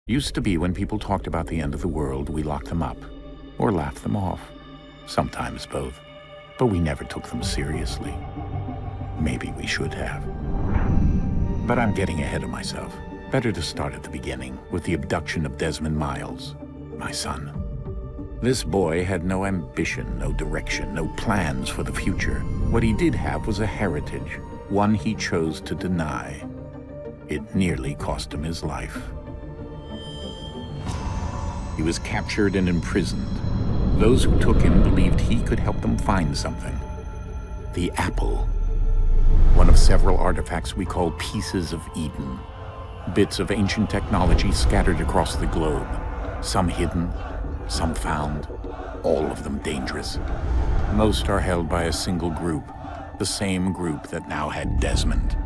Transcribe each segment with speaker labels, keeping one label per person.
Speaker 1: Used to be when people talked about the end of the world, we locked them up or laughed them off. Sometimes both. But we never took them seriously. Maybe we should have. But I'm getting ahead of myself. Better to start at the beginning, with the abduction of Desmond Miles, my son. This boy had no ambition, no direction, no plans for the future. What he did have was a heritage, one he chose to deny. It nearly cost him his life. He was captured and imprisoned. Those who took him believed he could help them find something. The apple. One of several artifacts we call pieces of Eden. Bits of ancient technology scattered across the globe. Some hidden, some found, all of them dangerous. Most are held by a single group, the same group that now had Desmond.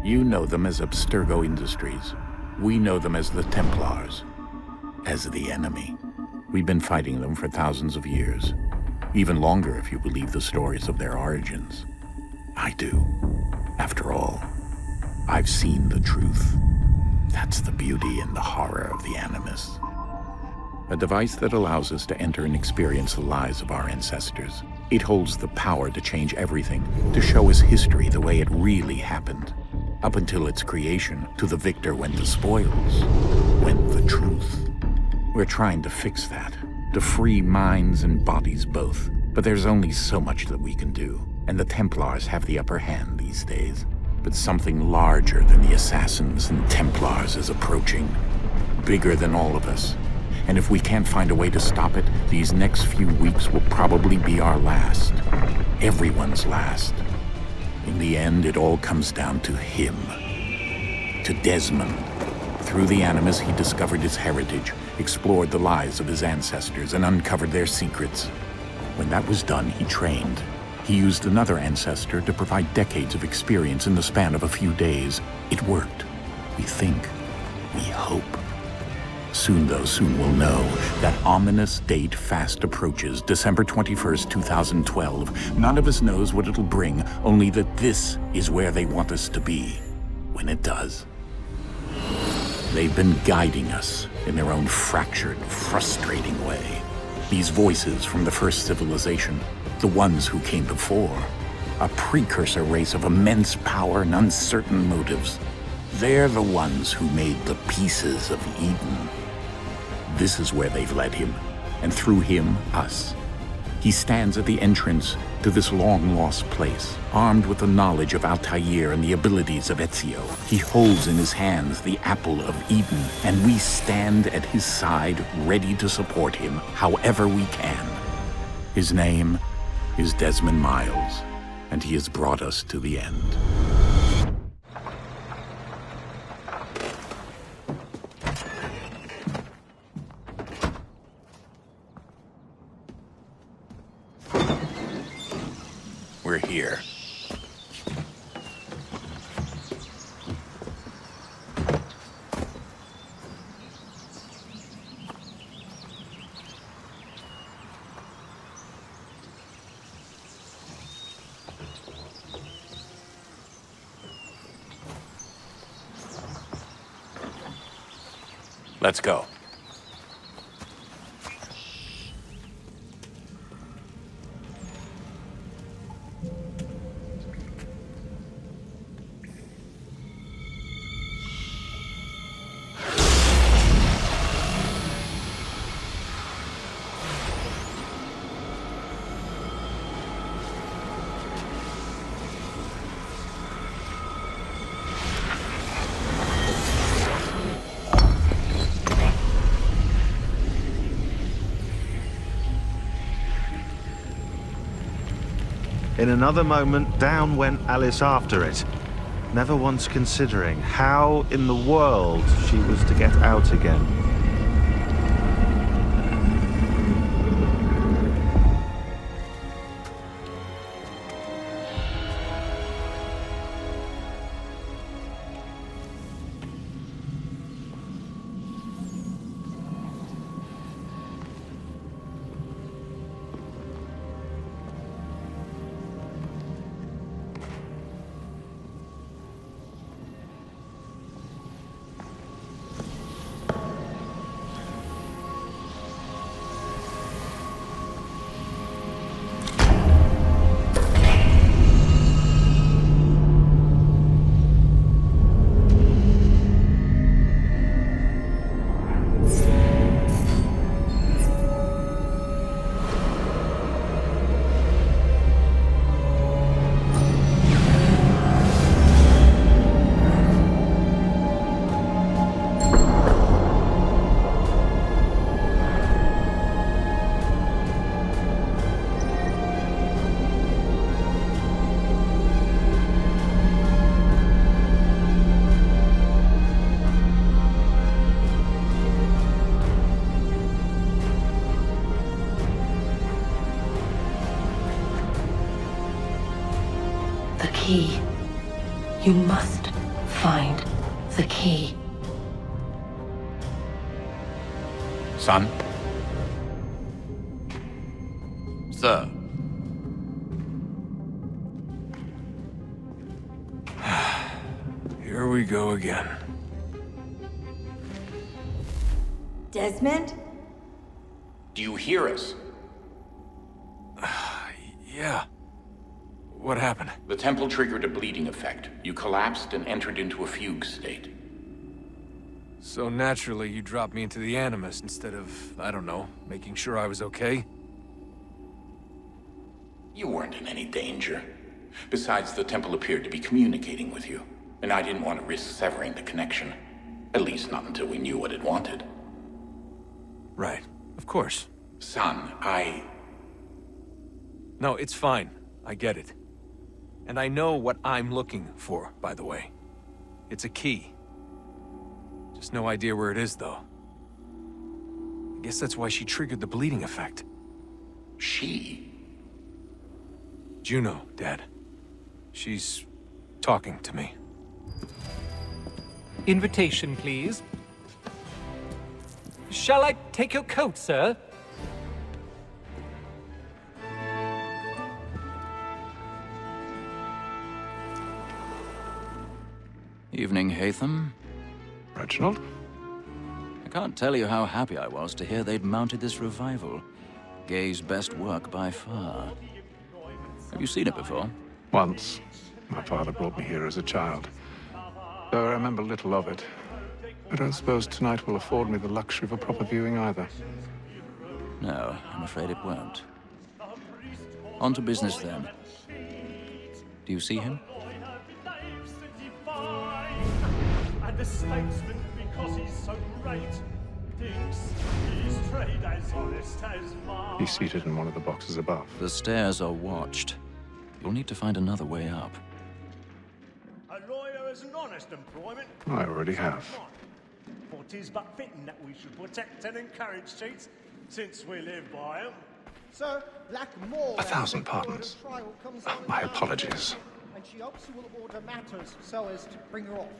Speaker 1: You know them as Abstergo Industries. We know them as the Templars, as the enemy. We've been fighting them for thousands of years, even longer if you believe the stories of their origins. I do. After all, I've seen the truth. That's the beauty and the horror of the Animus. A device that allows us to enter and experience the lives of our ancestors. It holds the power to change everything, to show us history the way it really happened. Up until its creation, to the victor went the spoils, went the truth. We're trying to fix that, to free minds and bodies both. But there's only so much that we can do, and the Templars have the upper hand these days. But something larger than the Assassins and Templars is approaching, bigger than all of us. And if we can't find a way to stop it, these next few weeks will probably be our last. Everyone's last. In the end, it all comes down to him. To Desmond. Through the Animus, he discovered his heritage, explored the lives of his ancestors, and uncovered their secrets. When that was done, he trained. He used another ancestor to provide decades of experience in the span of a few days. It worked. We think. We hope. Soon we'll know. That ominous date fast approaches, December 21st, 2012. None of us knows what it'll bring, only that this is where they want us to be, when it does. They've been guiding us in their own fractured, frustrating way. These voices from the first civilization, the ones who came before, a precursor race of immense power and uncertain motives. They're the ones who made the pieces of Eden. This is where they've led him, and through him, us. He stands at the entrance to this long-lost place, armed with the knowledge of Altair and the abilities of Ezio. He holds in his hands the apple of Eden, and we stand at his side, ready to support him however we can. His name is Desmond Miles, and he has brought us to the end. We're here. Let's go.
Speaker 2: In another moment, down went Alice after it, never once considering how in the world she was to get out again.
Speaker 3: key. You must find the key.
Speaker 1: Son?
Speaker 4: Sir.
Speaker 5: Here we go again.
Speaker 6: Desmond?
Speaker 1: Do you hear us?
Speaker 5: Yeah. What happened?
Speaker 1: The temple triggered a bleeding effect. You collapsed and entered into a fugue state.
Speaker 5: So naturally, you dropped me into the Animus instead of, I don't know, making sure I was okay?
Speaker 1: You weren't in any danger. Besides, the temple appeared to be communicating with you, and I didn't want to risk severing the connection. At least not until we knew what it wanted.
Speaker 5: Right. Of course.
Speaker 1: Son,
Speaker 5: No, it's fine. I get it. And I know what I'm looking for, by the way. It's a key. Just no idea where it is, though. I guess that's why she triggered the bleeding effect.
Speaker 1: She?
Speaker 5: Juno, Dad. She's talking to me.
Speaker 7: Invitation, please. Shall I take your coat, sir?
Speaker 4: Evening, Haytham.
Speaker 8: Reginald?
Speaker 4: I can't tell you how happy I was to hear they'd mounted this revival. Gay's best work by far. Have you seen it before?
Speaker 8: Once. My father brought me here as a child. Though I remember little of it. I don't suppose tonight will afford me the luxury of a proper viewing either.
Speaker 4: No, I'm afraid it won't. On to business then. Do you see him?
Speaker 9: And a statesman, because he's so great, thinks his trade as honest as mine.
Speaker 8: He's seated in one of the boxes above.
Speaker 4: The stairs are watched. You'll need to find another way up.
Speaker 9: A lawyer is an honest employment.
Speaker 8: I already have.
Speaker 9: For 'tis but fitting that we should protect and encourage cheats, since we live by 'em.
Speaker 10: Sir, Blackmore...
Speaker 8: 1,000 pardons. My apologies.
Speaker 10: And she hopes you will order matters so as to bring her off.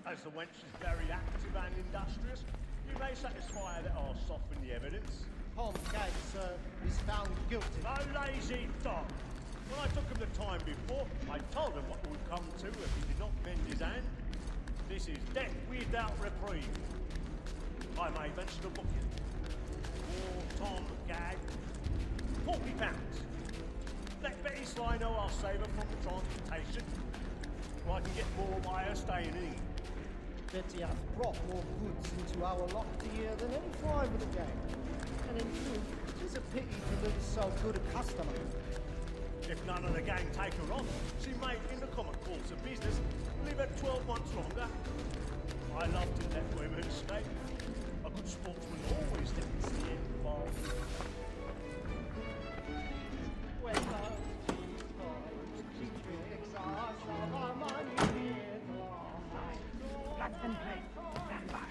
Speaker 9: As the wench is very active and industrious, you may satisfy her that I'll soften the evidence.
Speaker 10: Tom Gay, sir, is found guilty.
Speaker 9: No lazy dog. When I took him the time before, I told him what would come to if he did not bend his hand. This is death without reprieve. I may venture to book him. For Tom Gag, £40. Let Betty Sly know I'll save her from transportation, or I can get more by her staying in.
Speaker 10: Betty hath brought more goods into our locked year than any fly with the gang. And in truth, it is a pity to lose so good a customer.
Speaker 9: If none of the gang take her on, she may, in the common course of business, live at 12 months longer. I love to let women escape. A good sportsman always thinks the end involved.
Speaker 10: When those she tricks us of our money in Black and white, stand by.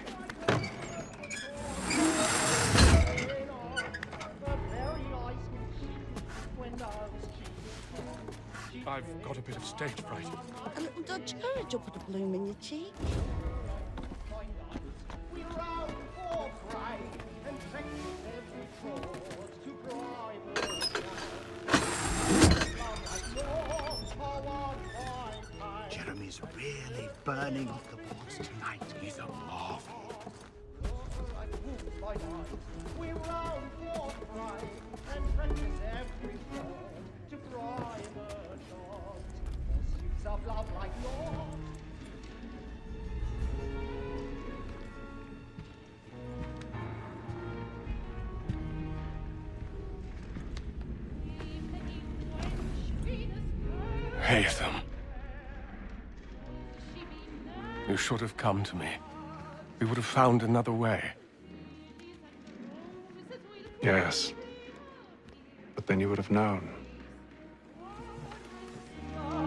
Speaker 8: I've got a bit of stage fright.
Speaker 11: A little Dutch courage will put a bloom in your cheek.
Speaker 10: We round for pride and practice every fraud to bribe
Speaker 12: Jeremy's really burning off the boards tonight. He's a marvel.
Speaker 10: We round for pride and practice every fraud to bribe pursuits of love like yours.
Speaker 8: Haytham. You should have come to me. We would have found another way. Yes. But then you would have known.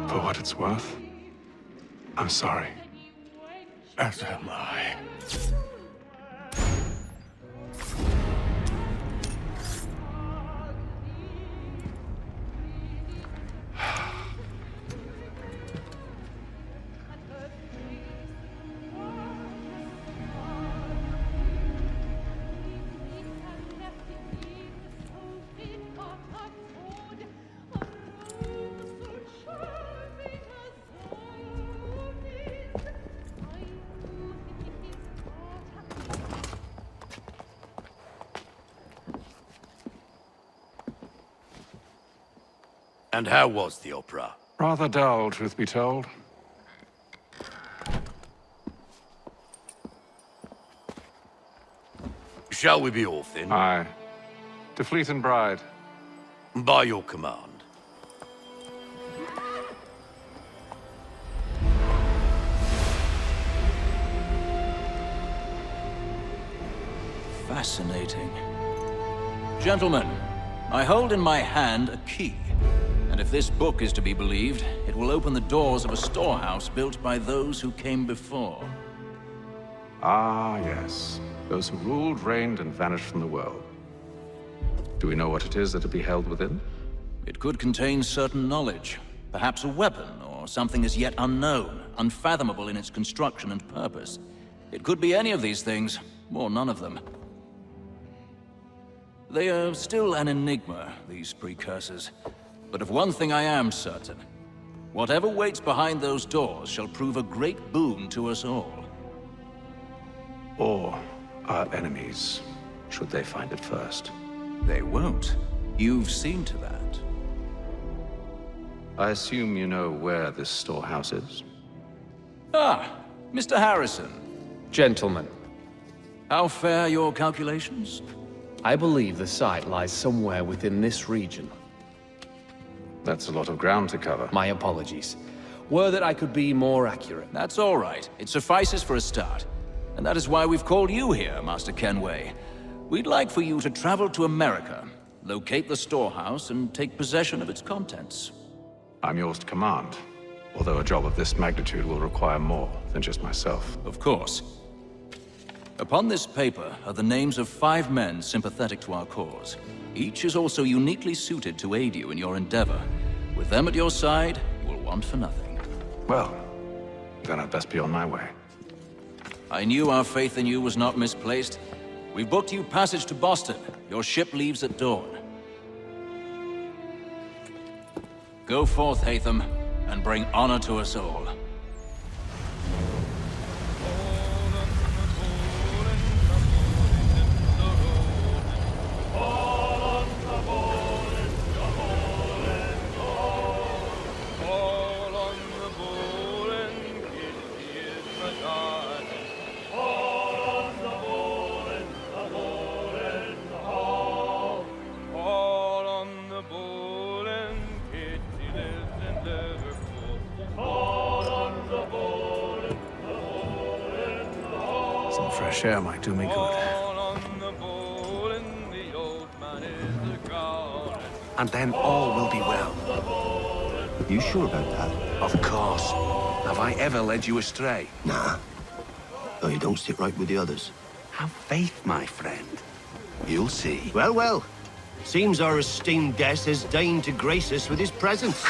Speaker 8: For what it's worth, I'm sorry. As am I.
Speaker 13: And how was the opera?
Speaker 8: Rather dull, truth be told.
Speaker 13: Shall we be off then?
Speaker 8: Aye. To Fleet and Bride.
Speaker 13: By your command.
Speaker 4: Fascinating. Gentlemen, I hold in my hand a key. And if this book is to be believed, it will open the doors of a storehouse built by those who came before.
Speaker 8: Ah, yes. Those who ruled, reigned, and vanished from the world. Do we know what it is that will be held within?
Speaker 4: It could contain certain knowledge. Perhaps a weapon, or something as yet unknown, unfathomable in its construction and purpose. It could be any of these things, or none of them. They are still an enigma, these precursors. But of one thing I am certain. Whatever waits behind those doors shall prove a great boon to us all.
Speaker 8: Or our enemies, should they find it first.
Speaker 4: They won't. You've seen to that.
Speaker 8: I assume you know where this storehouse is?
Speaker 4: Ah, Mr. Harrison.
Speaker 14: Gentlemen,
Speaker 4: How fare your calculations?
Speaker 14: I believe the site lies somewhere within this region.
Speaker 8: That's a lot of ground to cover.
Speaker 14: My apologies. Were that I could be more accurate.
Speaker 4: That's all right. It suffices for a start. And that is why we've called you here, Master Kenway. We'd like for you to travel to America, locate the storehouse, and take possession of its contents.
Speaker 8: I'm yours to command, although a job of this magnitude will require more than just myself.
Speaker 4: Of course. Upon this paper are the names of 5 men sympathetic to our cause. Each is also uniquely suited to aid you in your endeavor. With them at your side, you will want for nothing.
Speaker 8: Well, then I'd best be on my way.
Speaker 4: I knew our faith in you was not misplaced. We've booked you passage to Boston. Your ship leaves at dawn. Go forth, Hatham, and bring honor to us all.
Speaker 8: Some fresh air might do me good.
Speaker 12: And then all will be well. You sure about that?
Speaker 15: Of course. Have I ever led you astray?
Speaker 12: Nah. Though you don't sit right with the others.
Speaker 15: Have faith, my friend. You'll see.
Speaker 12: Well, well. Seems our esteemed guest has deigned to grace us with his presence.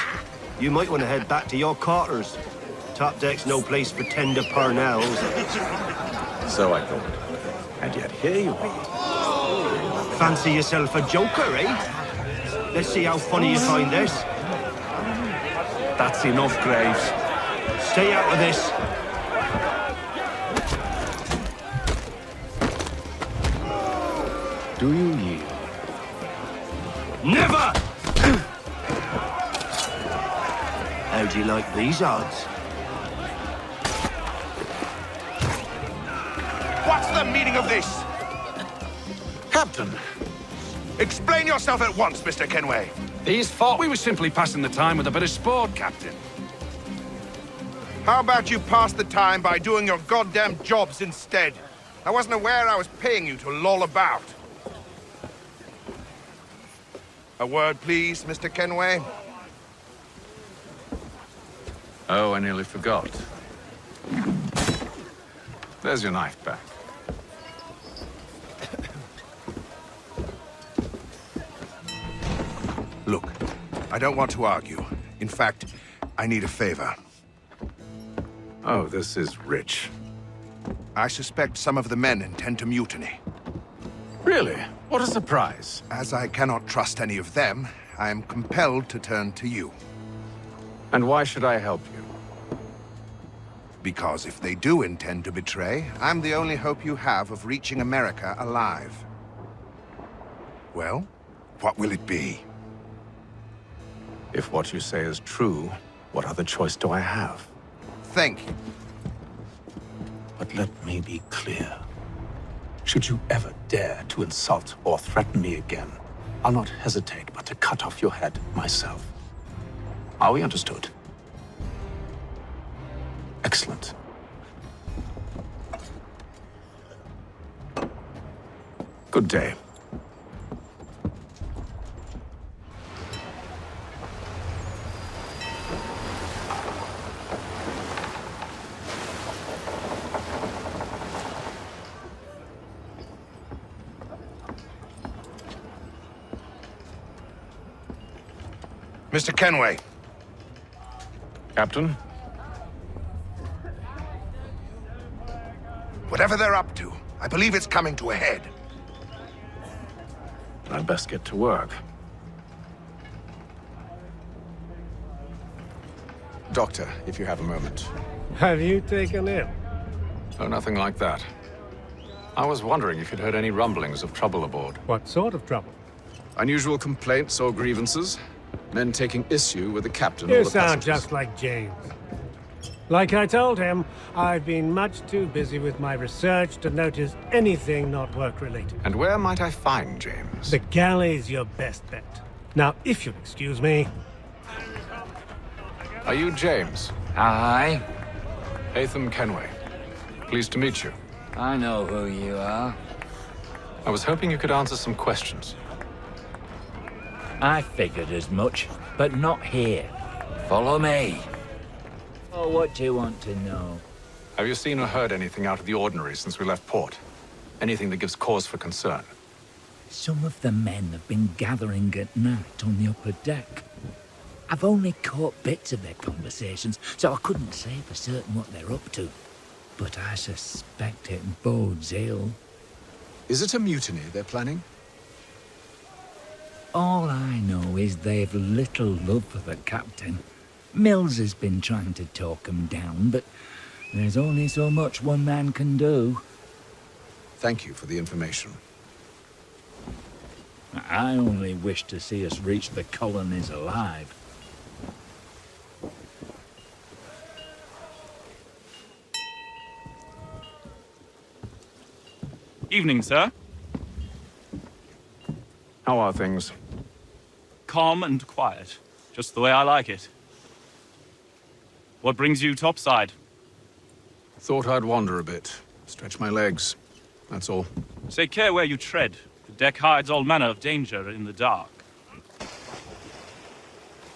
Speaker 12: You might want to head back to your quarters. Top deck's no place for tender parnells.
Speaker 8: So I thought. And yet here you are.
Speaker 12: Fancy yourself a joker, eh? Let's see how funny you find this.
Speaker 15: That's enough, Graves.
Speaker 12: Stay out of this.
Speaker 14: Do you yield?
Speaker 12: Never! How do you like these odds?
Speaker 15: What's the meaning of this? Captain! Explain yourself at once, Mr. Kenway.
Speaker 16: These folk... We were simply passing the time with a bit of sport, Captain.
Speaker 15: How about you pass the time by doing your goddamn jobs instead? I wasn't aware I was paying you to loll about. A word, please, Mr. Kenway.
Speaker 8: Oh, I nearly forgot. There's your knife back.
Speaker 15: Look, I don't want to argue. In fact, I need a favor.
Speaker 8: Oh, this is rich.
Speaker 15: I suspect some of the men intend to mutiny.
Speaker 8: Really? What a surprise.
Speaker 15: As I cannot trust any of them, I am compelled to turn to you.
Speaker 8: And why should I help you?
Speaker 15: Because if they do intend to betray, I'm the only hope you have of reaching America alive. Well, what will it be?
Speaker 8: If what you say is true, what other choice do I have?
Speaker 15: Thank you.
Speaker 8: But let me be clear. Should you ever dare to insult or threaten me again, I'll not hesitate but to cut off your head myself. Are we understood? Excellent. Good day.
Speaker 15: Mr. Kenway.
Speaker 8: Captain?
Speaker 15: Whatever they're up to, I believe it's coming to a head.
Speaker 8: I'd best get to work. Doctor, if you have a moment.
Speaker 17: Have you taken ill?
Speaker 8: Oh, nothing like that. I was wondering if you'd heard any rumblings of trouble aboard.
Speaker 17: What sort of trouble?
Speaker 8: Unusual complaints or grievances? Men taking issue with the captain or
Speaker 17: You
Speaker 8: the
Speaker 17: sound
Speaker 8: passengers?
Speaker 17: just like James. Like I told him, I've been much too busy with my research to notice anything not work-related.
Speaker 8: And where might I find James?
Speaker 17: The galley's your best bet. Now, if you'll excuse me...
Speaker 8: Are you James?
Speaker 18: Aye.
Speaker 8: Atham Kenway. Pleased to meet you.
Speaker 18: I know who you are.
Speaker 8: I was hoping you could answer some questions.
Speaker 18: I figured as much, but not here. Follow me. Oh, what do you want to know?
Speaker 8: Have you seen or heard anything out of the ordinary since we left port? Anything that gives cause for concern?
Speaker 18: Some of the men have been gathering at night on the upper deck. I've only caught bits of their conversations, so I couldn't say for certain what they're up to. But I suspect it bodes ill.
Speaker 8: Is it a mutiny they're planning?
Speaker 18: All I know is they've little love for the captain. Mills has been trying to talk him down, but there's only so much one man can do.
Speaker 8: Thank you for the information.
Speaker 18: I only wish to see us reach the colonies alive.
Speaker 19: Evening, sir.
Speaker 8: How are things?
Speaker 19: Calm and quiet. Just the way I like it. What brings you topside?
Speaker 8: Thought I'd wander a bit. Stretch my legs. That's all.
Speaker 19: Take care where you tread. The deck hides all manner of danger in the dark.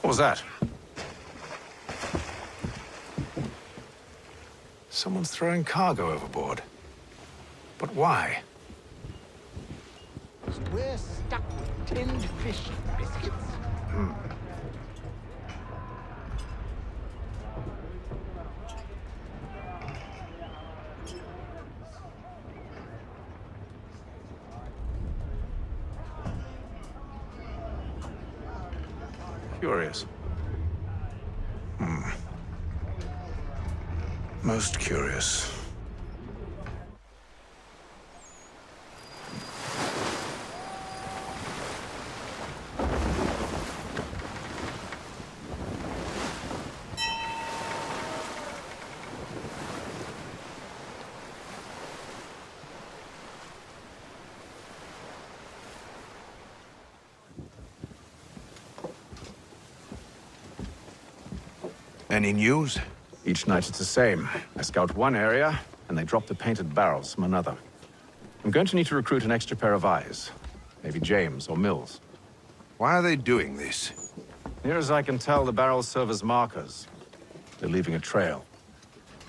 Speaker 8: What was that? Someone's throwing cargo overboard. But why?
Speaker 10: We're stuck with tinned fish and biscuits.
Speaker 8: Curious. Most curious.
Speaker 15: Any news?
Speaker 8: Each night it's the same. I scout one area, and they drop the painted barrels from another. I'm going to need to recruit an extra pair of eyes. Maybe James or Mills.
Speaker 15: Why are they doing this?
Speaker 8: Near as I can tell, the barrels serve as markers. They're leaving a trail.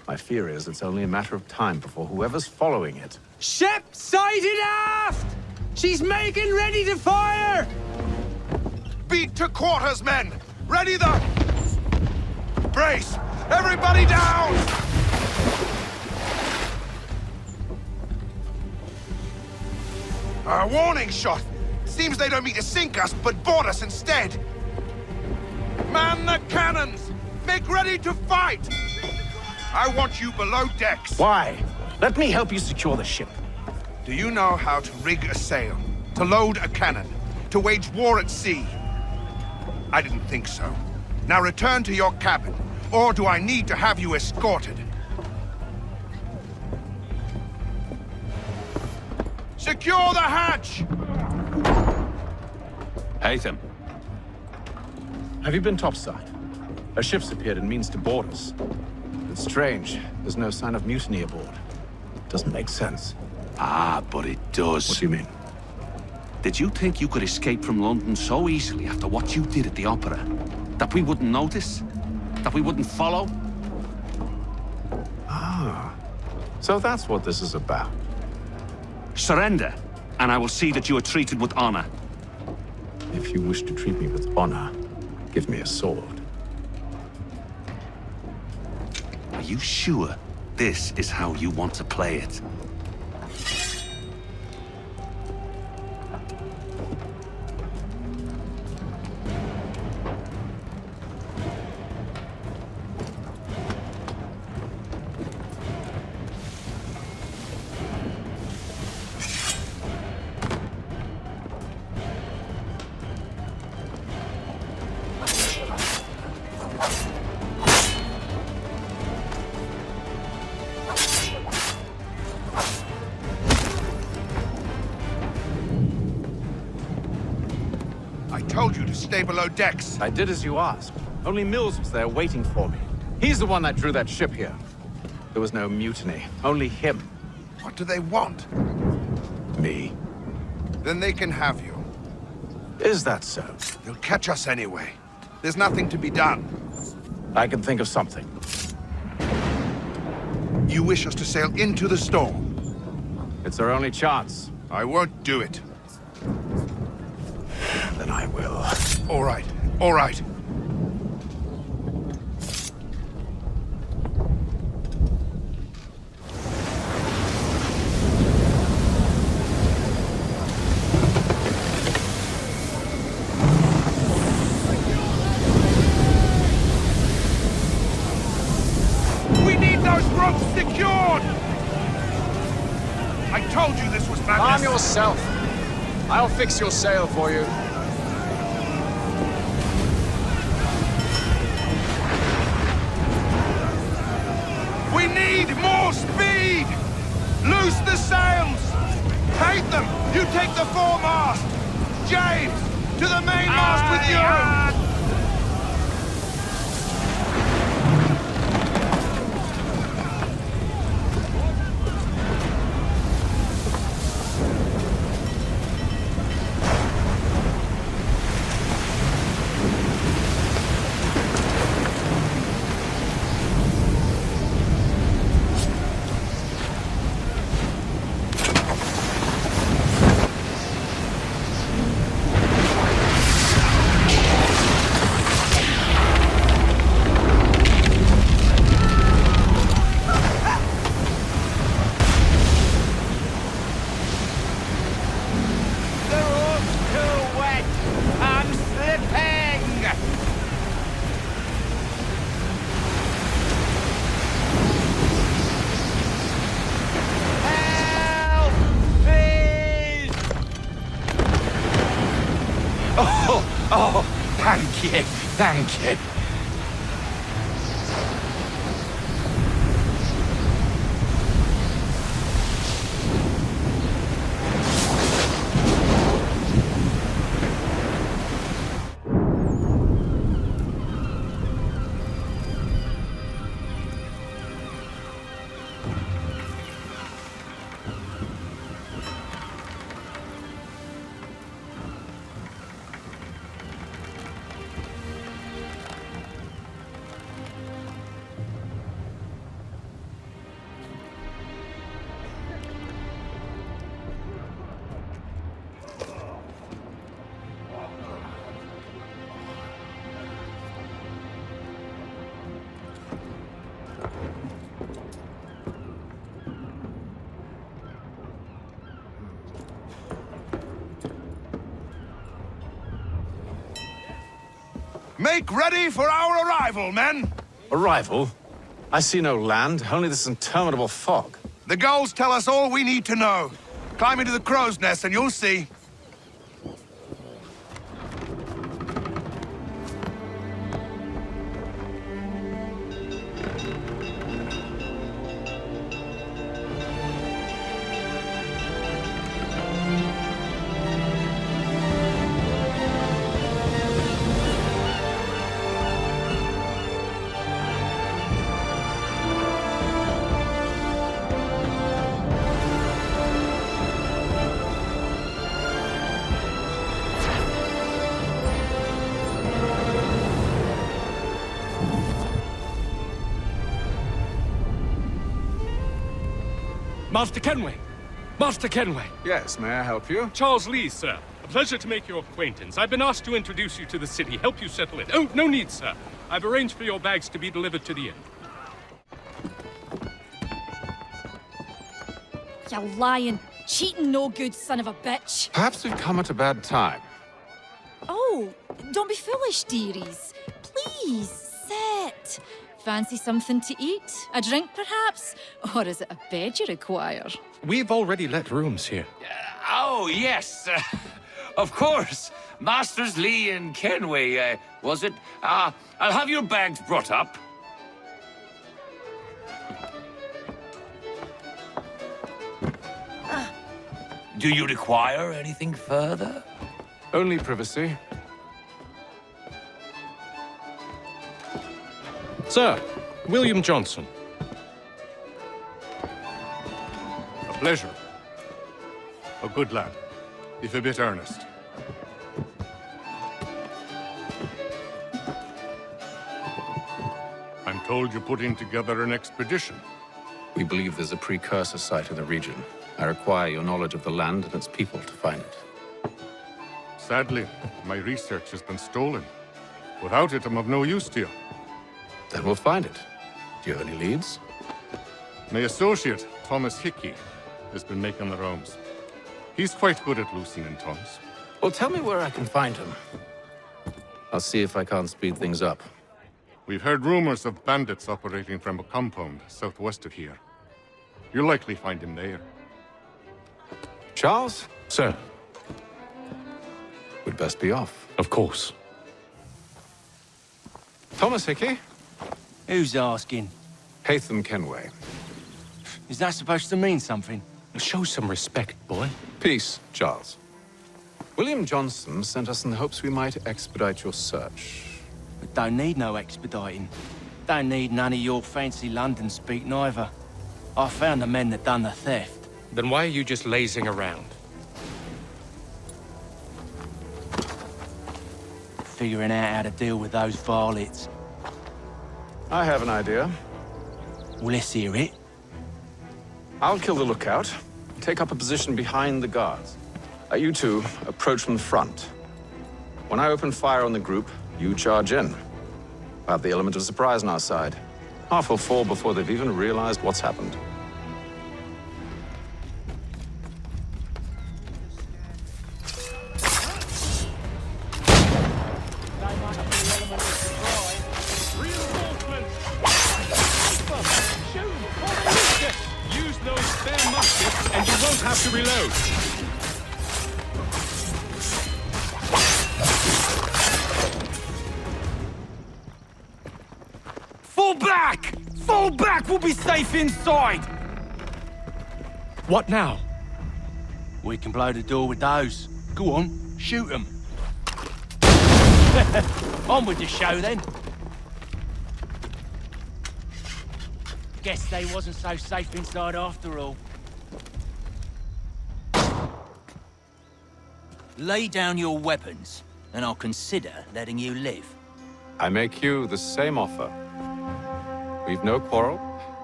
Speaker 8: My fear is it's only a matter of time before whoever's following it...
Speaker 7: Ship sighted aft! She's making ready to fire!
Speaker 15: Beat to quarters, men! Ready the... Brace! Everybody down! A warning shot! Seems they don't mean to sink us, but board us instead! Man the cannons! Make ready to fight! I want you below decks.
Speaker 8: Why? Let me help you secure the ship.
Speaker 15: Do you know how to rig a sail? To load a cannon? To wage war at sea? I didn't think so. Now return to your cabin, or do I need to have you escorted? Secure the hatch!
Speaker 16: Haytham.
Speaker 8: Have you been topside? A ship's appeared and means to board us. It's strange. There's no sign of mutiny aboard. Doesn't make sense.
Speaker 16: Ah, but it does.
Speaker 8: What do you mean?
Speaker 16: Did you think you could escape from London so easily after what you did at the Opera? That we wouldn't notice? That we wouldn't follow?
Speaker 8: Ah. So that's what this is about.
Speaker 16: Surrender, and I will see that you are treated with honor.
Speaker 8: If you wish to treat me with honor, give me a sword.
Speaker 16: Are you sure this is how you want to play it?
Speaker 15: I told you to stay below decks.
Speaker 8: I did as you asked. Only Mills was there waiting for me. He's the one that drew that ship here. There was no mutiny, only him.
Speaker 15: What do they want?
Speaker 8: Me.
Speaker 15: Then they can have you.
Speaker 8: Is that so?
Speaker 15: They'll catch us anyway. There's nothing to be done.
Speaker 8: I can think of something.
Speaker 15: You wish us to sail into the storm?
Speaker 8: It's our only chance.
Speaker 15: I won't do it.
Speaker 8: Then I will.
Speaker 15: All right, all right. We need those ropes secured! I told you this was madness.
Speaker 14: Arm yourself. I'll fix your sail for you.
Speaker 15: We need more speed! Loose the sails! Take them! You take the foremast! James, to the mainmast with you!
Speaker 16: Oh, thank you, thank you.
Speaker 15: Make ready for our arrival, men!
Speaker 8: Arrival? I see no land, only this interminable fog.
Speaker 15: The gulls tell us all we need to know. Climb into the crow's nest and you'll see.
Speaker 20: Master Kenway! Master Kenway!
Speaker 21: Yes, may I help you?
Speaker 20: Charles Lee, sir. A pleasure to make your acquaintance. I've been asked to introduce you to the city, help you settle in. Oh, no need, sir. I've arranged for your bags to be delivered to the inn.
Speaker 22: You lying, cheating, no good son of a bitch.
Speaker 21: Perhaps we've come at a bad time.
Speaker 22: Oh, don't be foolish, dearies. Please, sit. Fancy something to eat? A drink, perhaps? Or is it a bed you require?
Speaker 20: We've already let rooms here.
Speaker 23: Oh, yes. Of course. Masters Lee and Kenway, was it? I'll have your bags brought up. Do you require anything further?
Speaker 21: Only privacy.
Speaker 20: Sir, William Johnson.
Speaker 24: A pleasure. A good lad, if a bit earnest. I'm told you're putting together an expedition.
Speaker 8: We believe there's a precursor site in the region. I require your knowledge of the land and its people to find it.
Speaker 24: Sadly, my research has been stolen. Without it, I'm of no use to you.
Speaker 8: Then we'll find it. Do you have any leads?
Speaker 24: My associate, Thomas Hickey, has been making the rounds. He's quite good at loosening tongues.
Speaker 8: Well, tell me where I can find him. I'll see if I can't speed things up.
Speaker 24: We've heard rumors of bandits operating from a compound southwest of here. You'll likely find him there.
Speaker 21: Charles? Sir.
Speaker 8: We'd best be off.
Speaker 20: Of course.
Speaker 21: Thomas Hickey?
Speaker 25: Who's asking?
Speaker 8: Haytham Kenway.
Speaker 25: Is that supposed to mean something?
Speaker 20: Show some respect, boy.
Speaker 8: Peace, Charles. William Johnson sent us in the hopes we might expedite your search.
Speaker 25: We don't need no expediting. Don't need none of your fancy London speak neither. I found the men that done the theft.
Speaker 20: Then why are you just lazing around?
Speaker 25: Figuring out how to deal with those varlets.
Speaker 8: I have an idea.
Speaker 25: Well, let's hear it.
Speaker 8: I'll kill the lookout, take up a position behind the guards. You two approach from the front. When I open fire on the group, you charge in. We'll have the element of surprise on our side. Half will fall before they've even realized what's happened.
Speaker 20: Use those spare muskets and you won't have to reload.
Speaker 25: Fall back! Fall back! We'll be safe inside!
Speaker 20: What now?
Speaker 25: We can blow the door with those. Go on, shoot them. On with the show, then. Guess they wasn't so safe inside after all.
Speaker 4: Lay down your weapons, and I'll consider letting you live.
Speaker 8: I make you the same offer. We've no quarrel.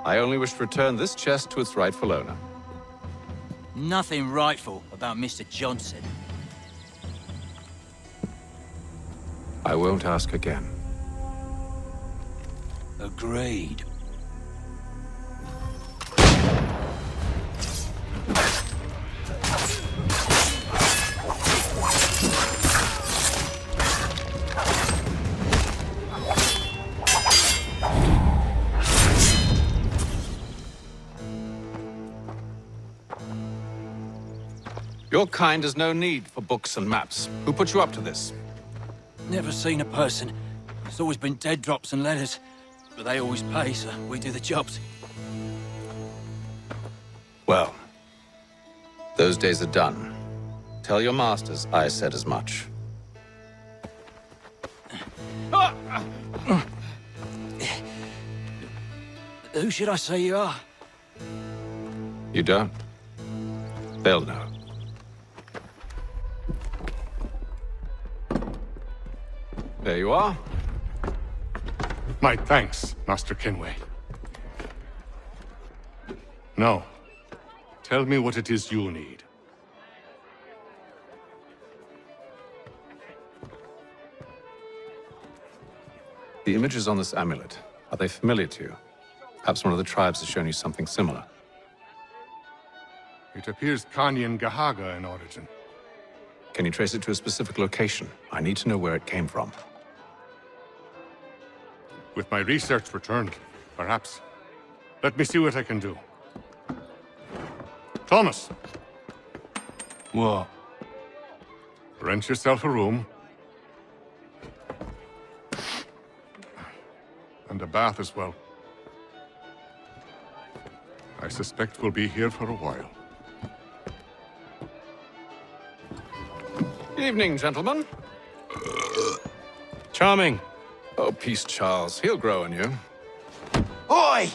Speaker 8: I only wish to return this chest to its rightful owner.
Speaker 4: Nothing rightful about Mr. Johnson.
Speaker 8: I won't ask again.
Speaker 4: Agreed.
Speaker 8: Your kind has no need for books and maps. Who put you up to this?
Speaker 4: Never seen a person. It's always been dead drops and letters. But they always pay, so we do the jobs.
Speaker 8: Well, those days are done. Tell your masters I said as much.
Speaker 4: Who should I say you are?
Speaker 8: You don't? They'll know. There you are.
Speaker 24: My thanks, Master Kenway. No, Tell me what it is you need.
Speaker 21: The images on this amulet, are they familiar to you? Perhaps one of the tribes has shown you something similar.
Speaker 24: It appears Kanyan Gahaga in origin.
Speaker 21: Can you trace it to a specific location? I need to know where it came from.
Speaker 24: With my research returned, perhaps. Let me see what I can do. Thomas!
Speaker 25: What?
Speaker 24: Rent yourself a room. And a bath as well. I suspect we'll be here for a while.
Speaker 21: Evening, gentlemen.
Speaker 20: Charming.
Speaker 21: Oh, peace, Charles. He'll grow on you.
Speaker 1: Oi!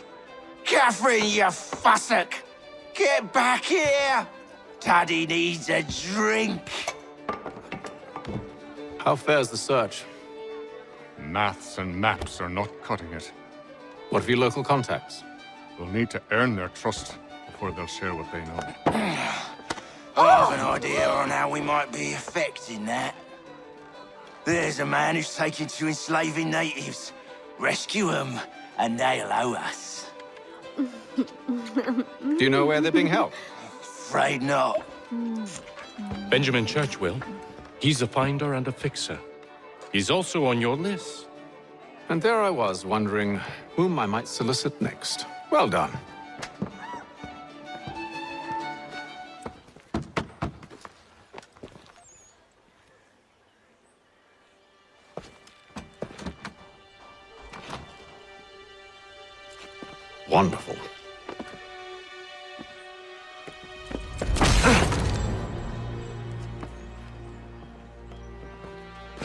Speaker 1: Catherine, you fussock! Get back here! Taddy needs a drink.
Speaker 21: How fares the search?
Speaker 24: Maths and maps are not cutting it.
Speaker 21: What of your local contacts?
Speaker 24: We'll need to earn their trust before they'll share what they know.
Speaker 1: I have an idea on how we might be affecting that. There's a man who's taken to enslaving natives. Rescue them, and they'll owe us.
Speaker 21: Do you know where they're being held?
Speaker 1: Afraid not.
Speaker 20: Benjamin Churchwill. He's a finder and a fixer. He's also on your list.
Speaker 21: And there I was, wondering whom I might solicit next. Well done. Wonderful.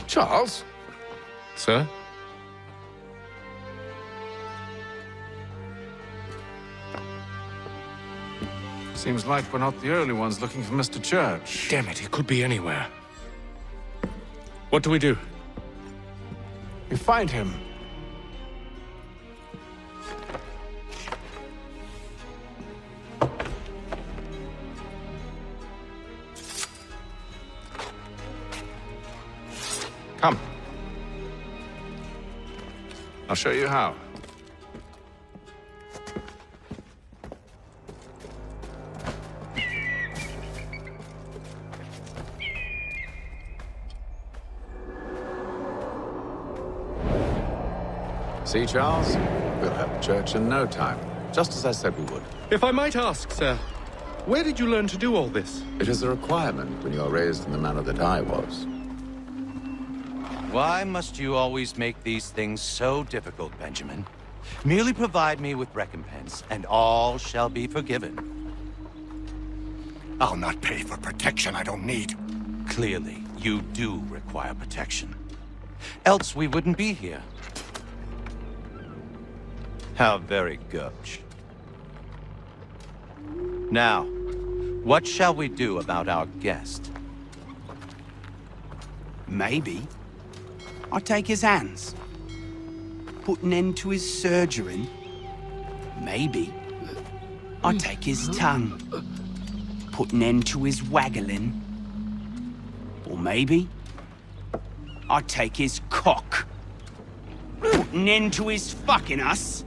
Speaker 21: Charles?
Speaker 20: Sir?
Speaker 21: Seems like we're not the only ones looking for Mr. Church.
Speaker 20: Damn it, he could be anywhere. What do we do?
Speaker 21: We find him. Come. I'll show you how. See, Charles? We'll have church in no time, just as I said we would.
Speaker 20: If I might ask, sir, where did you learn to do all this?
Speaker 21: It is a requirement when you are raised in the manner that I was.
Speaker 2: Why must you always make these things so difficult, Benjamin? Merely provide me with recompense, and all shall be forgiven.
Speaker 15: I'll not pay for protection I don't need.
Speaker 2: Clearly, you do require protection. Else we wouldn't be here. How very gauche. Now, what shall we do about our guest?
Speaker 3: Maybe I take his hands. Put an end to his surgering. Maybe I take his tongue. Put an end to his waggling. Or maybe I take his cock. Put an end to his fucking us.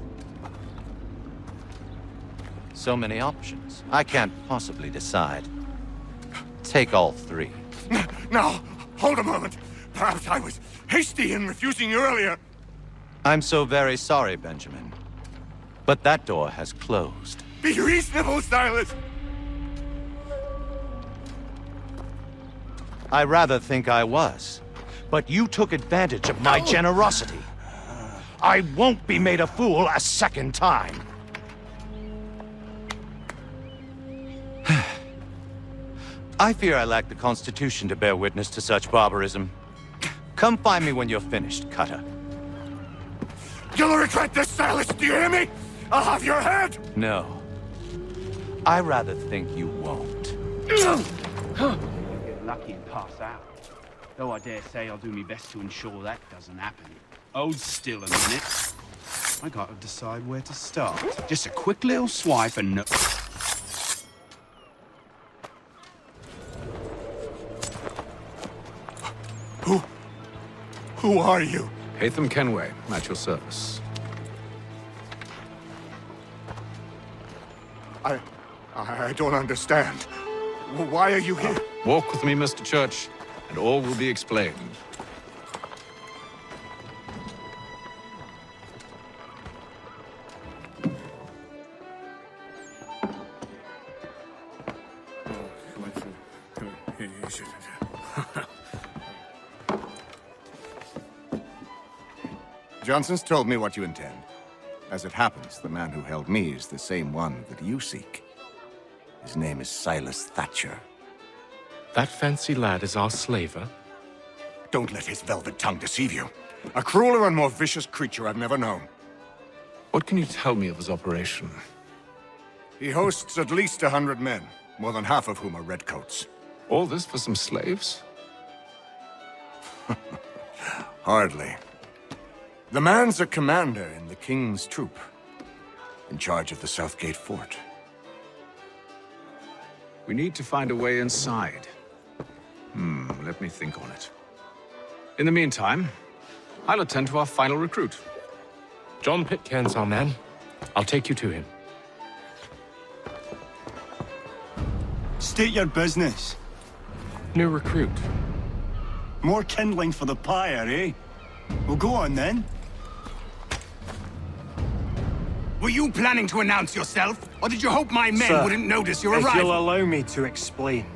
Speaker 2: So many options. I can't possibly decide. Take all three.
Speaker 15: Now, hold a moment. Perhaps I was hasty in refusing you earlier.
Speaker 2: I'm so very sorry, Benjamin. But that door has closed.
Speaker 15: Be reasonable, Silas.
Speaker 2: I rather think I was. But you took advantage of my generosity. I won't be made a fool a second time. I fear I lack the constitution to bear witness to such barbarism. Come find me when you're finished, Cutter.
Speaker 15: You'll regret this, Silas, do you hear me? I'll have your head!
Speaker 2: No. I rather think you won't.
Speaker 3: You'll get lucky and pass out. Though I dare say I'll do my best to ensure that doesn't happen. Hold still a minute. I gotta decide where to start. Just a quick little swipe and no...
Speaker 24: Who are you?
Speaker 21: Haytham Kenway, at your service.
Speaker 24: I don't understand. Why are you here?
Speaker 21: Walk with me, Mr. Church, and all will be explained.
Speaker 24: Johnson's told me what you intend. As it happens, the man who held me is the same one that you seek. His name is Silas Thatcher.
Speaker 20: That fancy lad is our slaver?
Speaker 24: Don't let his velvet tongue deceive you. A crueler and more vicious creature I've never known.
Speaker 21: What can you tell me of his operation?
Speaker 24: He hosts at least 100 men, more than half of whom are redcoats.
Speaker 21: All this for some slaves?
Speaker 24: Hardly. The man's a commander in the King's troop, in charge of the Southgate Fort.
Speaker 21: We need to find a way inside. Let me think on it. In the meantime, I'll attend to our final recruit.
Speaker 20: John Pitcairn's our man. I'll take you to him.
Speaker 5: State your business.
Speaker 20: New recruit.
Speaker 5: More kindling for the pyre, eh? Well, go on then.
Speaker 3: Were you planning to announce yourself, or did you hope my men wouldn't notice your arrival?
Speaker 5: If you'll allow me to explain.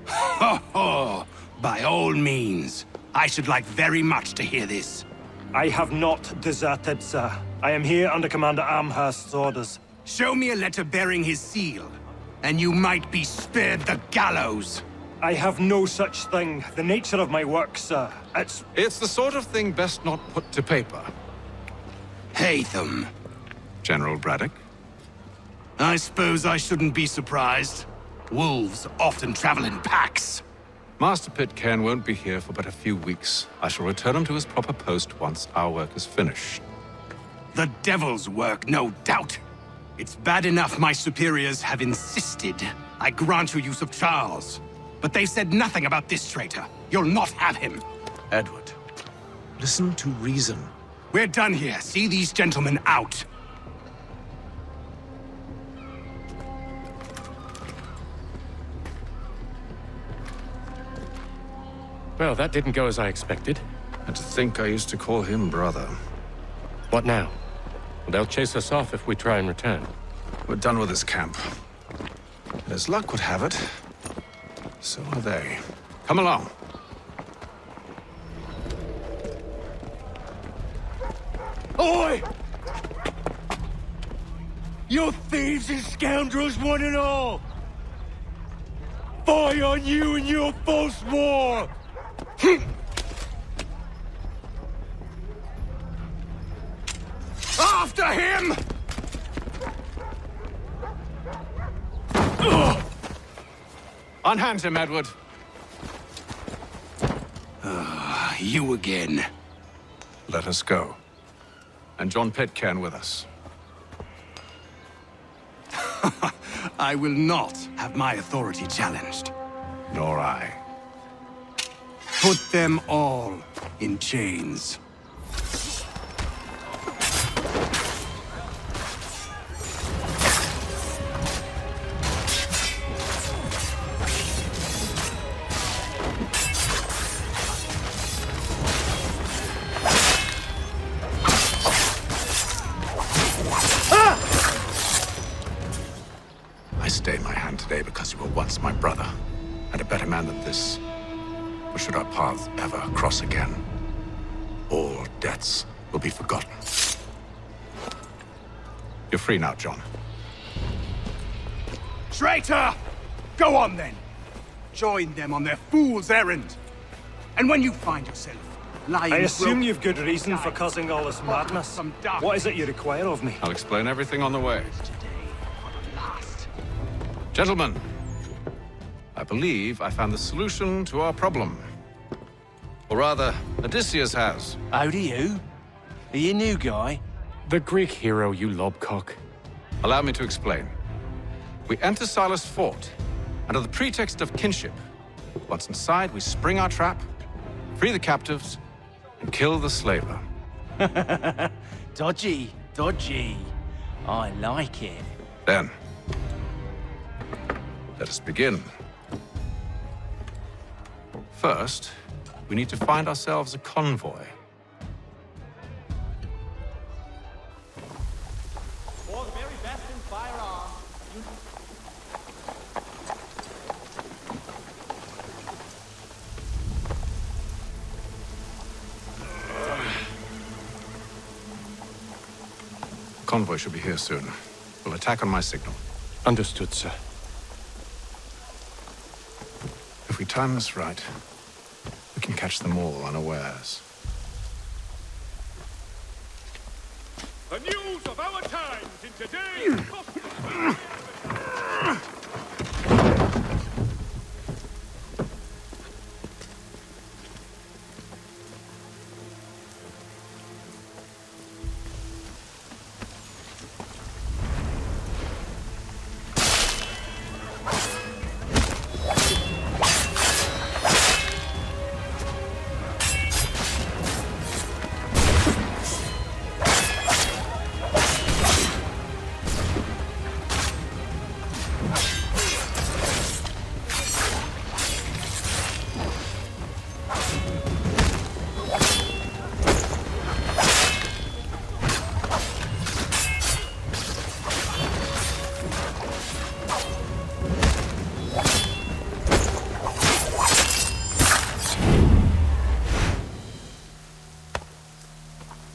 Speaker 3: Ho ho! By all means. I should like very much to hear this.
Speaker 5: I have not deserted, sir. I am here under Commander Amherst's orders.
Speaker 3: Show me a letter bearing his seal, and you might be spared the gallows.
Speaker 5: I have no such thing. The nature of my work, sir,
Speaker 21: It's the sort of thing best not put to paper.
Speaker 3: Haytham.
Speaker 21: General Braddock?
Speaker 3: I suppose I shouldn't be surprised. Wolves often travel in packs.
Speaker 21: Master Pitcairn won't be here for but a few weeks. I shall return him to his proper post once our work is finished.
Speaker 3: The devil's work, no doubt. It's bad enough my superiors have insisted I grant you use of Charles. But they said nothing about this traitor. You'll not have him.
Speaker 21: Edward, listen to reason.
Speaker 3: We're done here. See these gentlemen out.
Speaker 20: Well, that didn't go as I expected.
Speaker 21: And to think I used to call him brother.
Speaker 20: What now? Well, they'll chase us off if we try and return.
Speaker 21: We're done with this camp. And as luck would have it, so are they. Come along.
Speaker 5: Oi! You thieves and scoundrels, one and all! Fie on you and your false war!
Speaker 3: After him!
Speaker 21: Unhand him, Edward.
Speaker 3: You again.
Speaker 21: Let us go. And John Pitcairn with us.
Speaker 3: I will not have my authority challenged.
Speaker 21: Nor I.
Speaker 3: Put them all in chains.
Speaker 21: I stay my hand today because you were once my brother, and a better man than this. But should our paths ever cross again, all debts will be forgotten. You're free now, John.
Speaker 3: Traitor! Go on then. Join them on their fool's errand. And when you find yourself lying...
Speaker 5: I assume you've good reason for causing all this madness. What is it you require of me?
Speaker 21: I'll explain everything on the way. Gentlemen, I believe I found the solution to our problem. Or rather, Odysseus has.
Speaker 3: How do you? Are you a new guy?
Speaker 20: The Greek hero, you lobcock.
Speaker 21: Allow me to explain. We enter Silas' fort, under the pretext of kinship. Once inside, we spring our trap, free the captives, Kill the slaver.
Speaker 1: Dodgy, dodgy. I like it.
Speaker 21: Then, let us begin. First, we need to find ourselves a convoy.
Speaker 10: For the very best in firearms.
Speaker 21: Convoy should be here soon. We'll attack on my signal.
Speaker 20: Understood, sir.
Speaker 21: If we time this right, we can catch them all unawares.
Speaker 20: The news of our times in today's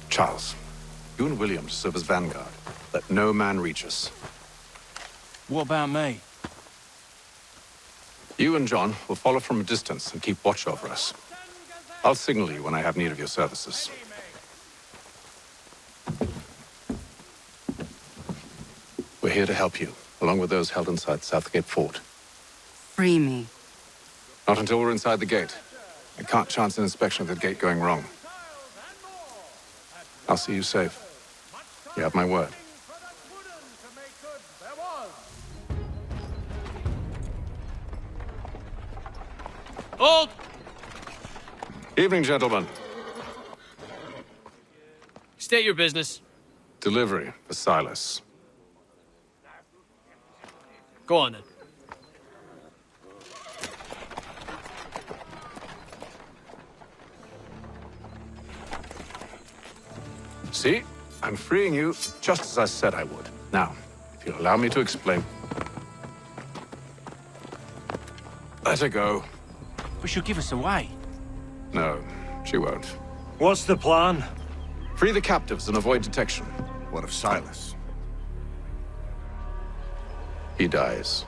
Speaker 21: Charles, you and William serve as vanguard. Let no man reach us.
Speaker 1: What about me?
Speaker 21: You and John will follow from a distance and keep watch over us. I'll signal you when I have need of your services. We're here to help you, along with those held inside Southgate Fort.
Speaker 6: Free me.
Speaker 21: Not until we're inside the gate. I can't chance an inspection of the gate going wrong. I'll see you safe. You have my word.
Speaker 20: Hold!
Speaker 21: Evening, gentlemen.
Speaker 20: State your business.
Speaker 21: Delivery for Silas.
Speaker 20: Go on, then.
Speaker 21: See? I'm freeing you just as I said I would. Now, if you'll allow me to explain. Let her go.
Speaker 1: But she'll give us away.
Speaker 21: No, she won't.
Speaker 5: What's the plan?
Speaker 21: Free the captives and avoid detection.
Speaker 24: What of Silas?
Speaker 21: He dies.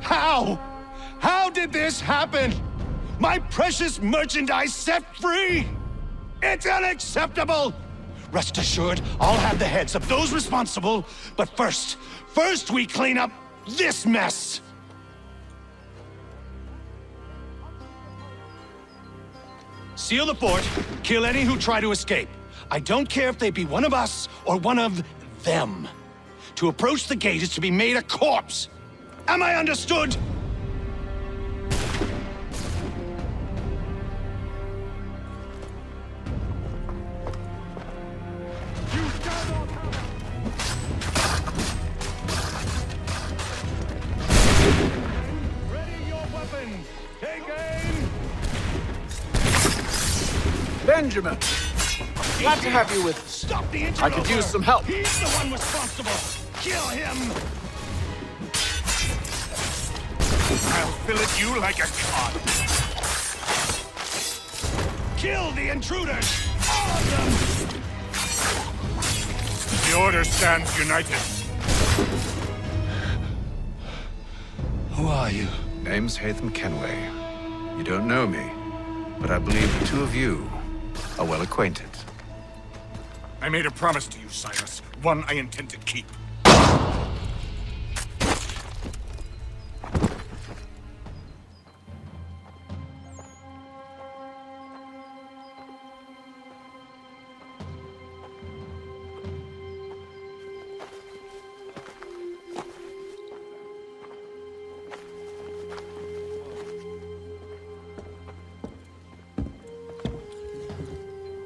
Speaker 2: How? How did this happen? My precious merchandise set free? It's unacceptable! Rest assured, I'll have the heads of those responsible, but first we clean up this mess! Seal the fort, kill any who try to escape. I don't care if they be one of us or one of them. To approach the gate is to be made a corpse. Am I understood?
Speaker 14: Benjamin! Glad to have you with us.
Speaker 2: Stop the interloper!
Speaker 14: I could use some help.
Speaker 2: He's the one responsible! Kill him! I'll fillet you like a cod! Kill the intruders! All of them!
Speaker 21: The Order stands united.
Speaker 2: Who are you?
Speaker 21: Name's Haytham Kenway. You don't know me, but I believe the two of you are well acquainted.
Speaker 2: I made a promise to you, Silas. One I intend to keep.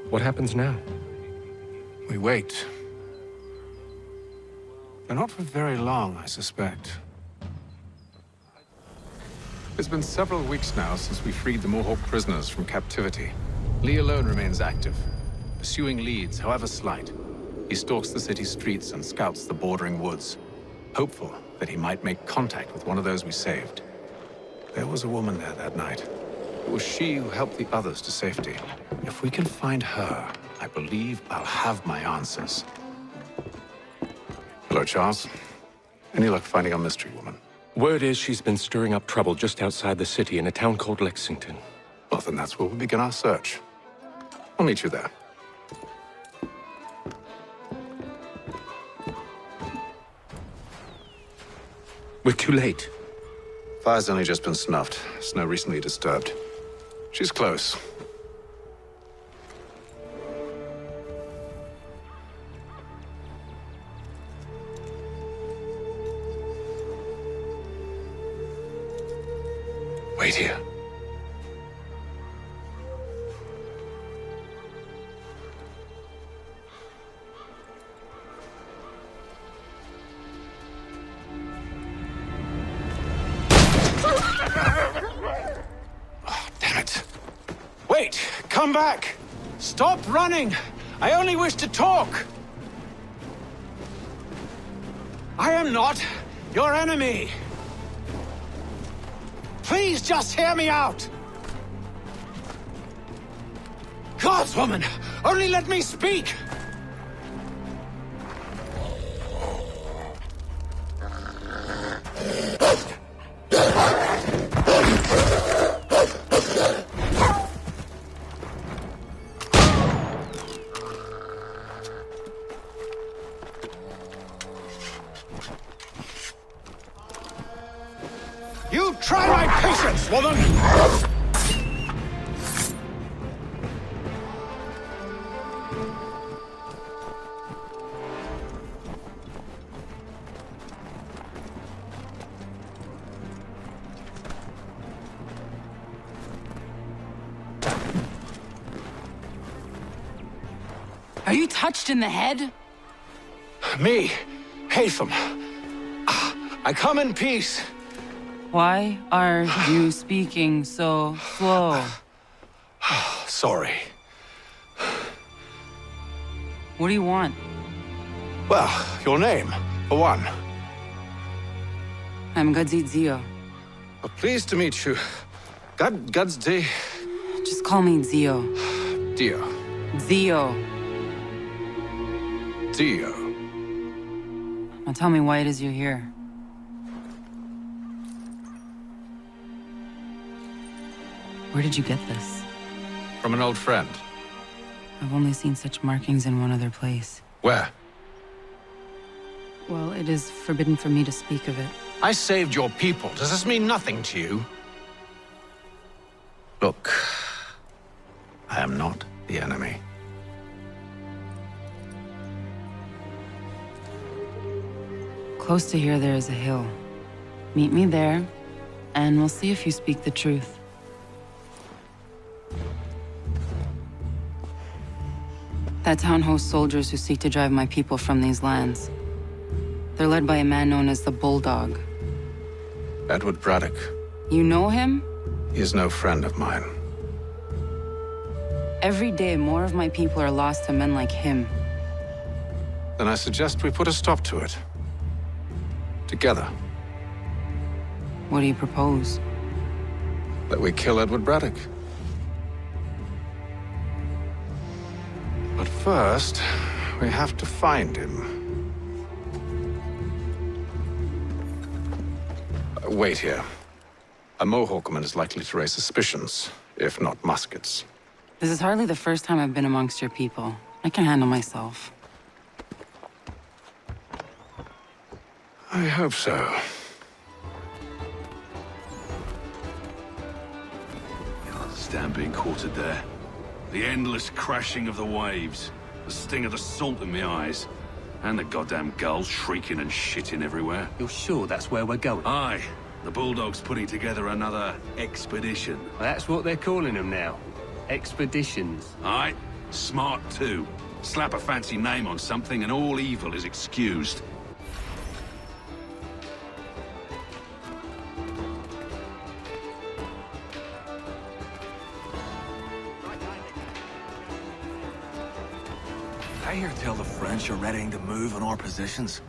Speaker 9: What happens now?
Speaker 21: We wait. But not for very long, I suspect. It's been several weeks now since we freed the Mohawk prisoners from captivity. Lee alone remains active, pursuing leads, however slight. He stalks the city streets and scouts the bordering woods, hopeful that he might make contact with one of those we saved. There was a woman there that night. It was she who helped the others to safety. If we can find her, I believe I'll have my answers. Hello, Charles. Any luck finding our mystery woman?
Speaker 9: Word is she's been stirring up trouble just outside the city in a town called Lexington.
Speaker 21: Well, then that's where we'll begin our search. I'll meet you there.
Speaker 9: We're too late.
Speaker 21: Fire's only just been snuffed. Snow recently disturbed. She's close. Wait here.
Speaker 11: Oh, damn it. Wait! Come back! Stop running! I only wish to talk! I am not your enemy! Please just hear me out! Gods, woman! Only let me speak! You try my patience, woman!
Speaker 6: Are you touched in the head?
Speaker 11: Me, Haytham. I come in peace.
Speaker 6: Why are you speaking so slow?
Speaker 11: Sorry.
Speaker 6: What do you want?
Speaker 11: Well, your name, for one.
Speaker 6: I'm Gadzit Zio.
Speaker 11: Pleased to meet you. Gadsdi.
Speaker 6: Just call me Zio.
Speaker 11: Dio.
Speaker 6: Zio.
Speaker 11: Dio.
Speaker 6: Now tell me why it is you're here. Where did you get this?
Speaker 21: From an old friend.
Speaker 6: I've only seen such markings in one other place.
Speaker 21: Where?
Speaker 6: Well, it is forbidden for me to speak of it.
Speaker 11: I saved your people. Does this mean nothing to you?
Speaker 21: Look, I am not the enemy.
Speaker 6: Close to here, there is a hill. Meet me there, and we'll see if you speak the truth. That town hosts soldiers who seek to drive my people from these lands. They're led by a man known as the Bulldog.
Speaker 21: Edward Braddock.
Speaker 6: You know him?
Speaker 21: He is no friend of mine.
Speaker 6: Every day, more of my people are lost to men like him.
Speaker 21: Then I suggest we put a stop to it. Together.
Speaker 6: What do you propose?
Speaker 21: That we kill Edward Braddock. But first, we have to find him. Wait here. A Mohawkman is likely to raise suspicions, if not muskets.
Speaker 6: This is hardly the first time I've been amongst your people. I can handle myself.
Speaker 21: I hope so.
Speaker 16: Stand being quartered there. The endless crashing of the waves. The sting of the salt in my eyes. And the goddamn gulls shrieking and shitting everywhere.
Speaker 3: You're sure that's where we're going?
Speaker 16: Aye. The Bulldog's putting together another expedition.
Speaker 14: That's what they're calling them now. Expeditions.
Speaker 16: Aye. Smart too. Slap a fancy name on something and all evil is excused.
Speaker 1: I hear tell the French are readying to move on our positions.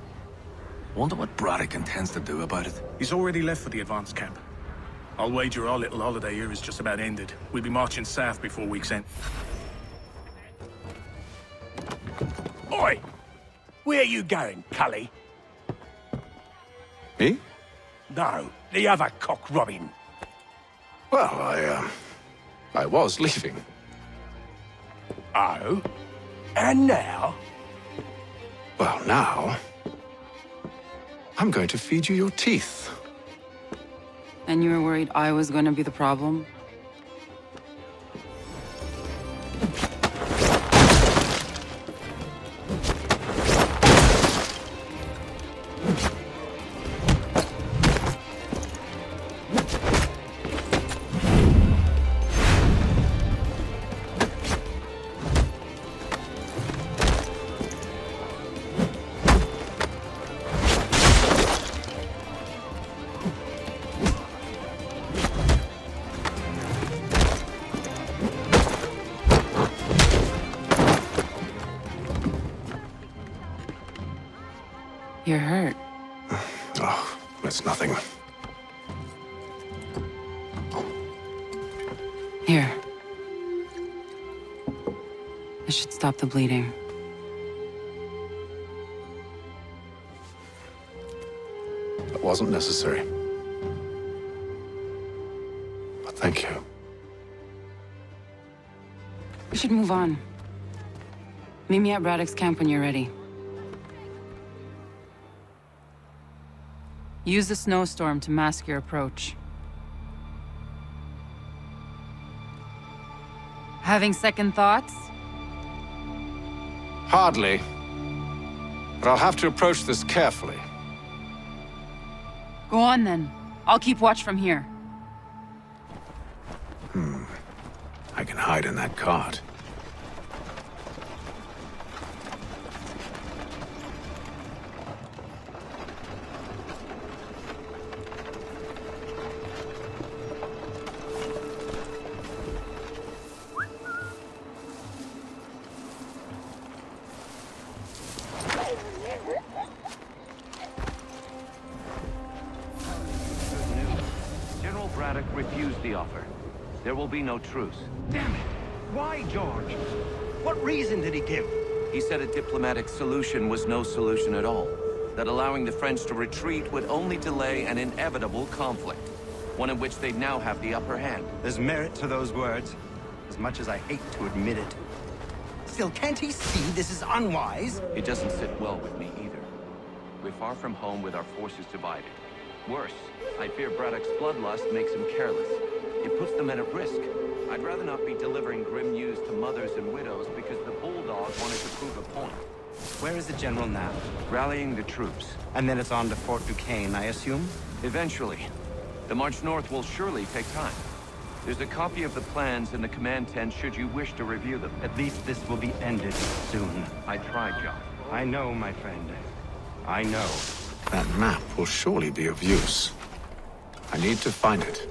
Speaker 1: Wonder what Braddock intends to do about it.
Speaker 2: He's already left for the advance camp. I'll wager our little holiday here is just about ended. We'll be marching south before week's end.
Speaker 12: Oi! Where you going, Cully?
Speaker 21: Me?
Speaker 12: No, the other cock Robin.
Speaker 21: Well, I was leaving.
Speaker 12: Oh? And now?
Speaker 21: Well, now... I'm going to feed you your teeth.
Speaker 6: And you were worried I was going to be the problem? You're hurt.
Speaker 21: Oh, it's nothing.
Speaker 6: Here. This should stop the bleeding.
Speaker 21: That wasn't necessary. But thank you.
Speaker 6: We should move on. Meet me at Braddock's camp when you're ready. Use the snowstorm to mask your approach. Having second thoughts?
Speaker 21: Hardly. But I'll have to approach this carefully.
Speaker 6: Go on then. I'll keep watch from here.
Speaker 21: I can hide in that cart.
Speaker 13: General Braddock refused the offer. There will be no truce.
Speaker 17: Damn it! Why, George? What reason did he give?
Speaker 13: He said a diplomatic solution was no solution at all. That allowing the French to retreat would only delay an inevitable conflict. One in which they'd now have the upper hand.
Speaker 17: There's merit to those words, as much as I hate to admit it. Still, can't he see this is unwise?
Speaker 13: It doesn't sit well with me either. We're far from home with our forces divided. Worse, I fear Braddock's bloodlust makes him careless. It puts the men at risk. I'd rather not be delivering grim news to mothers and widows because the Bulldog wanted to prove a point.
Speaker 17: Where is the general now?
Speaker 13: Rallying the troops.
Speaker 17: And then it's on to Fort Duquesne, I assume?
Speaker 13: Eventually. The march north will surely take time. There's a copy of the plans in the command tent should you wish to review them.
Speaker 17: At least this will be ended soon.
Speaker 13: I tried, John.
Speaker 17: I know, my friend. I know.
Speaker 21: That map will surely be of use. I need to find it.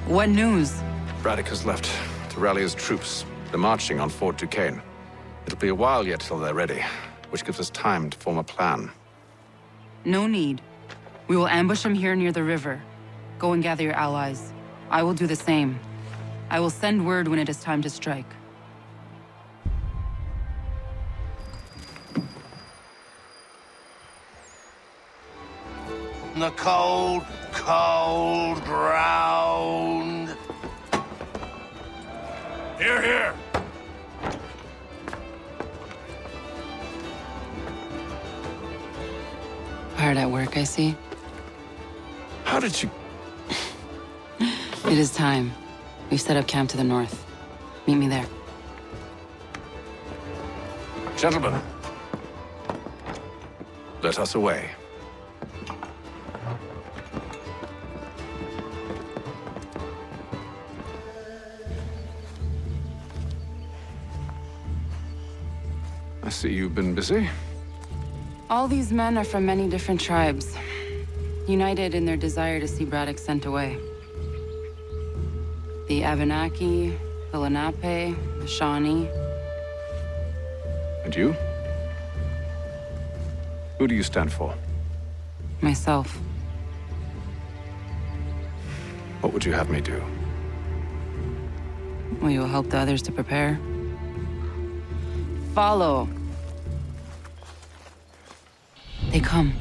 Speaker 6: What news?
Speaker 21: Braddock has left to rally his troops. They're marching on Fort Duquesne. It'll be a while yet till they're ready, which gives us time to form a plan.
Speaker 6: No need. We will ambush him here near the river. Go and gather your allies. I will do the same. I will send word when it is time to strike.
Speaker 1: The cold, cold ground.
Speaker 12: Here, here.
Speaker 6: Hard at work, I see.
Speaker 12: How did you...
Speaker 6: It is time. We've set up camp to the north. Meet me there.
Speaker 21: Gentlemen, let us away. I see you've been busy.
Speaker 6: All these men are from many different tribes, united in their desire to see Braddock sent away. The Abenaki, the Lenape, the Shawnee.
Speaker 21: And you? Who do you stand for?
Speaker 6: Myself.
Speaker 21: What would you have me do?
Speaker 6: Well, you will help the others to prepare. Follow. They come.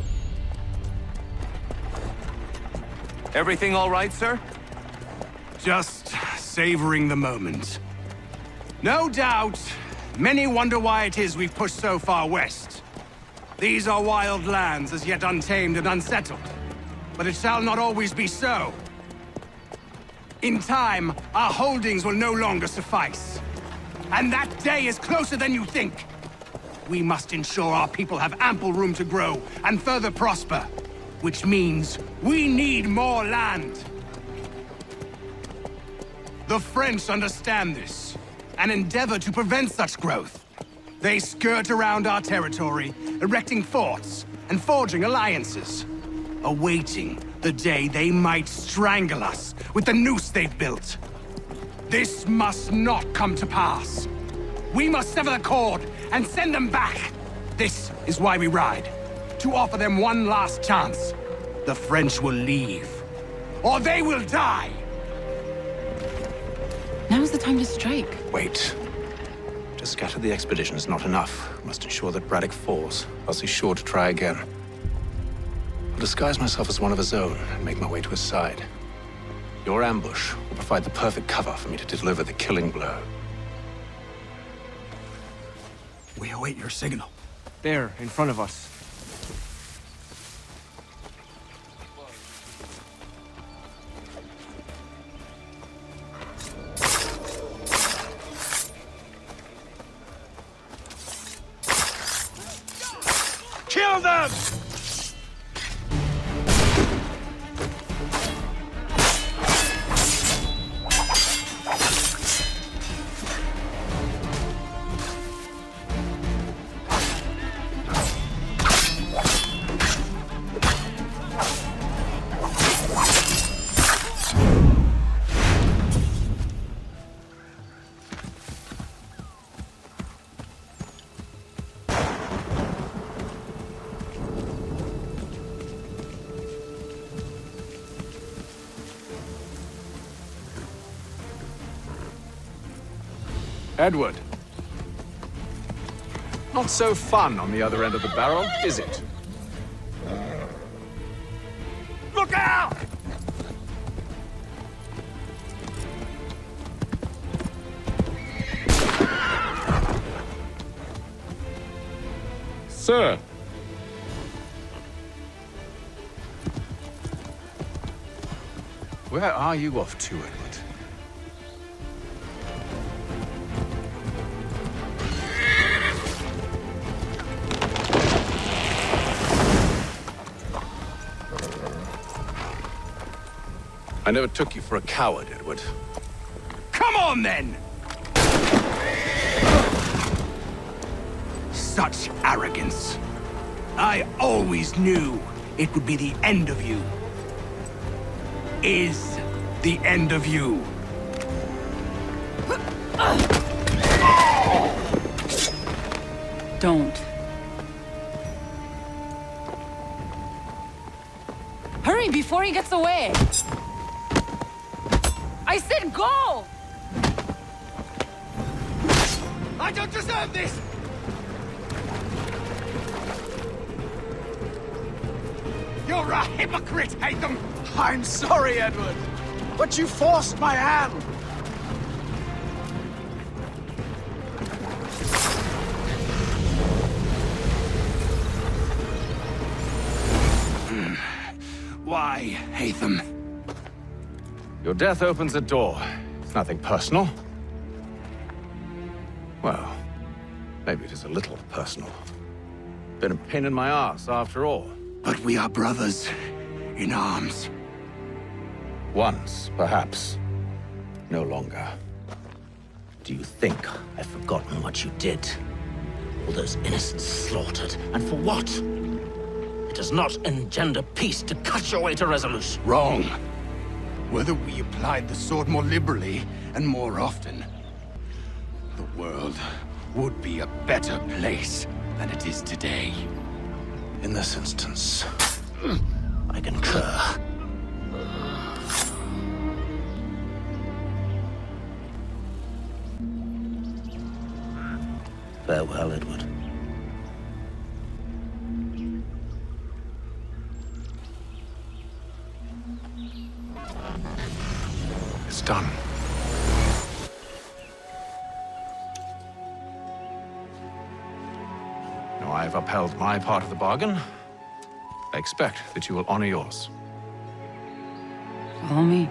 Speaker 17: Everything all right, sir?
Speaker 3: Just savoring the moment. No doubt, many wonder why it is we've pushed so far west. These are wild lands, as yet untamed and unsettled. But it shall not always be so. In time, our holdings will no longer suffice. And that day is closer than you think. We must ensure our people have ample room to grow and further prosper. Which means we need more land. The French understand this, and endeavor to prevent such growth. They skirt around our territory, erecting forts and forging alliances, awaiting the day they might strangle us with the noose they've built. This must not come to pass. We must sever the cord and send them back. This is why we ride, to offer them one last chance. The French will leave, or they will die.
Speaker 6: Now is the time to strike.
Speaker 8: Wait. To scatter the expedition is not enough. We must ensure that Braddock falls, else he's sure to try again. I'll disguise myself as one of his own and make my way to his side. Your ambush will provide the perfect cover for me to deliver the killing blow.
Speaker 17: We await your signal.
Speaker 25: There, in front of us.
Speaker 12: Kill them!
Speaker 21: Edward. Not so fun on the other end of the barrel, is it?
Speaker 12: Look out!
Speaker 21: Sir. Where are you off to, Edward? I never took you for a coward, Edward.
Speaker 3: Come on, then! Such arrogance. I always knew it would be the end of you. Is the end of you.
Speaker 6: Don't. Hurry before he gets away! I said go!
Speaker 15: I don't deserve this! You're a hypocrite, Haytham!
Speaker 11: I'm sorry, Edward, but you forced my hand.
Speaker 2: Why, Haytham?
Speaker 21: Your death opens a door. It's nothing personal. Well, maybe it is a little personal. Been a pain in my ass, after all.
Speaker 2: But we are brothers in arms.
Speaker 21: Once, perhaps. No longer.
Speaker 8: Do you think I've forgotten what you did? All those innocents slaughtered, and for what? It does not engender peace to cut your way to resolution.
Speaker 2: Wrong. Whether we applied the sword more liberally and more often, the world would be a better place than it is today.
Speaker 8: In this instance, I concur. Farewell, Edward.
Speaker 21: It's done. Now I've upheld my part of the bargain. I expect that you will honor yours.
Speaker 6: Follow me.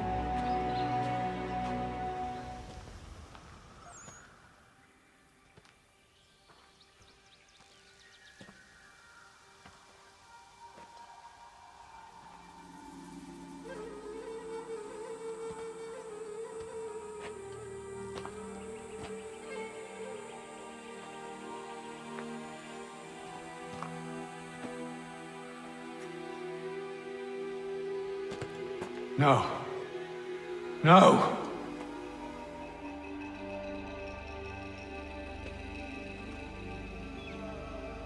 Speaker 21: No. No!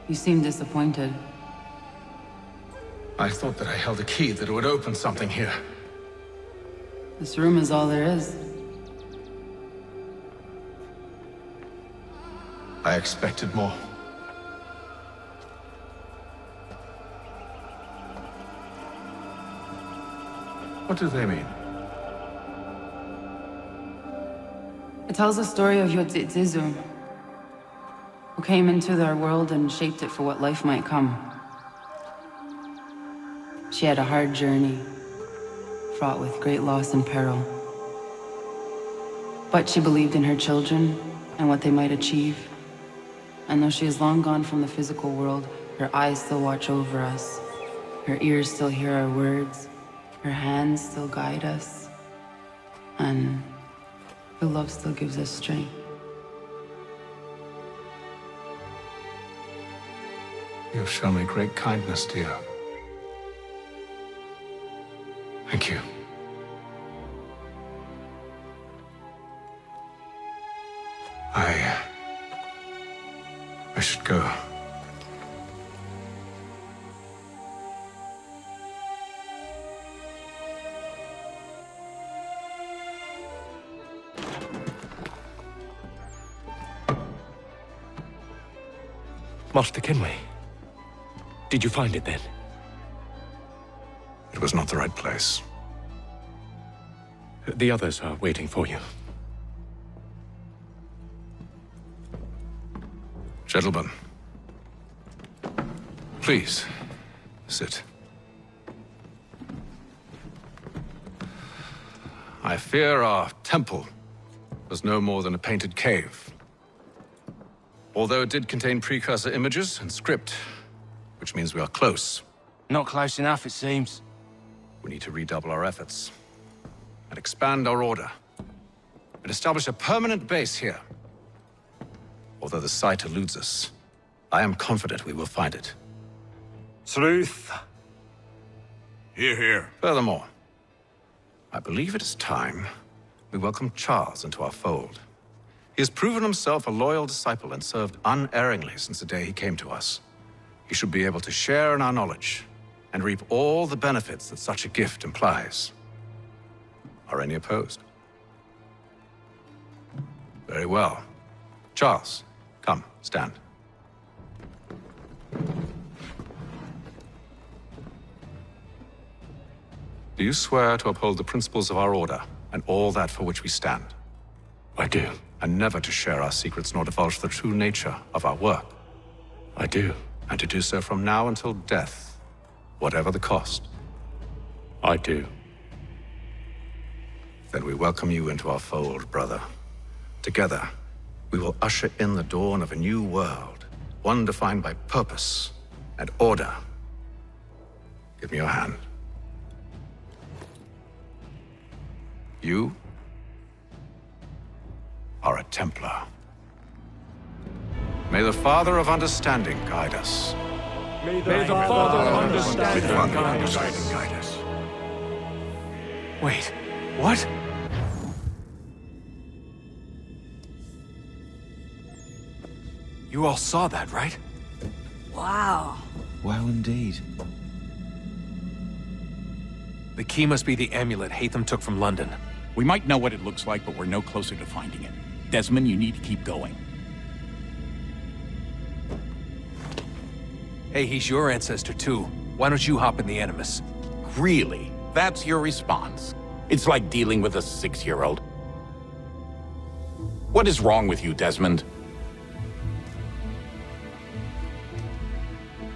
Speaker 6: You seem disappointed.
Speaker 21: I thought that I held a key that would open something here.
Speaker 6: This room is all there is.
Speaker 21: I expected more. What do they mean?
Speaker 6: It tells the story of Yotzitzizu, who came into their world and shaped it for what life might come. She had a hard journey, fraught with great loss and peril. But she believed in her children and what they might achieve. And though she is long gone from the physical world, her eyes still watch over us. Her ears still hear our words. Her hands still guide us. And her love still gives us strength.
Speaker 21: You have shown me great kindness, dear. Thank you. I should go.
Speaker 9: Master Kenway, did you find it then?
Speaker 21: It was not the right place.
Speaker 9: The others are waiting for you.
Speaker 21: Gentlemen, please, sit. I fear our temple was no more than a painted cave. Although it did contain precursor images and script, which means we are close.
Speaker 25: Not close enough, it seems.
Speaker 21: We need to redouble our efforts and expand our order and establish a permanent base here. Although the site eludes us, I am confident we will find it.
Speaker 5: Truth.
Speaker 16: Hear, hear.
Speaker 21: Furthermore, I believe it is time we welcome Charles into our fold. He has proven himself a loyal disciple and served unerringly since the day he came to us. He should be able to share in our knowledge and reap all the benefits that such a gift implies. Are any opposed? Very well. Charles, come, stand. Do you swear to uphold the principles of our order and all that for which we stand?
Speaker 9: I do.
Speaker 21: And never to share our secrets nor divulge the true nature of our work?
Speaker 9: I do.
Speaker 21: And to do so from now until death, whatever the cost?
Speaker 9: I do.
Speaker 21: Then we welcome you into our fold, brother. Together, we will usher in the dawn of a new world, one defined by purpose and order. Give me your hand. You are a Templar. May the Father of Understanding guide us.
Speaker 5: May the Father of Understanding guide us.
Speaker 25: Wait, what? You all saw that, right?
Speaker 7: Wow.
Speaker 25: Well, indeed. The key must be the amulet Hatham took from London.
Speaker 18: We might know what it looks like, but we're no closer to finding it. Desmond, you need to keep going.
Speaker 25: Hey, he's your ancestor too. Why don't you hop in the Animus?
Speaker 18: Really? That's your response? It's like dealing with a 6-year-old. What is wrong with you, Desmond?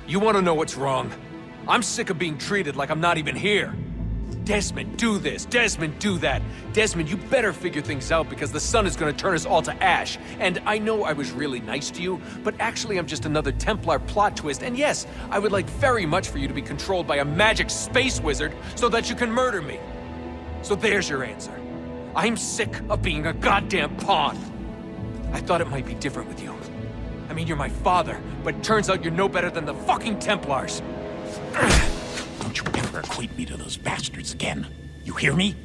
Speaker 25: You want to know what's wrong? I'm sick of being treated like I'm not even here. Desmond, do this. Desmond, do that. Desmond, you better figure things out because the sun is going to turn us all to ash. And I know I was really nice to you, but actually I'm just another Templar plot twist. And yes, I would like very much for you to be controlled by a magic space wizard so that you can murder me. So there's your answer. I'm sick of being a goddamn pawn. I thought it might be different with you. I mean, you're my father, but turns out you're no better than the fucking Templars.
Speaker 18: Don't you ever equate me to those bastards again. You hear me?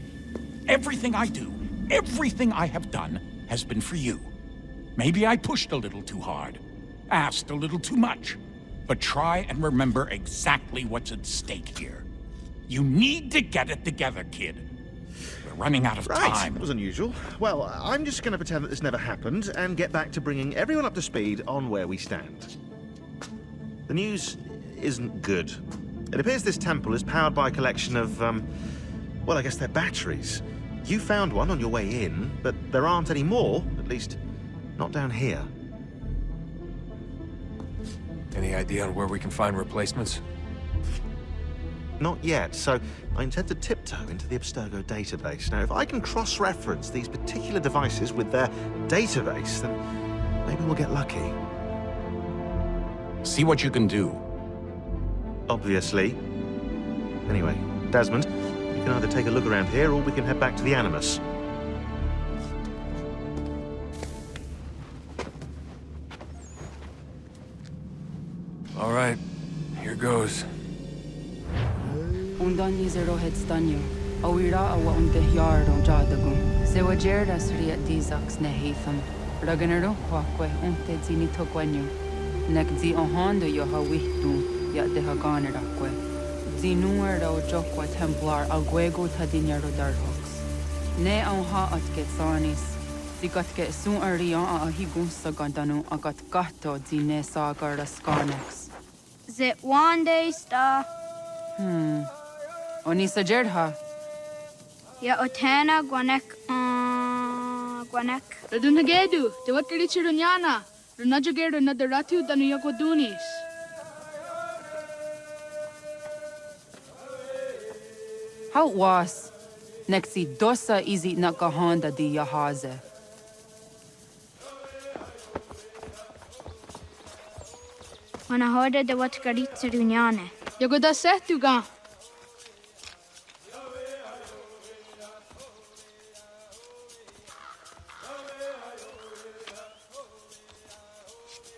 Speaker 18: Everything I do, everything I have done, has been for you. Maybe I pushed a little too hard, asked a little too much, but try and remember exactly what's at stake here. You need to get it together, kid. We're running out of time.
Speaker 19: That was unusual. Well, I'm just going to pretend that this never happened and get back to bringing everyone up to speed on where we stand. The news isn't good. It appears this temple is powered by a collection of, well, I guess they're batteries. You found one on your way in, but there aren't any more, at least not down here.
Speaker 25: Any idea on where we can find replacements?
Speaker 19: Not yet, so I intend to tiptoe into the Abstergo database. Now, if I can cross-reference these particular devices with their database, then maybe we'll get lucky.
Speaker 18: See what you can do.
Speaker 19: Obviously. Anyway, Desmond, you can either take a look around here or we can head back to the Animus.
Speaker 25: All right, here goes.
Speaker 6: Undan rohed stanyo. Awira awa unde yard on jadagun. Se wajeras riat dizax ne Hatham. Raganero quaque unte zini tokwanyo. Nek zi ohando yo hawitu ya de haganeraque. Zinuer o jokwa Templar alguego tadinyaro darhox. Ne onha at getsanis. Zigatke sun arion a higun sagandanu agat gato zine sagar skanex.
Speaker 22: Zit one day star.
Speaker 6: Onisa Jerdha.
Speaker 22: Ya otena guanek guanek.
Speaker 23: Radunagedu, te wakirichirunyana. Runajageru na daratu danu yagodunis.
Speaker 6: How was Nexi dosa izi nakahanda di yahaze.
Speaker 22: Wana hoda de watkarichirunyane.
Speaker 23: Yagoda setuga.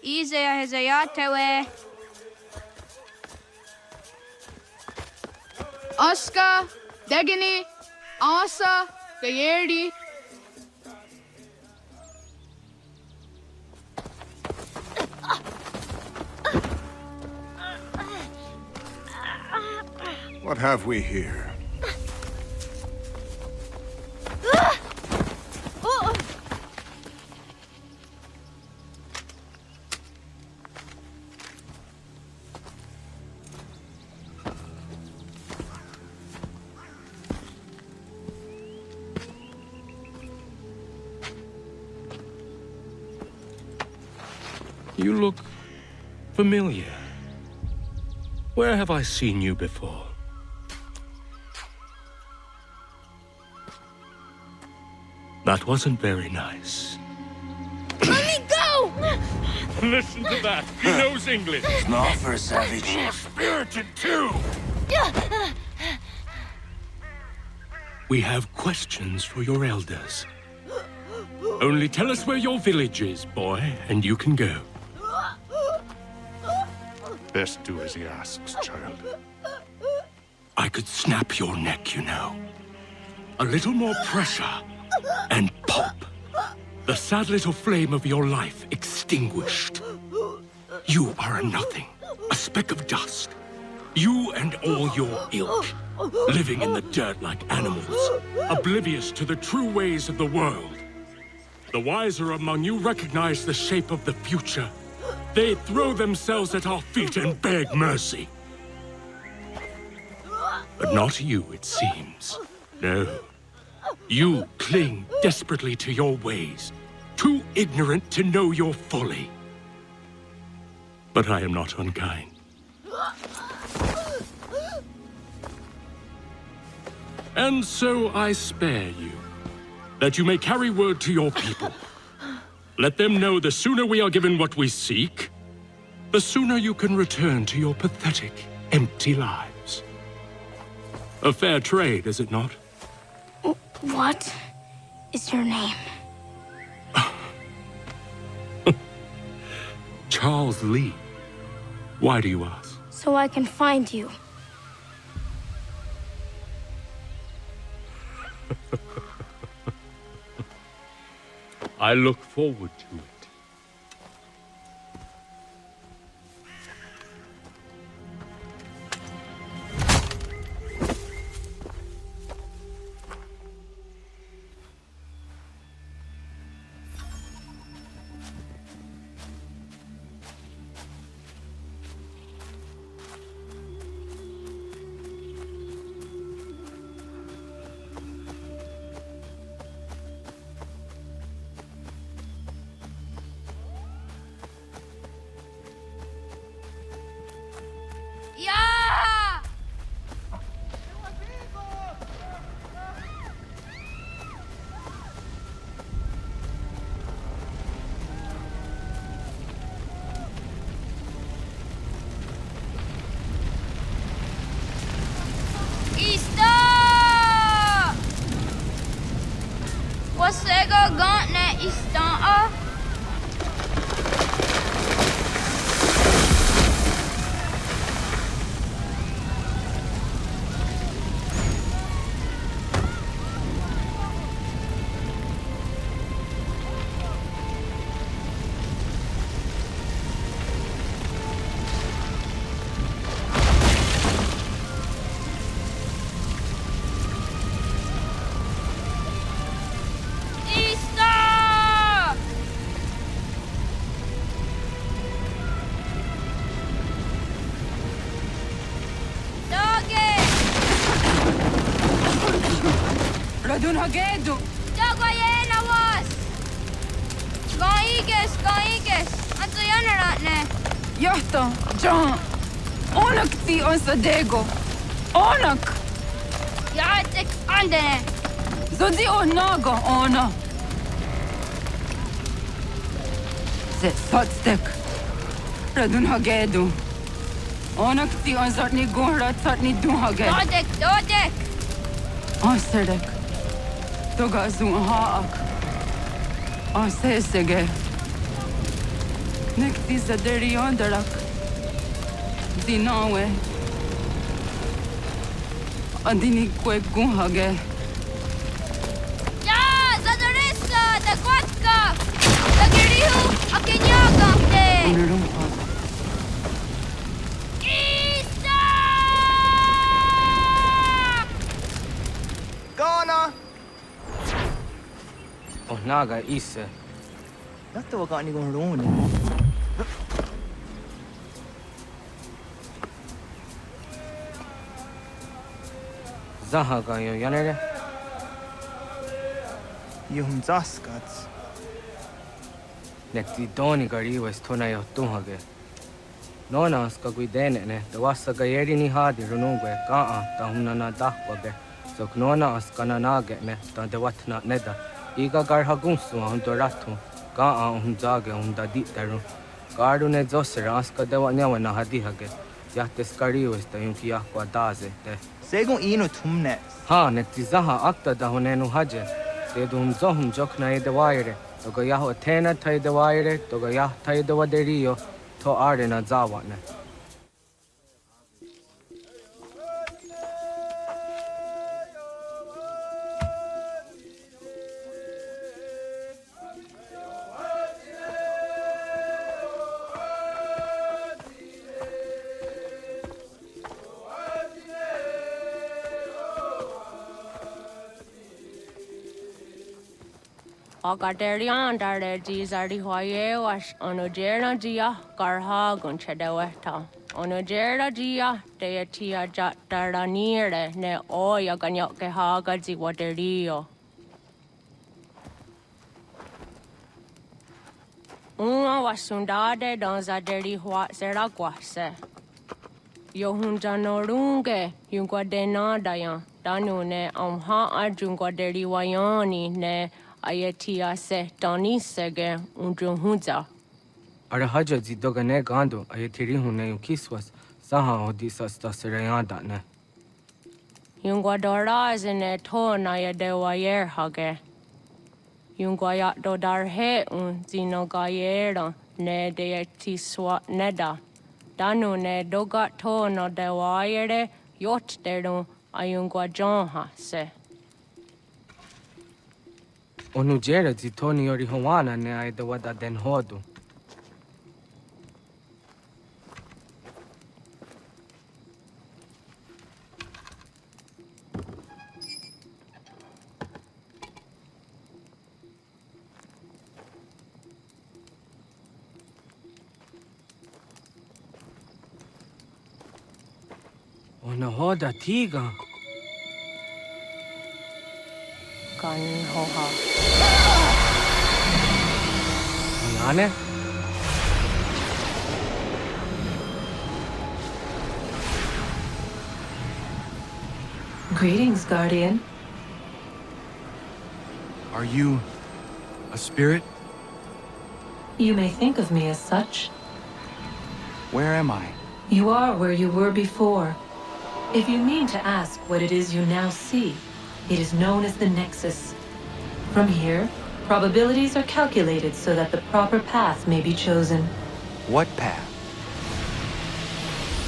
Speaker 22: Ize hezayatewe.
Speaker 23: Aska, Degini, Asa, Gayerdi.
Speaker 12: What have we here?
Speaker 9: You look familiar. Where have I seen you before? That wasn't very nice.
Speaker 22: Let me go!
Speaker 9: Listen to that. He knows English.
Speaker 1: Smart for a savage.
Speaker 12: You're spirited too!
Speaker 9: We have questions for your elders. Only tell us where your village is, boy, and you can go.
Speaker 12: Best do as he asks, child.
Speaker 9: I could snap your neck, you know. A little more pressure, and pop. The sad little flame of your life extinguished. You are a nothing, a speck of dust. You and all your ilk, living in the dirt like animals, oblivious to the true ways of the world. The wiser among you recognize the shape of the future. They throw themselves at our feet and beg mercy. But not you, it seems. No. You cling desperately to your ways, too ignorant to know your folly. But I am not unkind. And so I spare you, that you may carry word to your people. Let them know the sooner we are given what we seek, the sooner you can return to your pathetic, empty lives. A fair trade, is it not?
Speaker 22: What is your name?
Speaker 9: Charles Lee. Why do you ask?
Speaker 22: So I can find you.
Speaker 9: I look forward to it.
Speaker 22: Wasego gauntlet istanta.
Speaker 6: Radun Hagedu!
Speaker 22: Dagwayena was! Skaiges! Anto janaratne!
Speaker 6: Jahta, John! Onak ti on Sadego! Onak!
Speaker 22: Jaatek andene!
Speaker 6: Zodzi onaga ona! Ze Sotstek! Radun Hagedu! Onak ti on Zartni Gohra Zartni Duhaged!
Speaker 22: Dodek!
Speaker 6: Aserdek! Toga zun haak! Asesege! Nekti zaderi ondarak! Dinawe! Adini kwe guhage!
Speaker 22: Ja! Zadorissa! Da kwatka! Da girihu! Akinyaga!
Speaker 6: Unarumpa!
Speaker 22: Isa!
Speaker 4: naga isse.
Speaker 10: Natta wa ka ni gon roni.
Speaker 4: Zaha ga yo yanere.
Speaker 10: Yum zaskats.
Speaker 4: Nekti doni gari was tona yo tunhage. Nona ska guidene ne, da wasa ga yeri ni hadi runungwe kaa ta hunna na dahwage. So knona askana nage ne, ta de watna neda. Iga gar hagunsu hun doratu, kaa hun zage hun da ditaru. Garu ne zosera aska de wanyawa na hadihage. Yahte skari was ta yunki yahkwa daze te.
Speaker 10: Segon ino tumne.
Speaker 4: Ha, nekti zaha akta da hunenu haje. Sedum zohum jokna ide waire. Toga yaho atena taide waire, toga yah taide waderio. To are na zawane.
Speaker 14: Agaderian dare jizardi hoye was onojera jia garha gunchedeweta. Onojera jia deatia jatara nire ne oya ganyoke haga ziwaderio. Una wasundade donzaderi hua seraguase. Yohunjanorunge yunguadenadayan danune amha ajunguaderi wayani ne Ayatia se Doni Sege Undruhunza.
Speaker 4: Arahaja zi dogane gando ayatiri hune ukiswas saha odisas tasirayanda ne.
Speaker 14: Yungwadora zine to na yadewa yer hage. Yungwayat dodar he zino gayera ne deeti swat neda. Danu ne dogat to no dewa yere yot deru ayungwa jonha se.
Speaker 4: Onujera zi toni yori hawana ne aida wada den hodu. Ona hoda tiga.
Speaker 14: Kan hoha.
Speaker 4: Nane?
Speaker 20: Greetings, Guardian.
Speaker 24: Are you a spirit?
Speaker 20: You may think of me as such.
Speaker 24: Where am I?
Speaker 20: You are where you were before. If you mean to ask what it is you now see, it is known as the Nexus. From here, probabilities are calculated so that the proper path may be chosen.
Speaker 24: What path?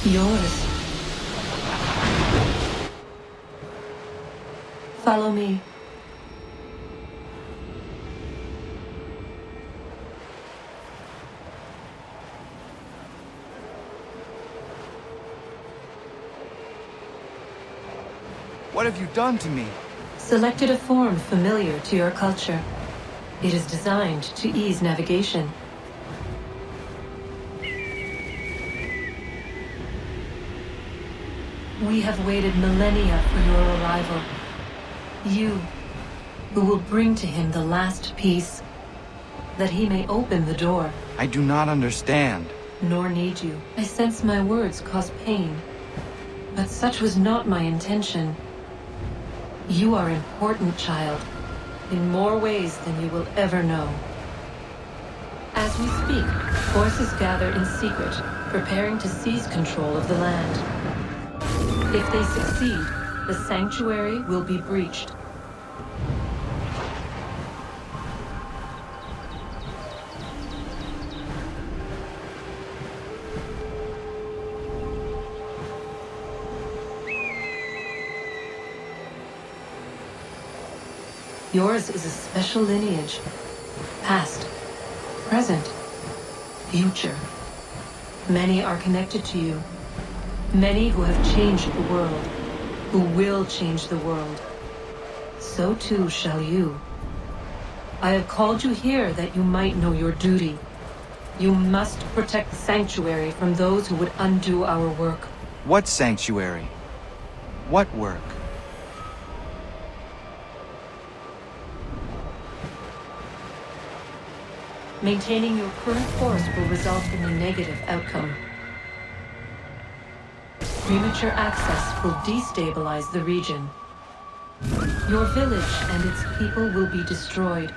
Speaker 20: Yours. Follow me.
Speaker 24: What have you done to me?
Speaker 20: Selected a form familiar to your culture. It is designed to ease navigation. We have waited millennia for your arrival. You, who will bring to him the last piece, that he may open the door.
Speaker 24: I do not understand.
Speaker 20: Nor need you. I sense my words cause pain. But such was not my intention. You are important, child, in more ways than you will ever know. As we speak, forces gather in secret, preparing to seize control of the land. If they succeed, the sanctuary will be breached. Yours is a special lineage. Past, present, future. Many are connected to you. Many who have changed the world, who will change the world. So too shall you. I have called you here that you might know your duty. You must protect the sanctuary from those who would undo our work.
Speaker 24: What sanctuary? What work?
Speaker 20: Maintaining your current course will result in a negative outcome. Premature access will destabilize the region. Your village and its people will be destroyed.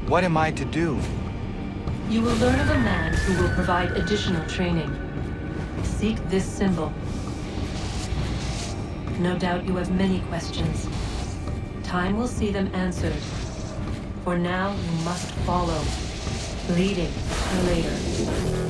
Speaker 24: What am I to do?
Speaker 20: You will learn of a man who will provide additional training. Seek this symbol. No doubt you have many questions. Time will see them answered. For now, you must follow, leading for later.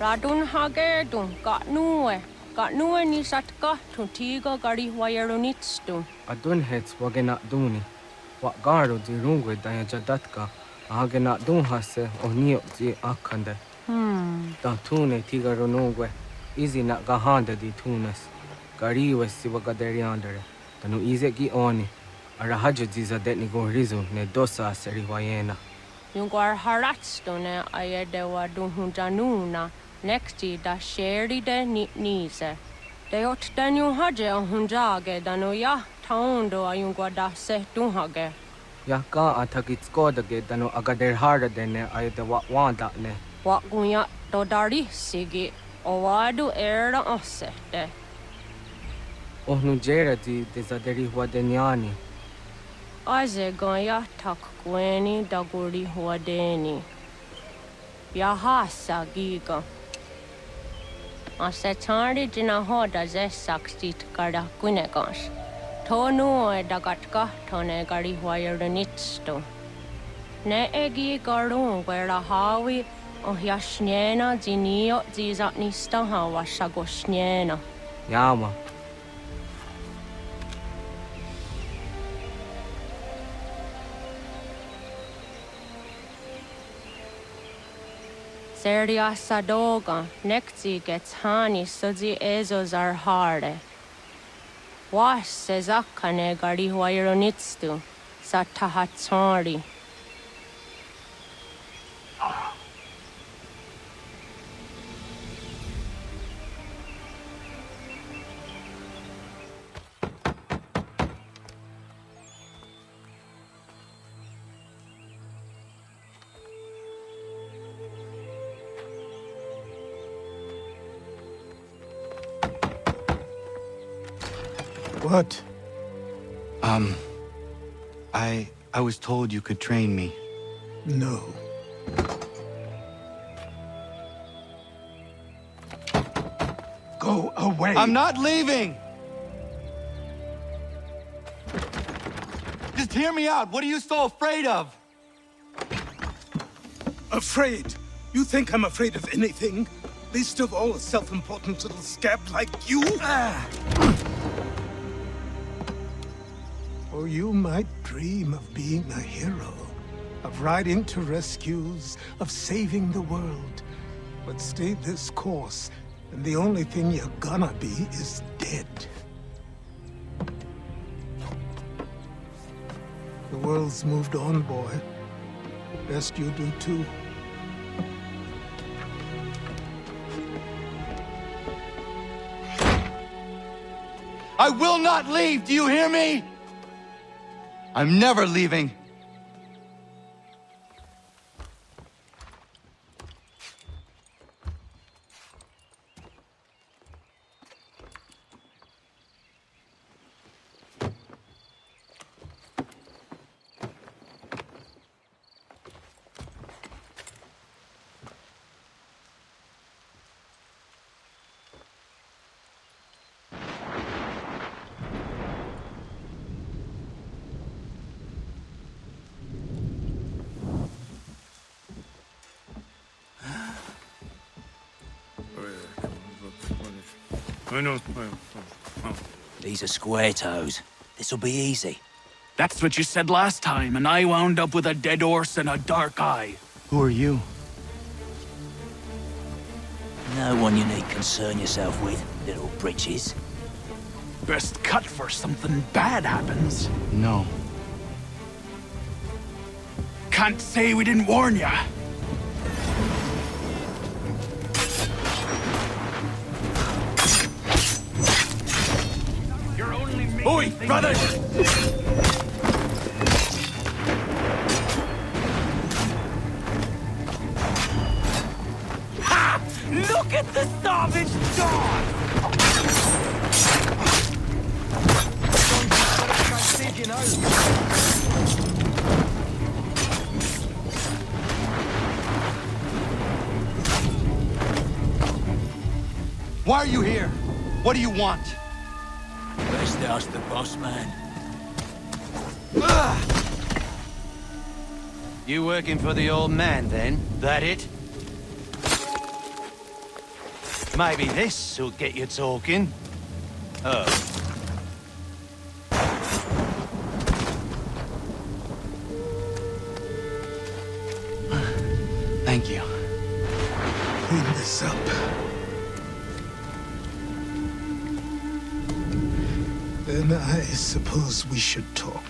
Speaker 14: Radun hagerdun, got nue ni satka, tuntiga gari wayarunitstu.
Speaker 4: Adun hets wagena duni. Wa garu di rungwe daya jadatka. Ahagena dun hase onio di akande. Da tune tiga runungwe. Izi na gahanda di tunes. Gariwe si wagaderiandere. Tanu ize gi oni. Arahajo ziza detni go rizu ne dosa seri wayena.
Speaker 14: Yungwar haratstone ayedewa dunhunjanuna. Nexti da sheri de nise. De ot danu haje hunjage danu ya taundo ayungwa da se dunhage.
Speaker 4: Ya ka atakitskodige danu agader harda dene ayede wa wanda ne.
Speaker 14: Wa gunya dodari sigi owadu era osete.
Speaker 4: Ohnu jera di dezaderi huadenyani.
Speaker 14: Aze ganya tak gweni daguri huadeni. Yahasa giga. Ase tari jina hoda zesaksit kada kunekans. Tonu e dagatka tone gari huayernitsto. Ne egi garun wera hawi ohjasnjena zinio zizatnista hawasagosnjena.
Speaker 4: Yama.
Speaker 14: Serdia sadoga, nekti gets hani sudzi ezos are harde. Was sezakane gari huayronitstu, satahatsari.
Speaker 24: What? I was told you could train me.
Speaker 8: No. Go away!
Speaker 24: I'm not leaving! Just hear me out. What are you so afraid of?
Speaker 8: Afraid? You think I'm afraid of anything? Least of all a self-important little scab like you? Or you might dream of being a hero, of riding to rescues, of saving the world. But stay this course, and the only thing you're gonna be is dead. The world's moved on, boy. Best you do too.
Speaker 24: I will not leave, do you hear me? I'm never leaving.
Speaker 1: These are square toes. This'll be easy.
Speaker 3: That's what you said last time, and I wound up with a dead horse and a dark eye.
Speaker 24: Who are you?
Speaker 1: No one you need concern yourself with, little britches.
Speaker 3: Best cut for something bad happens.
Speaker 24: No.
Speaker 3: Can't say we didn't warn ya.
Speaker 1: Oi, brothers!
Speaker 3: Ha! Look at the savage dog!
Speaker 24: Why are you here? What do you want?
Speaker 1: Best ask the boss man.
Speaker 10: You working for the old man, then? That it? Maybe this'll get you talking. Oh.
Speaker 24: Thank you.
Speaker 11: Clean this up. Then I suppose we should talk.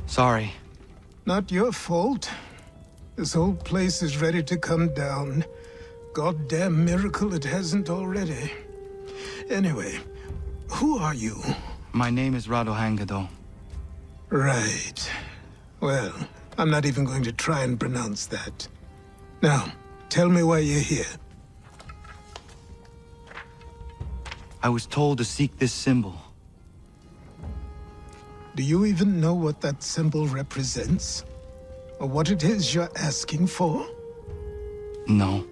Speaker 24: Sorry.
Speaker 11: Not your fault. This whole place is ready to come down. Goddamn miracle it hasn't already. Anyway, who are you?
Speaker 24: My name is Radohangado.
Speaker 11: Right. Well, I'm not even going to try and pronounce that. Now, tell me why you're here.
Speaker 24: I was told to seek this symbol.
Speaker 11: Do you even know what that symbol represents? Or what it is you're asking for?
Speaker 24: No.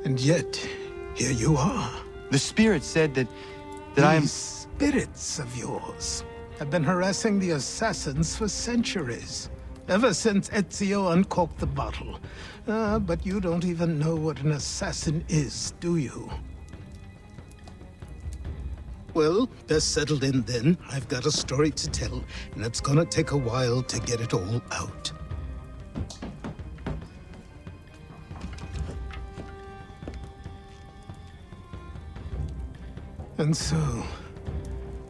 Speaker 11: And yet, here you are.
Speaker 24: The spirit said that
Speaker 11: These spirits of yours have been harassing the assassins for centuries. Ever since Ezio uncorked the bottle. But you don't even know what an assassin is, do you? Well, they're settled in then. I've got a story to tell, and it's gonna take a while to get it all out. And so,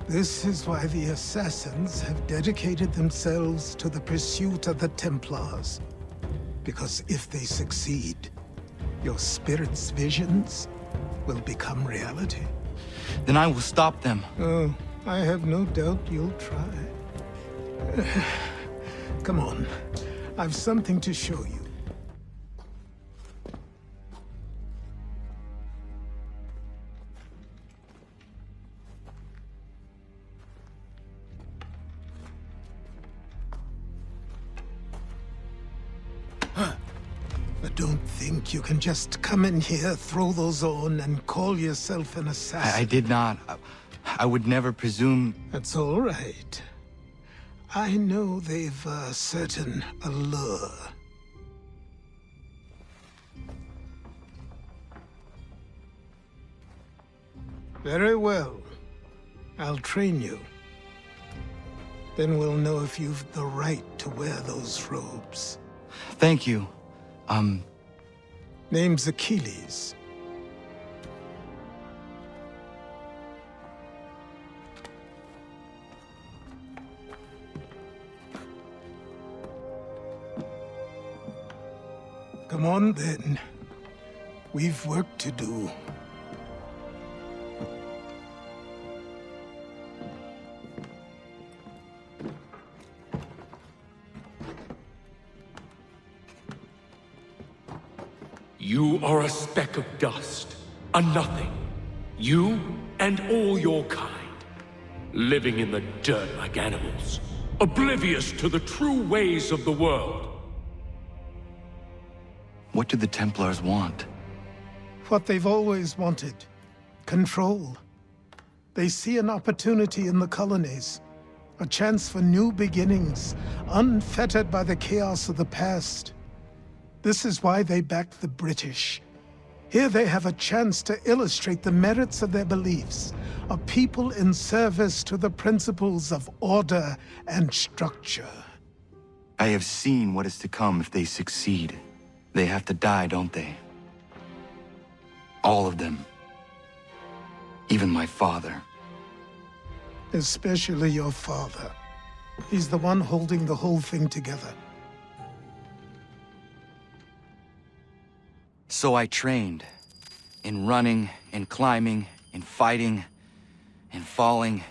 Speaker 11: this is why the Assassins have dedicated themselves to the pursuit of the Templars. Because if they succeed, your spirit's visions will become reality.
Speaker 24: Then I will stop them.
Speaker 11: Oh, I have no doubt you'll try. Come on, I've something to show you. But don't think you can just come in here, throw those on, and call yourself an assassin.
Speaker 24: I did not. I would never presume...
Speaker 11: That's all right. I know they've a certain allure. Very well. I'll train you. Then we'll know if you've the right to wear those robes.
Speaker 24: Thank you.
Speaker 11: Name's Achilles. Come on, then. We've work to do.
Speaker 9: You are a speck of dust, a nothing. You and all your kind, living in the dirt like animals, oblivious to the true ways of the world.
Speaker 24: What do the Templars want?
Speaker 11: What they've always wanted. Control. They see an opportunity in the colonies. A chance for new beginnings, unfettered by the chaos of the past. This is why they backed the British. Here they have a chance to illustrate the merits of their beliefs. A people in service to the principles of order and structure.
Speaker 24: I have seen what is to come if they succeed. They have to die, don't they? All of them. Even my father.
Speaker 11: Especially your father. He's the one holding the whole thing together.
Speaker 24: So I trained. In running, in climbing, in fighting, in falling.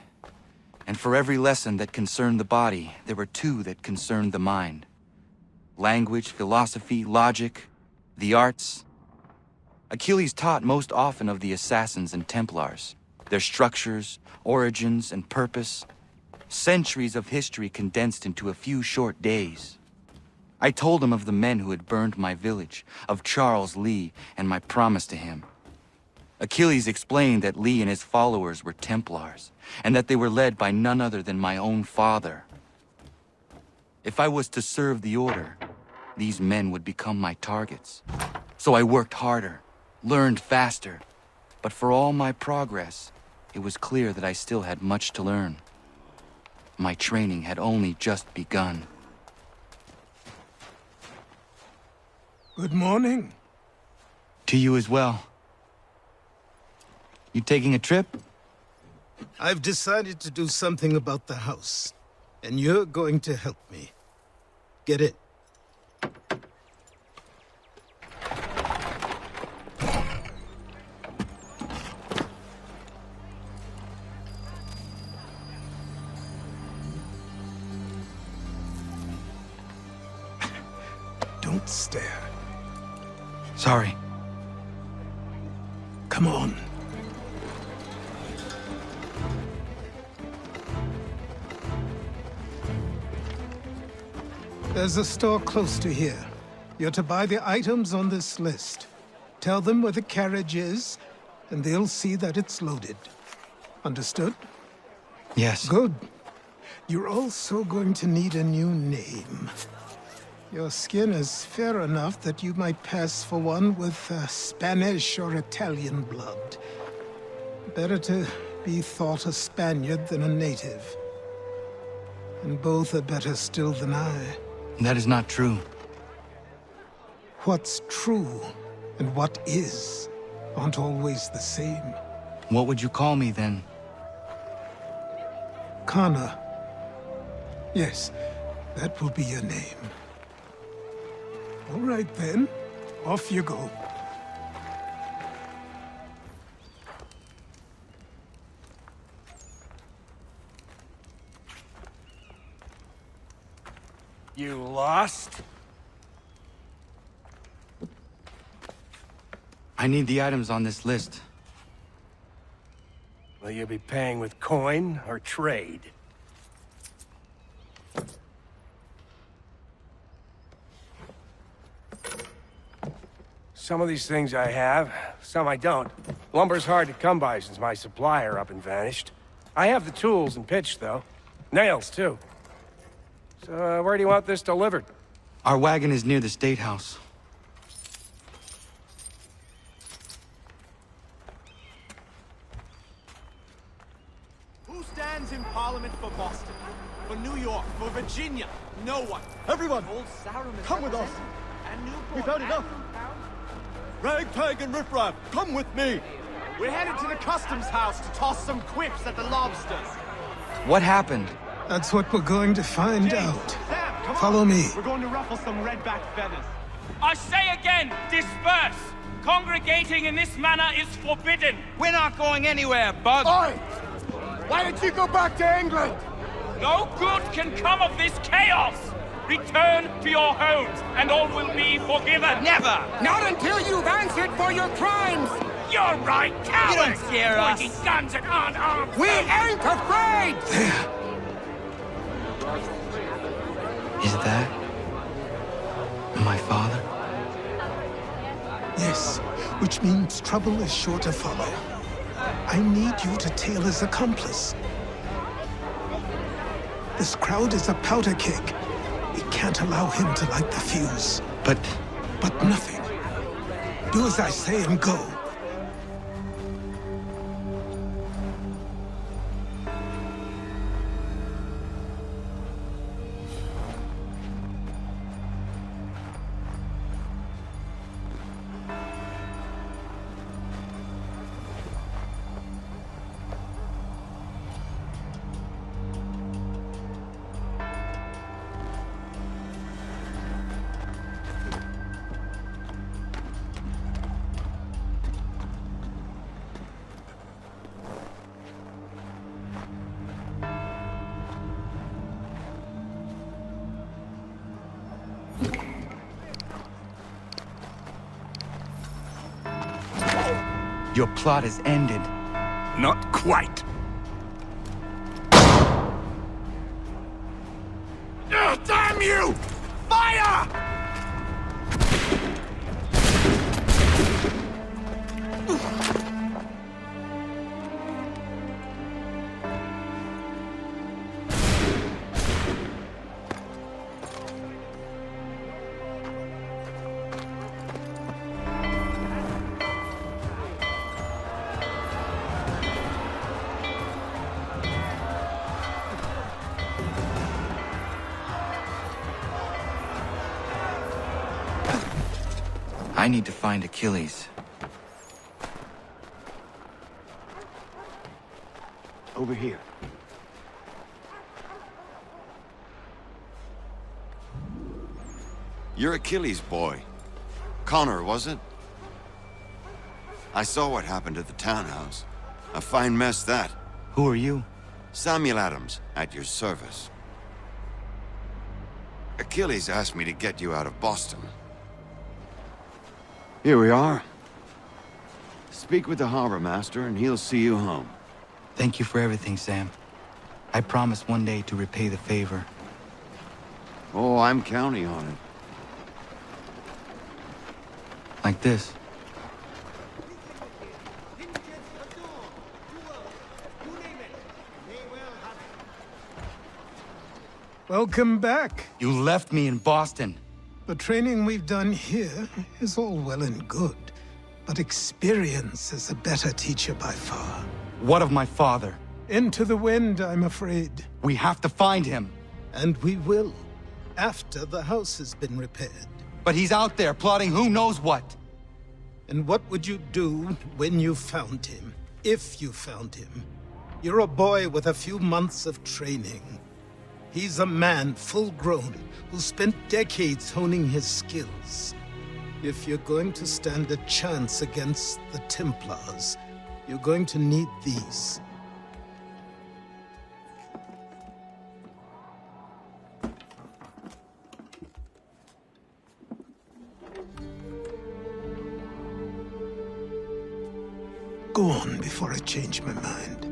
Speaker 24: And for every lesson that concerned the body, there were two that concerned the mind. Language, philosophy, logic, the arts. Achilles taught most often of the Assassins and Templars, their structures, origins, and purpose. Centuries of history condensed into a few short days. I told him of the men who had burned my village, of Charles Lee, and my promise to him. Achilles explained that Lee and his followers were Templars, and that they were led by none other than my own father. If I was to serve the Order, these men would become my targets. So I worked harder, learned faster, but for all my progress, it was clear that I still had much to learn. My training had only just begun.
Speaker 11: Good morning.
Speaker 24: To you as well. You taking a trip?
Speaker 11: I've decided to do something about the house, and you're going to help me. Get it? Don't stare.
Speaker 24: Sorry.
Speaker 11: Come on. There's a store close to here. You're to buy the items on this list. Tell them where the carriage is, and they'll see that it's loaded. Understood?
Speaker 24: Yes.
Speaker 11: Good. You're also going to need a new name. Your skin is fair enough that you might pass for one with Spanish or Italian blood. Better to be thought a Spaniard than a native. And both are better still than I.
Speaker 24: That is not true.
Speaker 11: What's true and what is aren't always the same.
Speaker 24: What would you call me then?
Speaker 11: Kana. Yes, that will be your name. All right then, off you go.
Speaker 1: You lost?
Speaker 24: I need the items on this list.
Speaker 1: Will you be paying with coin or trade? Some of these things I have, some I don't. Lumber's hard to come by since my supplier up and vanished. I have the tools and pitch, though. Nails, too. So, where do you want this delivered?
Speaker 24: Our wagon is near the State House.
Speaker 2: Who stands in Parliament for Boston? For New York? For Virginia? No one. Everyone, come with us. We've had enough. Ragtag and riffraff, come with me. We're headed to the customs house to toss some quips at the lobsters.
Speaker 24: What happened?
Speaker 11: That's what we're going to find out.
Speaker 2: Sam, come
Speaker 11: Follow
Speaker 2: on.
Speaker 11: me.
Speaker 2: We're going to ruffle some redback feathers.
Speaker 13: I say again, disperse! Congregating in this manner is forbidden!
Speaker 10: We're not going anywhere, Bug!
Speaker 13: Oi!
Speaker 10: Why did you go back to England?
Speaker 13: No good can come of this chaos! Return to your homes, and all will be forgiven!
Speaker 10: Never!
Speaker 13: Not until you've answered for your crimes! You're right, cowards!
Speaker 10: You don't scare us.
Speaker 13: Pointing guns at unarmed
Speaker 10: We
Speaker 13: ain't afraid!
Speaker 24: Is that my father?
Speaker 11: Yes, which means trouble is sure to follow. I need you to tail his accomplice. This crowd is a powder keg. We can't allow him to light the fuse.
Speaker 24: But
Speaker 11: nothing. Do as I say and go.
Speaker 24: Your plot is ended.
Speaker 18: Not quite.
Speaker 12: Damn you! Fire!
Speaker 24: I need to find Achilles.
Speaker 15: Over here.
Speaker 16: You're Achilles' boy. Connor, was it? I saw what happened at the townhouse. A fine mess, that.
Speaker 24: Who are you?
Speaker 16: Samuel Adams, at your service. Achilles asked me to get you out of Boston. Here we are. Speak with the harbor master, and he'll see you home.
Speaker 24: Thank you for everything, Sam. I promise one day to repay the favor.
Speaker 16: Oh, I'm counting on it.
Speaker 24: Like this.
Speaker 11: Welcome back.
Speaker 24: You left me in Boston.
Speaker 11: The training we've done here is all well and good, but experience is a better teacher by far.
Speaker 24: What of my father?
Speaker 11: Into the wind, I'm afraid.
Speaker 24: We have to find him.
Speaker 11: And we will, after the house has been repaired.
Speaker 24: But he's out there plotting who knows what.
Speaker 11: And what would you do when you found him? If you found him? You're a boy with a few months of training. He's a man full grown who spent decades honing his skills. If you're going to stand a chance against the Templars, you're going to need these. Go on before I change my mind.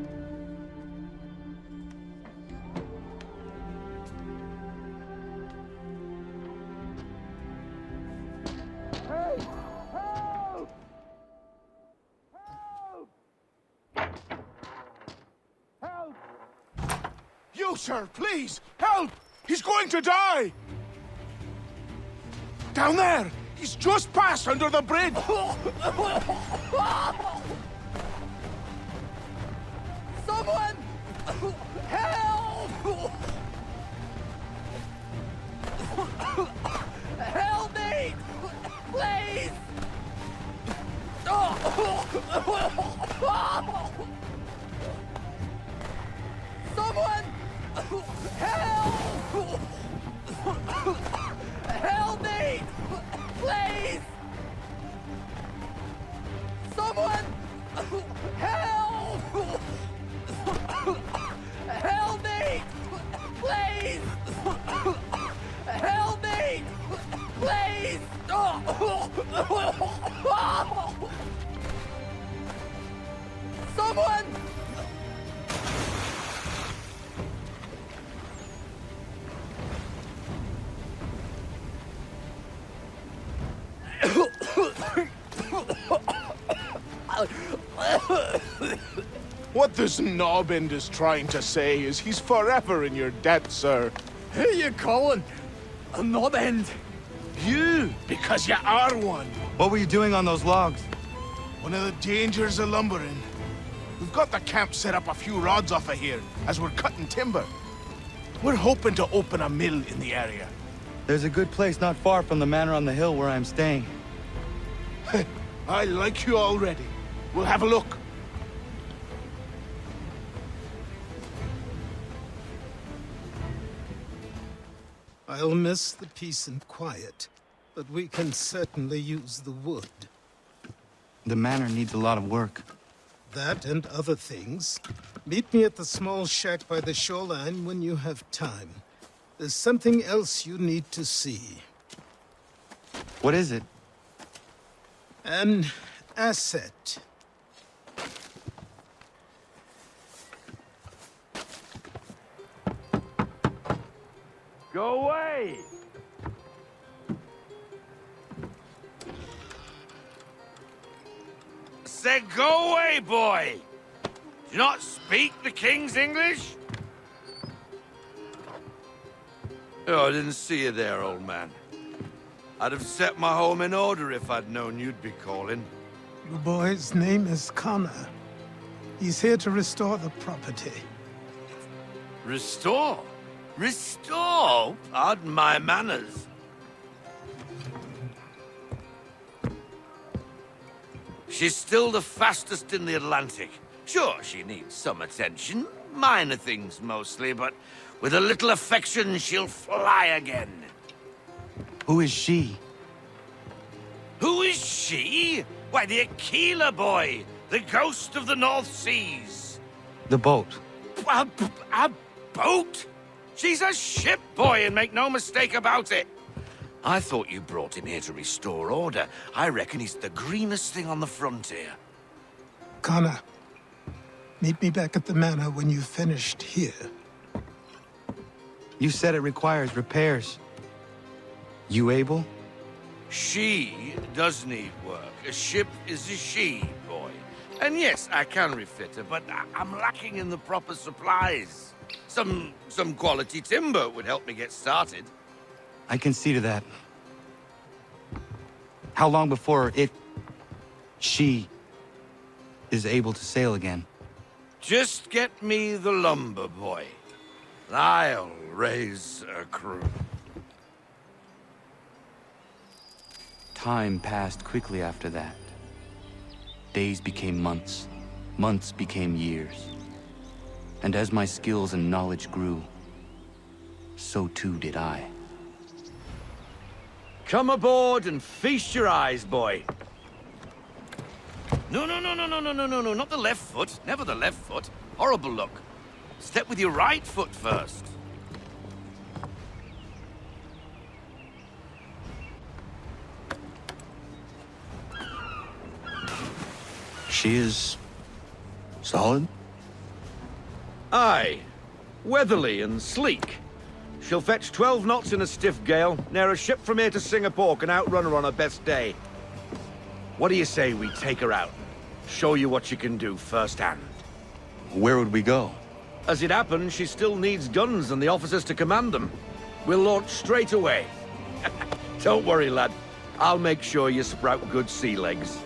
Speaker 12: You, sir, please, help! He's going to die! Down there! He's just passed under the bridge!
Speaker 2: Someone! Help! Help me! Please! Someone! Help! Help me! Please! Someone! Help! Help me! Please! Help me! Please! Someone!
Speaker 12: What this knobend is trying to say is he's forever in your debt, sir.
Speaker 2: Who you calling a knobend?
Speaker 12: You, because you are one.
Speaker 24: What were you doing on those logs?
Speaker 12: One of the dangers of lumbering. We've got the camp set up a few rods off of here, as we're cutting timber. We're hoping to open a mill in the area.
Speaker 24: There's a good place not far from the manor on the hill where I'm staying.
Speaker 12: I like you already. We'll have a look.
Speaker 11: I'll miss the peace and quiet, but we can certainly use the wood.
Speaker 24: The manor needs a lot of work.
Speaker 11: That and other things. Meet me at the small shack by the shoreline when you have time. There's something else you need to see.
Speaker 24: What is it?
Speaker 11: An asset.
Speaker 13: Go away!
Speaker 1: Say, go away, boy! Do you not speak the King's English? Oh, I didn't see you there, old man. I'd have set my home in order if I'd known you'd be calling.
Speaker 11: The boy's name is Connor. He's here to restore the property.
Speaker 1: Restore? Restore? Pardon my manners. She's still the fastest in the Atlantic. Sure, she needs some attention. Minor things mostly, but with a little affection, she'll fly again.
Speaker 24: Who is she?
Speaker 1: Who is she? Why, the Aquila boy, the ghost of the North Seas.
Speaker 24: The boat.
Speaker 1: A boat? She's a ship boy, and make no mistake about it. I thought you brought him here to restore order. I reckon he's the greenest thing on the frontier.
Speaker 11: Connor, meet me back at the manor when you've finished here.
Speaker 24: You said it requires repairs. You able?
Speaker 1: She does need work. A ship is a she, boy. And yes, I can refit her, but I'm lacking in the proper supplies. Some quality timber would help me get started.
Speaker 24: I can see to that. How long before she is able to sail again?
Speaker 1: Just get me the lumber, boy. I'll raise a crew.
Speaker 24: Time passed quickly after that. Days became months. Months became years. And as my skills and knowledge grew, so too did I.
Speaker 13: Come aboard and feast your eyes, boy.
Speaker 1: No, not the left foot. Never the left foot. Horrible look. Step with your right foot first.
Speaker 24: She is solid?
Speaker 13: Aye. Weatherly and sleek. She'll fetch 12 knots in a stiff gale, near a ship from here to Singapore can outrun her on her best day. What do you say we take her out? Show you what she can do firsthand.
Speaker 24: Where would we go?
Speaker 13: As it happens, she still needs guns and the officers to command them. We'll launch straight away. Don't worry, lad. I'll make sure you sprout good sea legs.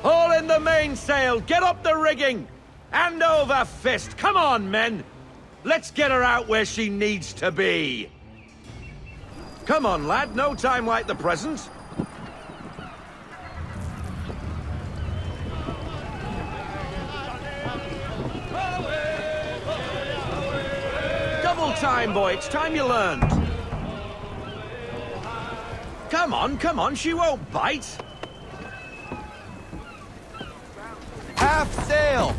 Speaker 13: Haul in the mainsail! Get up the rigging! Hand over fist! Come on, men! Let's get her out where she needs to be! Come on, lad. No time like the present. Double time, boy. It's time you learned. Come on, she won't bite.
Speaker 24: Half sail!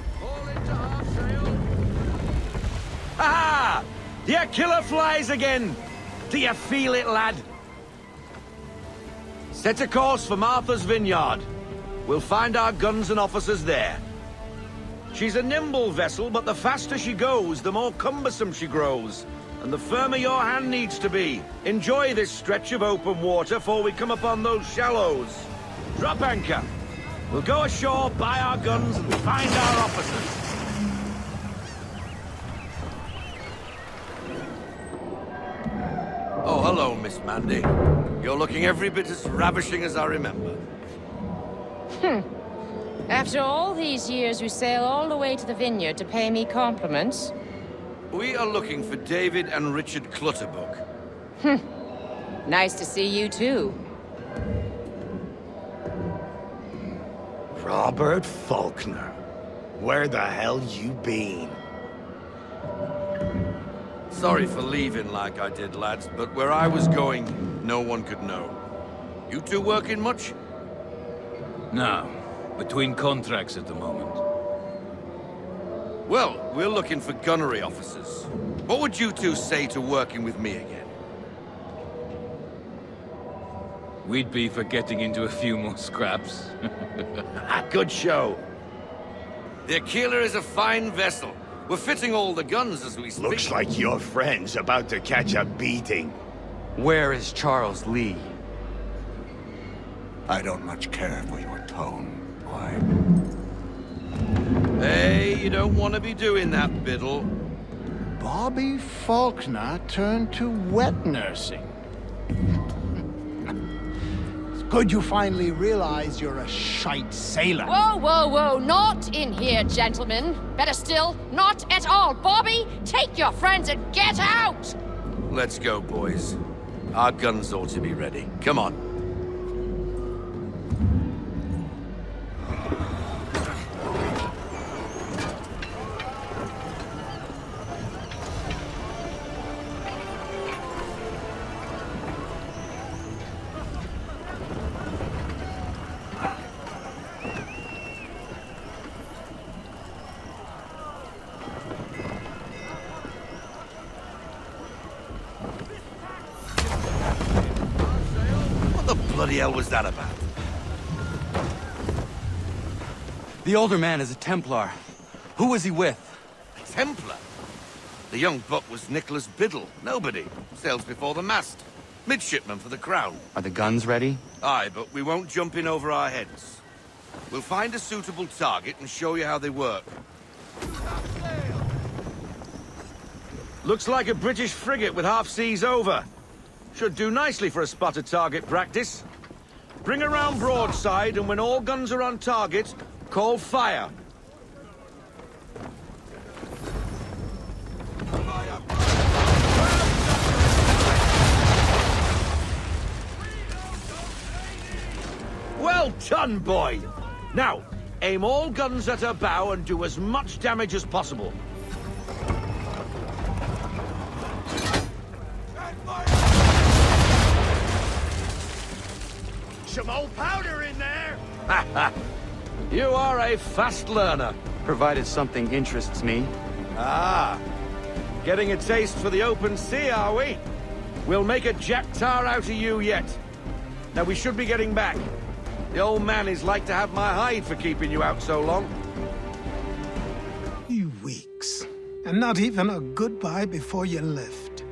Speaker 13: Ha! Your killer flies again! Do you feel it, lad? Set a course for Martha's Vineyard. We'll find our guns and officers there. She's a nimble vessel, but the faster she goes, the more cumbersome she grows. And the firmer your hand needs to be. Enjoy this stretch of open water before we come upon those shallows. Drop anchor. We'll go ashore, buy our guns, and find our officers.
Speaker 5: Oh, hello, Miss Mandy. You're looking every bit as ravishing as I remember.
Speaker 14: After all these years, you sail all the way to the vineyard to pay me compliments?
Speaker 5: We are looking for David and Richard Clutterbuck.
Speaker 14: Nice to see you, too.
Speaker 12: Robert Faulkner. Where the hell you been?
Speaker 5: Sorry for leaving like I did, lads, but where I was going, no one could know. You two working much?
Speaker 7: No. Between contracts at the moment.
Speaker 5: Well, we're looking for gunnery officers. What would you two say to working with me again?
Speaker 7: We'd be for getting into a few more scraps.
Speaker 5: Good show. The Aquila is a fine vessel. We're fitting all the guns as we speak.
Speaker 12: Looks like your friend's about to catch a beating.
Speaker 24: Where is Charles Lee?
Speaker 12: I don't much care for your tone, boy.
Speaker 5: Hey, you don't want to be doing that, Biddle.
Speaker 12: Bobby Faulkner turned to wet nursing. It's good you finally realize you're a shite sailor.
Speaker 22: Whoa, whoa, whoa, not in here, gentlemen. Better still, not at all. Bobby, take your friends and get out!
Speaker 5: Let's go, boys. Our guns ought to be ready. Come on. What the bloody hell was that about?
Speaker 24: The older man is a Templar. Who was he with?
Speaker 5: A Templar? The young buck was Nicholas Biddle. Nobody. Sails before the mast. Midshipman for the Crown.
Speaker 24: Are the guns ready?
Speaker 5: Aye, but we won't jump in over our heads. We'll find a suitable target and show you how they work.
Speaker 13: Looks like a British frigate with half seas over. Should do nicely for a spotted target practice. Bring around broadside, and when all guns are on target, call fire. Well done, boy! Now, aim all guns at her bow and do as much damage as possible.
Speaker 12: Some old powder in there!
Speaker 13: Ha ha! You are a fast learner.
Speaker 24: Provided something interests me.
Speaker 13: Ah, getting a taste for the open sea, are we? We'll make a jack tar out of you yet. Now we should be getting back. The old man is like to have my hide for keeping you out so long.
Speaker 11: 3 weeks, and not even a goodbye before you left.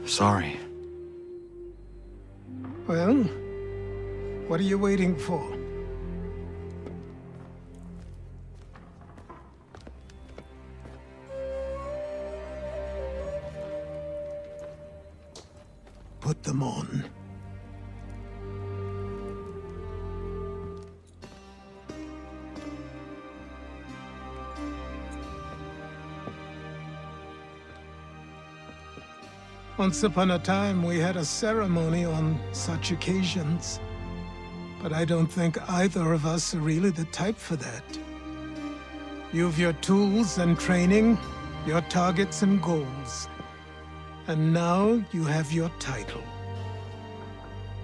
Speaker 24: Sorry.
Speaker 11: Well, what are you waiting for? Put them on. Once upon a time, we had a ceremony on such occasions. But I don't think either of us are really the type for that. You've your tools and training, your targets and goals. And now you have your title.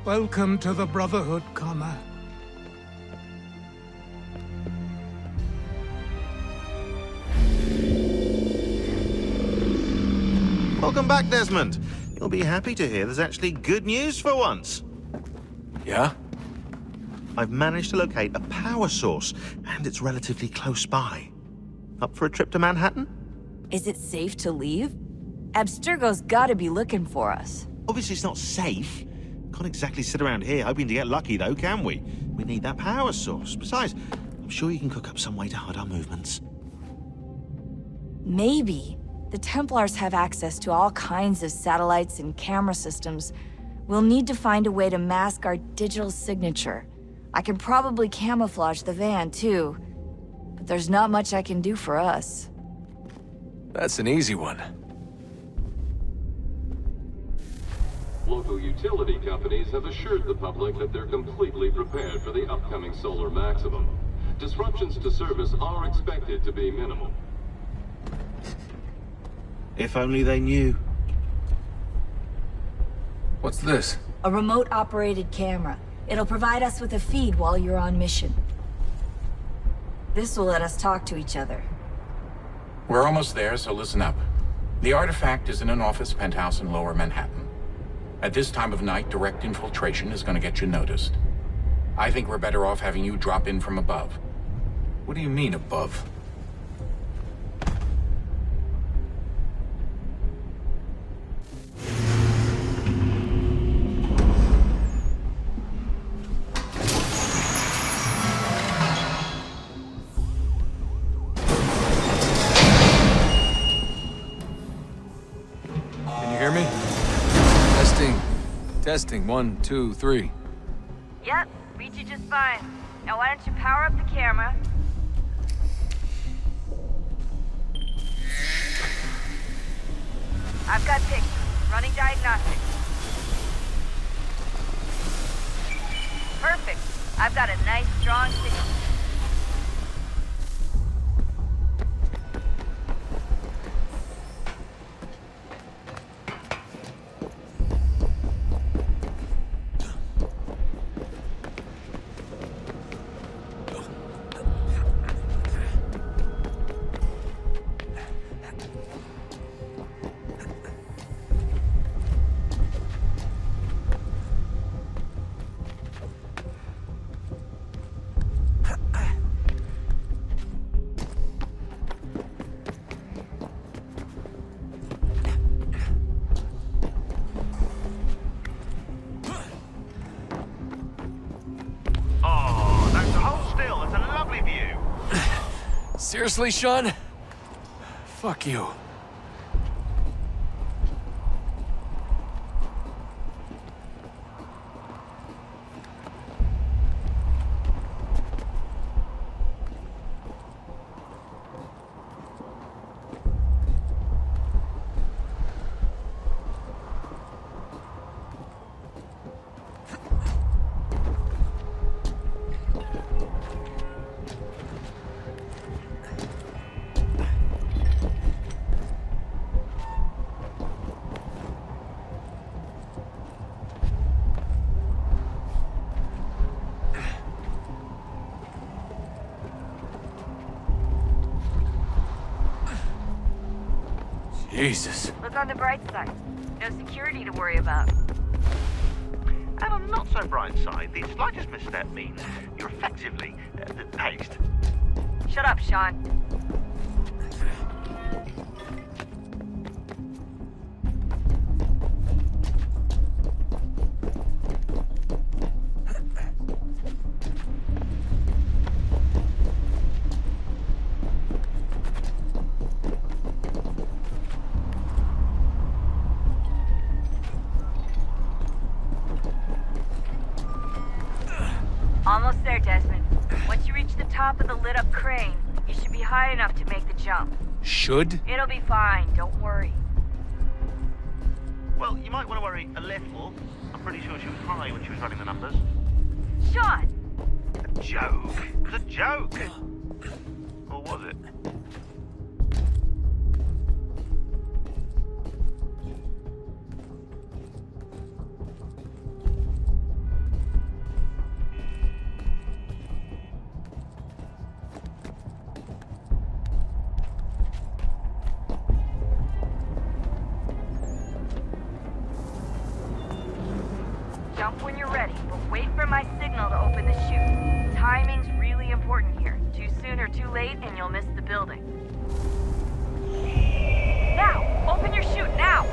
Speaker 11: Welcome to the Brotherhood, Connor.
Speaker 15: Welcome back, Desmond. You'll be happy to hear there's actually good news for once.
Speaker 8: Yeah?
Speaker 15: I've managed to locate a power source, and it's relatively close by. Up for a trip to Manhattan?
Speaker 17: Is it safe to leave? Abstergo's gotta be looking for us.
Speaker 15: Obviously it's not safe. Can't exactly sit around here hoping to get lucky, though, can we? We need that power source. Besides, I'm sure you can cook up some way to hide our movements.
Speaker 17: Maybe. The Templars have access to all kinds of satellites and camera systems. We'll need to find a way to mask our digital signature. I can probably camouflage the van, too. But there's not much I can do for us.
Speaker 8: That's an easy one.
Speaker 19: Local utility companies have assured the public that they're completely prepared for the upcoming solar maximum. Disruptions to service are expected to be minimal.
Speaker 15: If only they knew.
Speaker 8: What's this?
Speaker 17: A remote-operated camera. It'll provide us with a feed while you're on mission. This will let us talk to each other.
Speaker 18: We're almost there, so listen up. The artifact is in an office penthouse in Lower Manhattan. At this time of night, direct infiltration is going to get you noticed. I think we're better off having you drop in from above.
Speaker 8: What do you mean, above? Testing, 1, 2, 3.
Speaker 17: Yep, read you just fine. Now why don't you power up the camera? I've got pictures. Running diagnostics. Perfect. I've got a nice, strong signal.
Speaker 8: Seriously, Sean? Fuck you. Jesus.
Speaker 17: Look on the bright side. No security to worry about.
Speaker 15: And on the not-so-bright side, the slightest misstep means you're effectively paced.
Speaker 17: Shut up, Sean. Almost there, Desmond. Once you reach the top of the lit-up crane, you should be high enough to make the jump.
Speaker 8: Should?
Speaker 17: It'll be fine, don't worry.
Speaker 15: Well, you might want to worry a little. I'm pretty sure she was high when she was running the numbers.
Speaker 17: Sean!
Speaker 15: A joke. It was a joke. Or was it?
Speaker 17: Too soon or too late, and you'll miss the building. Now! Open your chute, now!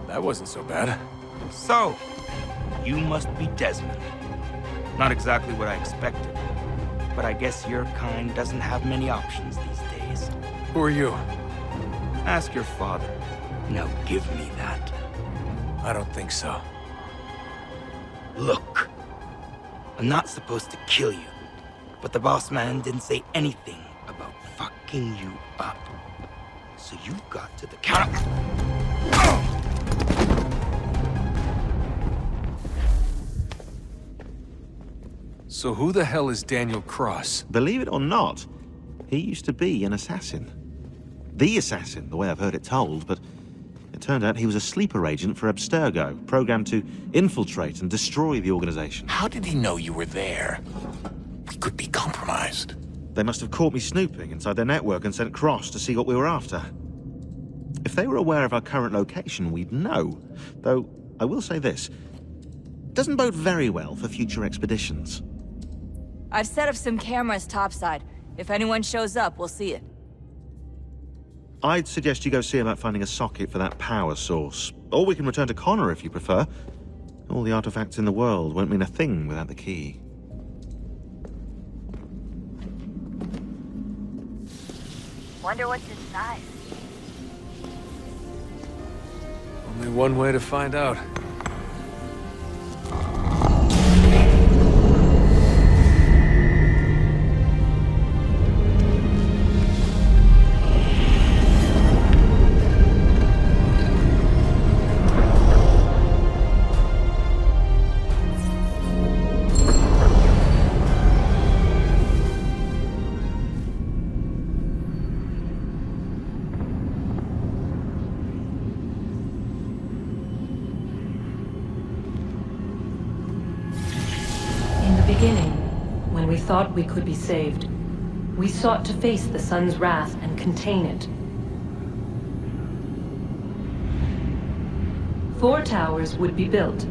Speaker 9: That wasn't so bad.
Speaker 1: So, you must be Desmond. Not exactly what I expected, but I guess your kind doesn't have many options these days.
Speaker 9: Who are you?
Speaker 1: Ask your father. Now give me that.
Speaker 9: I don't think so.
Speaker 1: Look, I'm not supposed to kill you, but the boss man didn't say anything about fucking you up. So you got to the counter.
Speaker 9: So who the hell is Daniel Cross?
Speaker 15: Believe it or not, he used to be an assassin. The assassin, the way I've heard it told, but it turned out he was a sleeper agent for Abstergo, programmed to infiltrate and destroy the organization.
Speaker 18: How did he know you were there? We could be compromised.
Speaker 15: They must have caught me snooping inside their network and sent Cross to see what we were after. If they were aware of our current location, we'd know. Though, I will say this. Doesn't bode very well for future expeditions.
Speaker 17: I've set up some cameras topside. If anyone shows up, we'll see it.
Speaker 15: I'd suggest you go see about finding a socket for that power source. Or we can return to Connor if you prefer. All the artifacts in the world won't mean a thing without the key.
Speaker 17: Wonder what's inside.
Speaker 9: Only one way to find out.
Speaker 6: When we thought we could be saved, we sought to face the sun's wrath and contain it. 4 towers would be built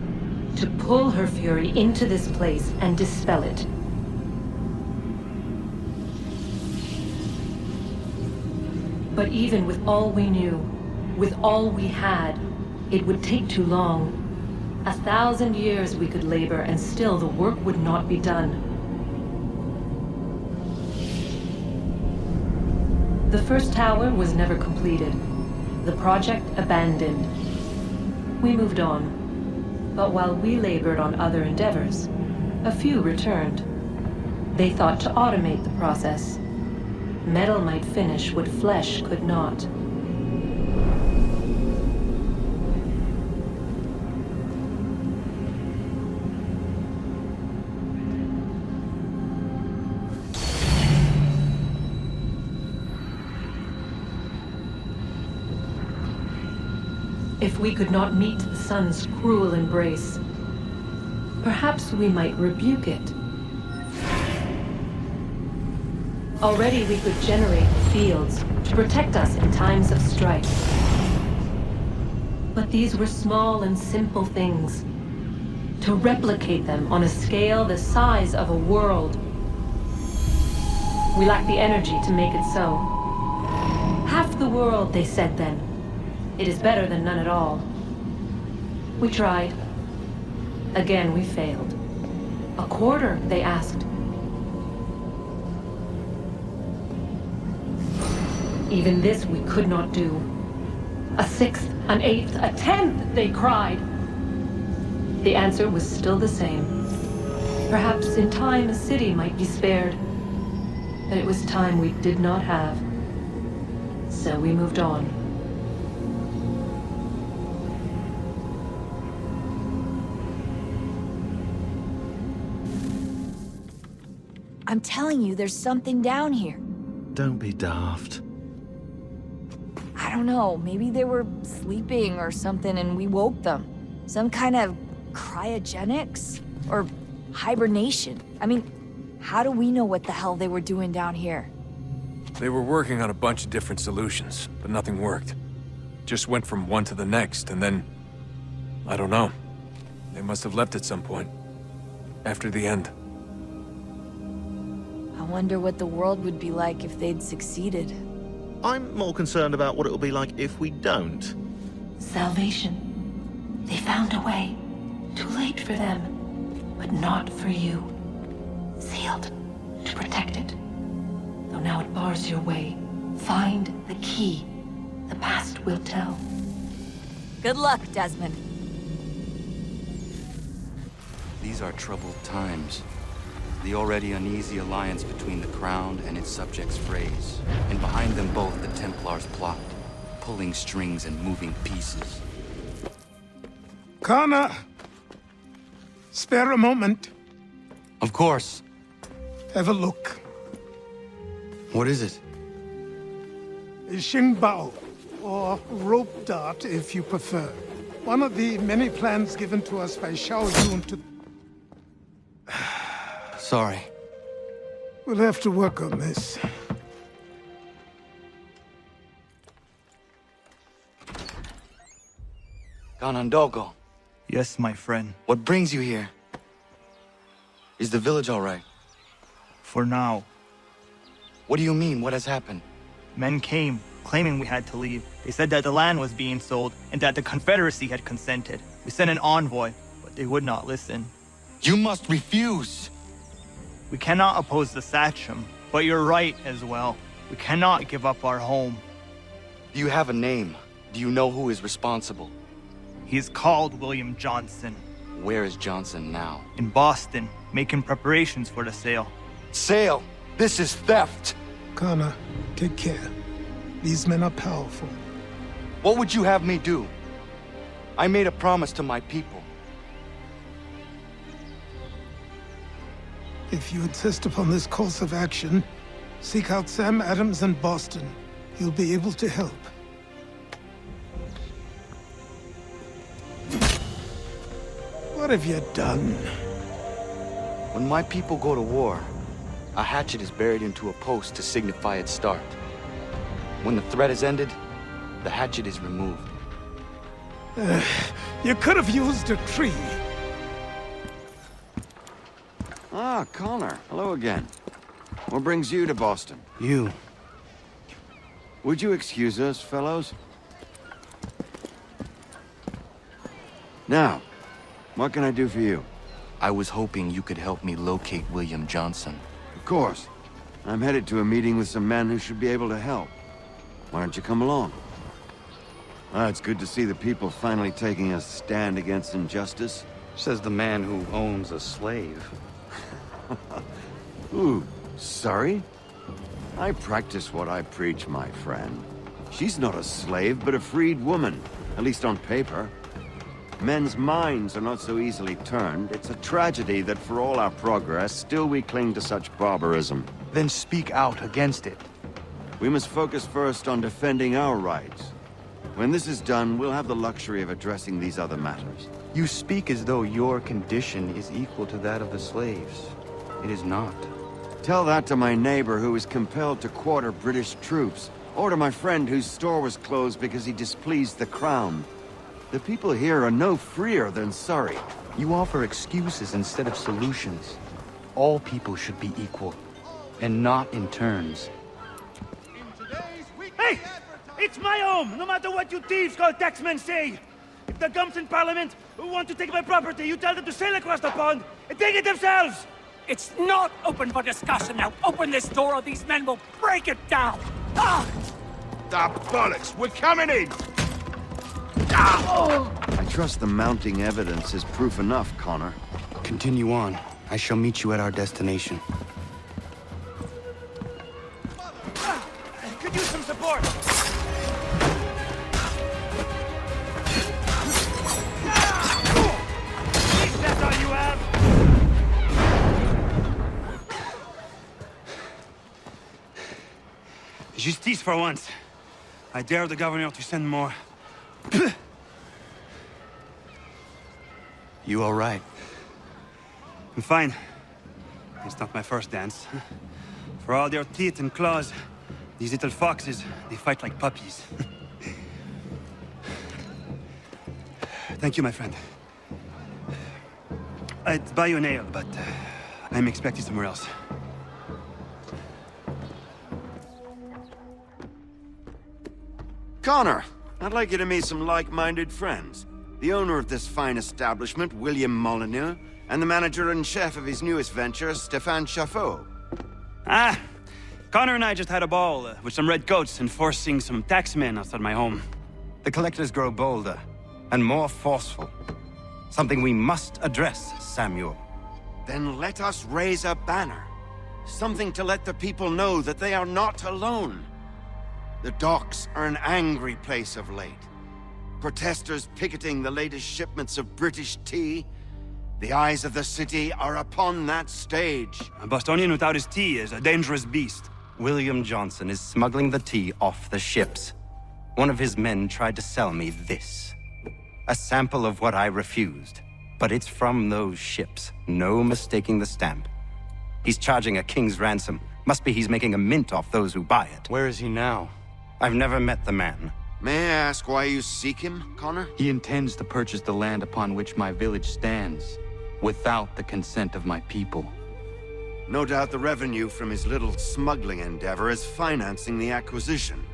Speaker 6: to pull her fury into this place and dispel it. But even with all we knew, with all we had, it would take too long. 1,000 years we could labor and still the work would not be done. The first tower was never completed. The project abandoned. We moved on. But while we labored on other endeavors, a few returned. They thought to automate the process. Metal might finish what flesh could not. If we could not meet the sun's cruel embrace, perhaps we might rebuke it. Already we could generate fields to protect us in times of strife. But these were small and simple things. To replicate them on a scale the size of a world, we lack the energy to make it so. Half the world, they said then. It is better than none at all. We tried. Again, we failed. A quarter, they asked. Even this we could not do. A 6th, an 8th, a 10th, they cried. The answer was still the same. Perhaps in time a city might be spared. But it was time we did not have. So we moved on.
Speaker 17: I'm telling you, there's something down here.
Speaker 15: Don't be daft.
Speaker 17: I don't know, maybe they were sleeping or something and we woke them. Some kind of cryogenics? Or hibernation? I mean, how do we know what the hell they were doing down here?
Speaker 4: They were working on a bunch of different solutions, but nothing worked. Just went from one to the next, and then... I don't know. They must have left at some point. After the end.
Speaker 17: I wonder what the world would be like if they'd succeeded.
Speaker 15: I'm more concerned about what it will be like if we don't.
Speaker 6: Salvation. They found a way. Too late for them, but not for you. Sealed to protect it. Though now it bars your way. Find the key. The past will tell.
Speaker 17: Good luck, Desmond.
Speaker 24: These are troubled times. The already uneasy alliance between the Crown and its subjects frays, and behind them both the Templars plot, pulling strings and moving pieces.
Speaker 11: Connor! Spare a moment.
Speaker 24: Of course.
Speaker 11: Have a look.
Speaker 24: What is it?
Speaker 11: Xingbao, or rope dart if you prefer. One of the many plans given to us by Xiao Yun to...
Speaker 24: Sorry.
Speaker 11: We'll have to work on this.
Speaker 24: Ganondogo.
Speaker 20: Yes, my friend.
Speaker 24: What brings you here? Is the village all right?
Speaker 20: For now.
Speaker 24: What do you mean? What has happened?
Speaker 20: Men came, claiming we had to leave. They said that the land was being sold, and that the Confederacy had consented. We sent an envoy, but they would not listen.
Speaker 24: You must refuse!
Speaker 20: We cannot oppose the Sachem, but you're right as well. We cannot give up our home.
Speaker 24: Do you have a name? Do you know who is responsible?
Speaker 20: He is called William Johnson.
Speaker 24: Where is Johnson now?
Speaker 20: In Boston, making preparations for the sale.
Speaker 24: Sale? This is theft!
Speaker 11: Connor, take care. These men are powerful.
Speaker 24: What would you have me do? I made a promise to my people.
Speaker 11: If you insist upon this course of action, seek out Sam Adams in Boston. He'll be able to help. What have you done?
Speaker 24: When my people go to war, a hatchet is buried into a post to signify its start. When the threat is ended, the hatchet is removed.
Speaker 11: You could have used a tree.
Speaker 16: Ah, Connor. Hello again. What brings you to Boston?
Speaker 24: You.
Speaker 16: Would you excuse us, fellows? Now, what can I do for you?
Speaker 24: I was hoping you could help me locate William Johnson.
Speaker 16: Of course. I'm headed to a meeting with some men who should be able to help. Why don't you come along? It's good to see the people finally taking a stand against injustice.
Speaker 24: Says the man who owns a slave.
Speaker 16: Ooh, sorry? I practice what I preach, my friend. She's not a slave, but a freed woman, at least on paper. Men's minds are not so easily turned. It's a tragedy that for all our progress, still we cling to such barbarism.
Speaker 24: Then speak out against it.
Speaker 16: We must focus first on defending our rights. When this is done, we'll have the luxury of addressing these other matters.
Speaker 24: You speak as though your condition is equal to that of the slaves. It is not.
Speaker 16: Tell that to my neighbor who was compelled to quarter British troops, or to my friend whose store was closed because he displeased the Crown. The people here are no freer than Surrey.
Speaker 24: You offer excuses instead of solutions. All people should be equal, and not in turns.
Speaker 13: Hey! It's my home, no matter what you thieves called taxmen say! If the gums in Parliament want to take my property, you tell them to sail across the pond and take it themselves!
Speaker 3: It's not open for discussion now. Open this door or these men will break it down. Ah!
Speaker 12: Bollocks! We're coming in!
Speaker 16: I trust the mounting evidence is proof enough, Connor.
Speaker 24: Continue on.
Speaker 2: I shall meet you at our destination.
Speaker 20: Could use some support! That's all you have? Justice for once. I dare the governor to send more.
Speaker 2: You all right?
Speaker 20: I'm fine. It's not my first dance. For all their teeth and claws, these little foxes, they fight like puppies. Thank you, my friend. I'd buy you an ale, but I'm expecting somewhere else.
Speaker 16: Connor, I'd like you to meet some like-minded friends. The owner of this fine establishment, William Molyneux, and the manager and chef of his newest venture, Stéphane Chaffeau.
Speaker 20: Ah! Connor and I just had a ball with some redcoats enforcing some taxmen outside my home.
Speaker 2: The collectors grow bolder and more forceful. Something we must address, Samuel.
Speaker 16: Then let us raise a banner. Something to let the people know that they are not alone. The docks are an angry place of late. Protesters picketing the latest shipments of British tea. The eyes of the city are upon that stage.
Speaker 20: A Bostonian without his tea is a dangerous beast.
Speaker 2: William Johnson is smuggling the tea off the ships. One of his men tried to sell me this. A sample of what I refused. But it's from those ships. No mistaking the stamp. He's charging a king's ransom. Must be he's making a mint off those who buy it. Where is he now? I've never met the man.
Speaker 16: May I ask why you seek him, Connor?
Speaker 24: He intends to purchase the land upon which my village stands, without the consent of my people.
Speaker 16: No doubt the revenue from his little smuggling endeavor is financing the acquisition.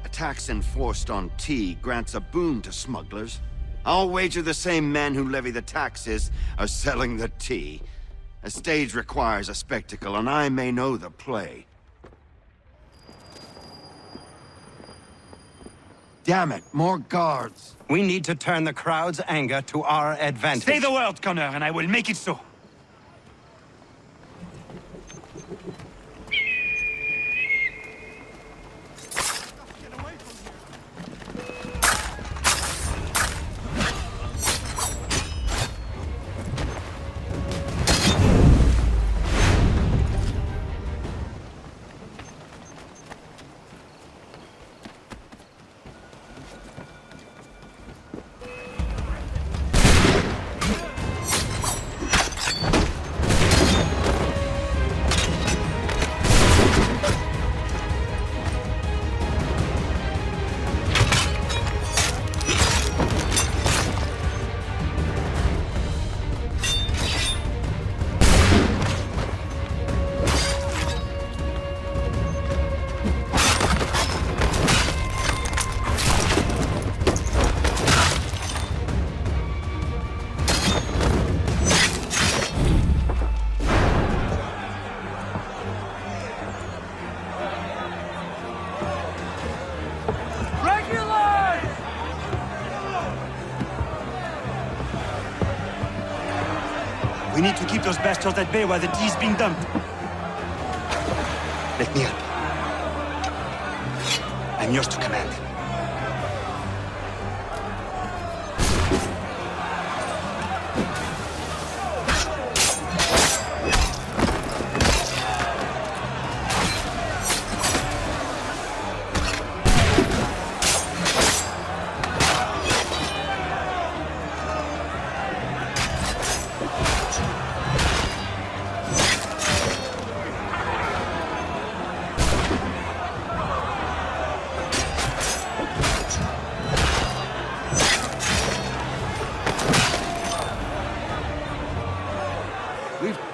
Speaker 16: A tax enforced on tea grants a boon to smugglers. I'll wager the same men who levy the taxes are selling the tea. A stage requires a spectacle, and I may know the play. Damn it, more guards.
Speaker 2: We need to turn the crowd's anger to our advantage.
Speaker 20: Say the word, Connor, and I will make it so. We need to keep those bastards at bay while the tea's being dumped. Let me help. I'm yours to command.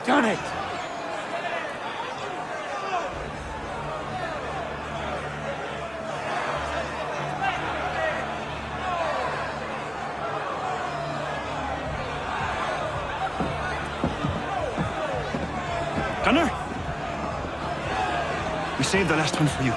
Speaker 20: Done it! Connor? We saved the last one for you.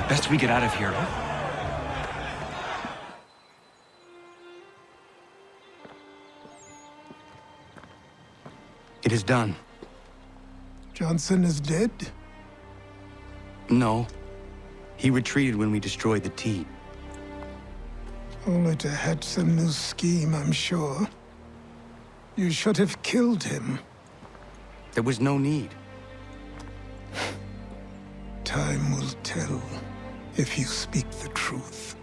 Speaker 20: Best we get out of here.
Speaker 2: It is done.
Speaker 11: Johnson is dead?
Speaker 2: No. He retreated when we destroyed the T.
Speaker 11: Only to hatch some new scheme, I'm sure. You should have killed him.
Speaker 2: There was no need.
Speaker 11: Time will tell if you speak the truth.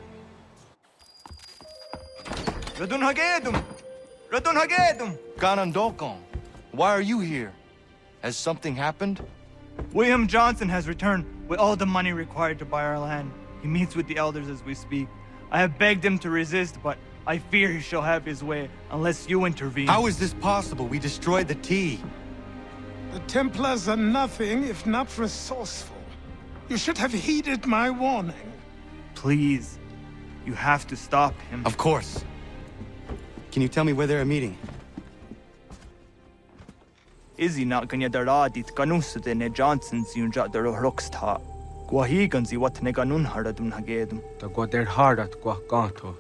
Speaker 24: Radun Hagedum! Radun Hagedum! Ganondokon, why are you here? Has something happened?
Speaker 10: William Johnson has returned with all the money required to buy our land. He meets with the elders as we speak. I have begged him to resist, but I fear he shall have his way unless you intervene.
Speaker 2: How is this possible? We destroyed the T.
Speaker 11: The Templars are nothing if not resourceful. You should have heeded my warning.
Speaker 10: Please, you have to stop him.
Speaker 2: Of course. Can you tell me where they're meeting?
Speaker 10: Izzy not ganya daradit ganusade ne Johnson's yunja daro rocksta. Guahiganzi what ne ganun haradun hagedum.
Speaker 14: The guader hardat guakanto.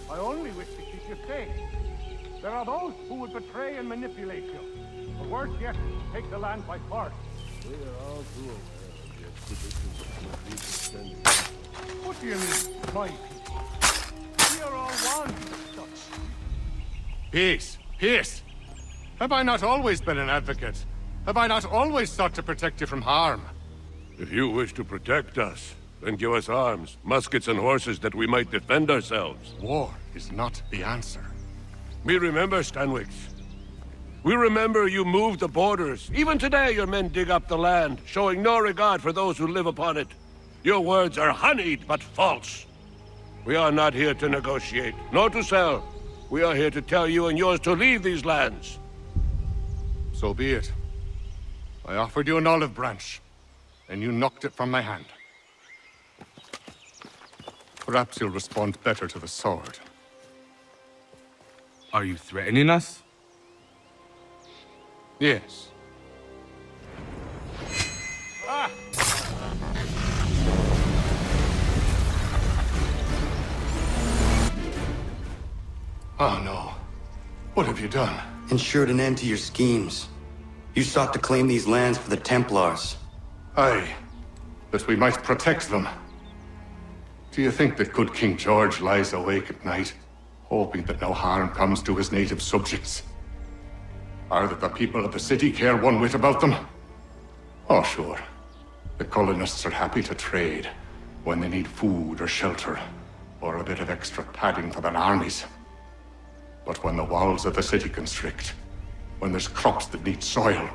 Speaker 21: I only wish to keep you safe. There are those who would betray and manipulate you. Or worse yet, take the land by force. We are all too aware of the expeditions of What do you mean, my people? We are all one as such.
Speaker 12: Peace! Peace! Have I not always been an advocate? Have I not always sought to protect you from harm?
Speaker 9: If you wish to protect us, then give us arms, muskets and horses that we might defend ourselves.
Speaker 12: War is not the answer.
Speaker 9: We remember, Stanwix. We remember you moved the borders. Even today your men dig up the land, showing no regard for those who live upon it. Your words are honeyed, but false. We are not here to negotiate, nor to sell. We are here to tell you and yours to leave these lands.
Speaker 12: So be it. I offered you an olive branch, and you knocked it from my hand. Perhaps you'll respond better to the sword.
Speaker 14: Are you threatening us?
Speaker 12: Yes.
Speaker 21: Ah!
Speaker 12: Oh no. What have you done?
Speaker 2: Ensured an end to your schemes. You sought to claim these lands for the Templars.
Speaker 12: Aye, that we might protect them. Do you think that good King George lies awake at night, hoping that no harm comes to his native subjects? Or that the people of the city care one whit about them? Oh, sure. The colonists are happy to trade when they need food or shelter, or a bit of extra padding for their armies. But when the walls of the city constrict, when there's crops that need soil,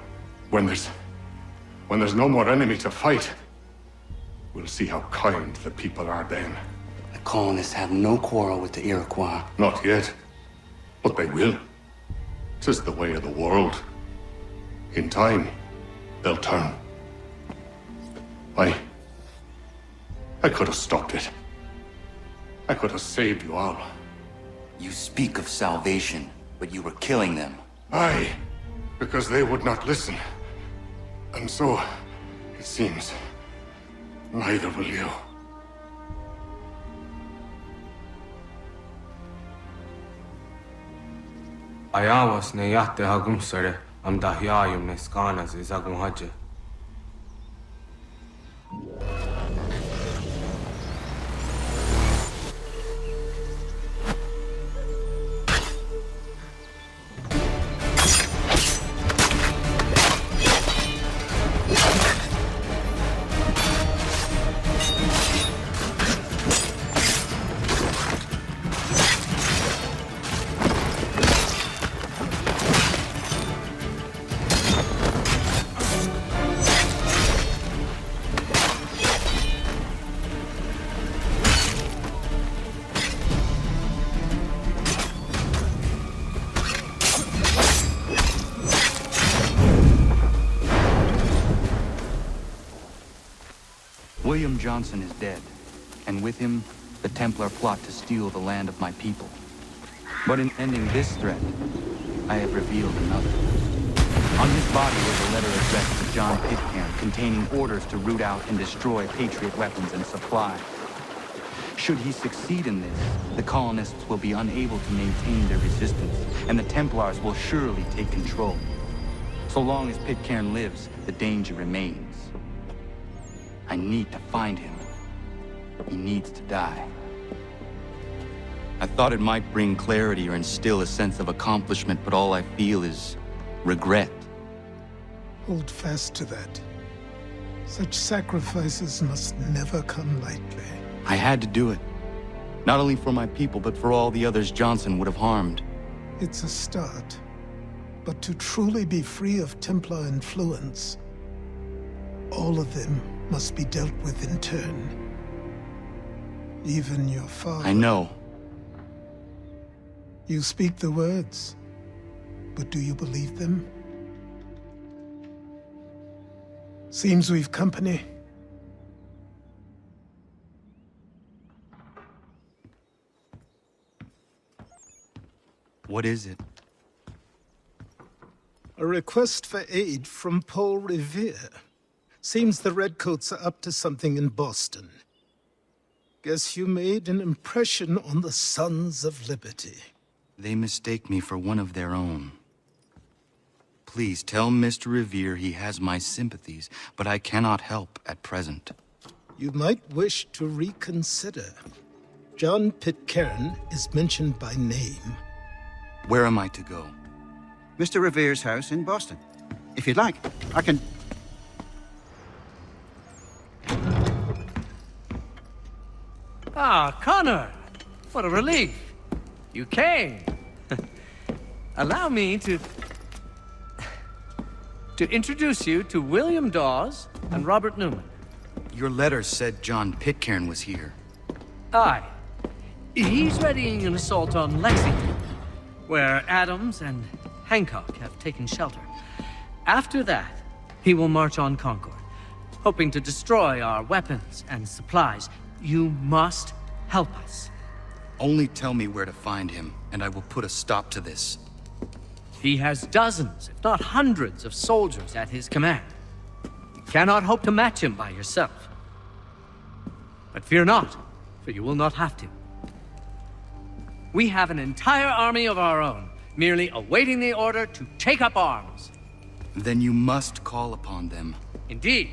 Speaker 12: when there's no more enemy to fight, we'll see how kind the people are then.
Speaker 2: The colonists have no quarrel with the Iroquois.
Speaker 12: Not yet, but they will. 'Tis the way of the world. In time, they'll turn. I could have stopped it. I could have saved you all.
Speaker 2: You speak of salvation, but you were killing them.
Speaker 12: Aye, because they would not listen. And so, it seems, neither will you.
Speaker 14: Ayawas ne yatte hagum sare am dahyayum ne skanas izagum haje.
Speaker 24: William Johnson is dead, and with him, the Templar plot to steal the land of my people. But in ending this threat, I have revealed another. On his body was a letter addressed to John Pitcairn containing orders to root out and destroy Patriot weapons and supply. Should he succeed in this, the colonists will be unable to maintain their resistance, and the Templars will surely take control. So long as Pitcairn lives, the danger remains. I need to find him. He needs to die. I thought it might bring clarity or instill a sense of accomplishment, but all I feel is regret.
Speaker 11: Hold fast to that. Such sacrifices must never come lightly.
Speaker 24: I had to do it. Not only for my people, but for all the others Johnson would have harmed.
Speaker 11: It's a start. But to truly be free of Templar influence, all of them must be dealt with in turn. Even your father.
Speaker 24: I know.
Speaker 11: You speak the words, but do you believe them? Seems we've company.
Speaker 24: What is it?
Speaker 11: A request for aid from Paul Revere. Seems the Redcoats are up to something in Boston. Guess you made an impression on the Sons of Liberty.
Speaker 24: They mistake me for one of their own. Please tell Mr. Revere he has my sympathies, but I cannot help at present.
Speaker 11: You might wish to reconsider. John Pitcairn is mentioned by name.
Speaker 24: Where am I to go?
Speaker 5: Mr. Revere's house in Boston. If you'd like, I can...
Speaker 7: Ah, Connor! What a relief. You came. Allow me to introduce you to William Dawes and Robert Newman.
Speaker 24: Your letter said John Pitcairn was here.
Speaker 7: Aye. He's readying an assault on Lexington, where Adams and Hancock have taken shelter. After that, he will march on Concord, hoping to destroy our weapons and supplies. You must help us.
Speaker 24: Only tell me where to find him, and I will put a stop to this.
Speaker 7: He has dozens, if not hundreds, of soldiers at his command. You cannot hope to match him by yourself. But fear not, for you will not have to. We have an entire army of our own, merely awaiting the order to take up arms.
Speaker 24: Then you must call upon them.
Speaker 7: Indeed.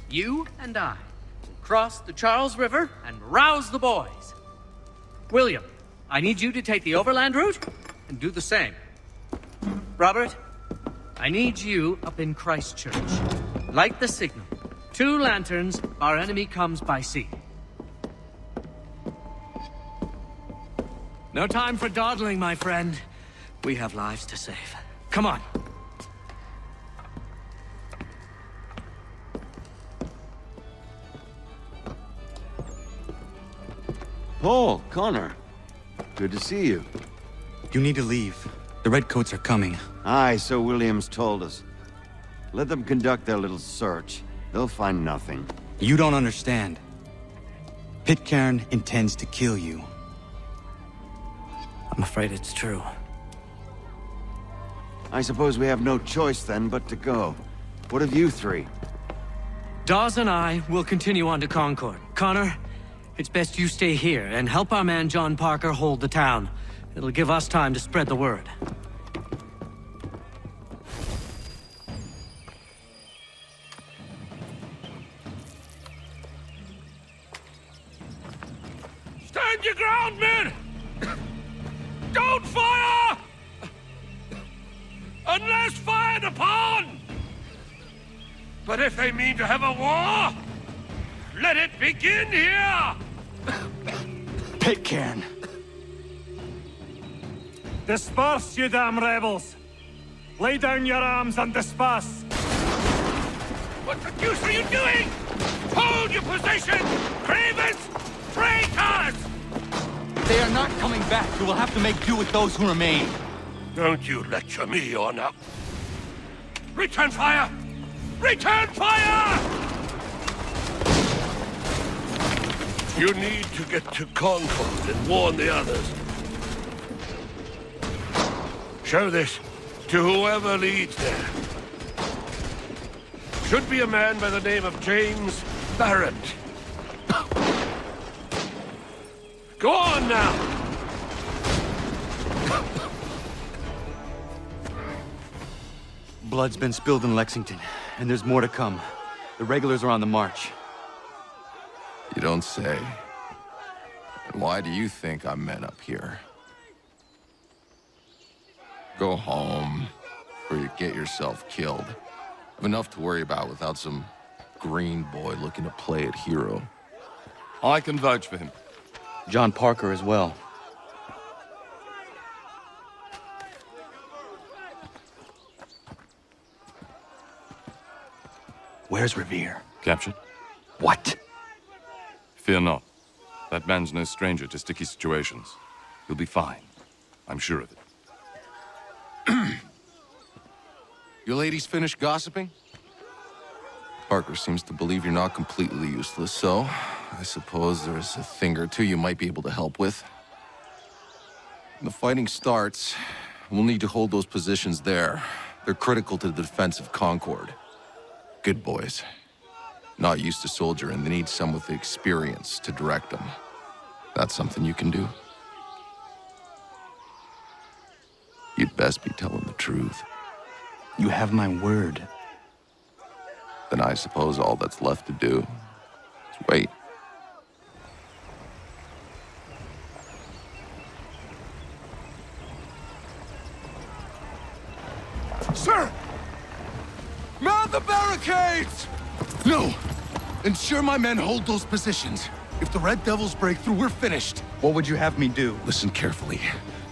Speaker 7: You and I will cross the Charles River and rouse the boys. William, I need you to take the overland route and do the same. Robert, I need you up in Christchurch. Light the signal. 2 lanterns, our enemy comes by sea. No time for dawdling, my friend. We have lives to save. Come on.
Speaker 16: Paul, Connor. Good to see you.
Speaker 24: You need to leave. The Redcoats are coming.
Speaker 16: Aye, so Williams told us. Let them conduct their little search. They'll find nothing.
Speaker 24: You don't understand. Pitcairn intends to kill you.
Speaker 7: I'm afraid it's true.
Speaker 16: I suppose we have no choice then but to go. What of you 3?
Speaker 7: Dawes and I will continue on to Concord. Connor, it's best you stay here and help our man John Parker hold the town. It'll give us time to spread the word.
Speaker 9: Stand your ground, men! Don't fire! Unless fired upon! But if they mean to have a war, let it begin here!
Speaker 24: Pitcairn!
Speaker 3: Disperse, you damn rebels! Lay down your arms and disperse!
Speaker 9: What the deuce are you doing? Hold your position! Cravens! Traitors!
Speaker 24: They are not coming back. You will have to make do with those who remain.
Speaker 9: Don't you lecture me on up. Return fire! Return fire! You need to get to Concord and warn the others. Show this to whoever leads there. Should be a man by the name of James Barrett. Go on now!
Speaker 24: Blood's been spilled in Lexington, and there's more to come. The regulars are on the march.
Speaker 8: You don't say. And why do you think I'm men up here? Go home, or you get yourself killed. I've enough to worry about without some green boy looking to play it hero. I can vouch for him.
Speaker 24: John Parker as well. Where's Revere?
Speaker 19: Captured?
Speaker 24: What?
Speaker 19: Fear not. That man's no stranger to sticky situations. He'll be fine. I'm sure of it.
Speaker 8: You ladies finished gossiping? Parker seems to believe you're not completely useless, so I suppose there's a thing or two you might be able to help with. When the fighting starts, we'll need to hold those positions there. They're critical to the defense of Concord. Good boys. Not used to soldiering, they need some with the experience to direct them. That's something you can do. You'd best be telling the truth.
Speaker 24: You have my word.
Speaker 8: Then I suppose all that's left to do is wait.
Speaker 9: Sir! Mount the barricades!
Speaker 8: No! Ensure my men hold those positions. If the Red Devils break through, we're finished.
Speaker 24: What would you have me do?
Speaker 8: Listen carefully.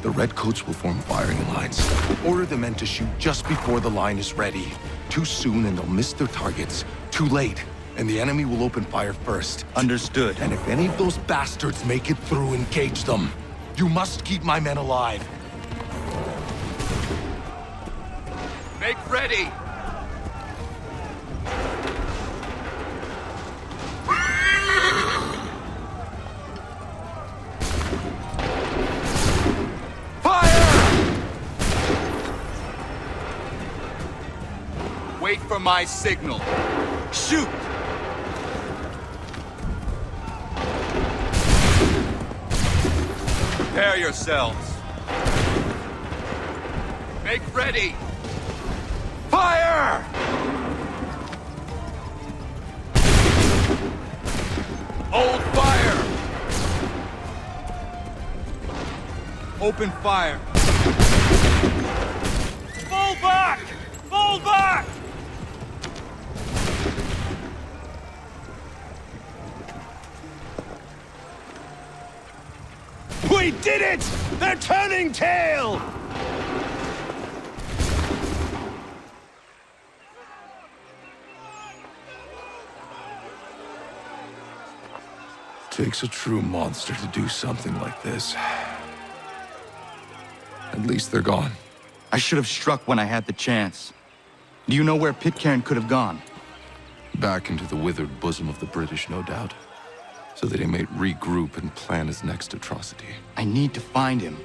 Speaker 8: The Redcoats will form firing lines. Order the men to shoot just before the line is ready. Too soon and they'll miss their targets. Too late, and the enemy will open fire first.
Speaker 24: Understood.
Speaker 8: And if any of those bastards make it through, engage them. You must keep my men alive.
Speaker 24: Make ready! Wait for my signal. Shoot! Prepare yourselves. Make ready. Fire! Hold fire! Open fire.
Speaker 3: Fall back! Fall back!
Speaker 9: We did it! They're turning tail!
Speaker 8: Takes a true monster to do something like this. At least they're gone.
Speaker 24: I should have struck when I had the chance. Do you know where Pitcairn could have gone?
Speaker 8: Back into the withered bosom of the British, no doubt. So that he may regroup and plan his next atrocity.
Speaker 24: I need to find him.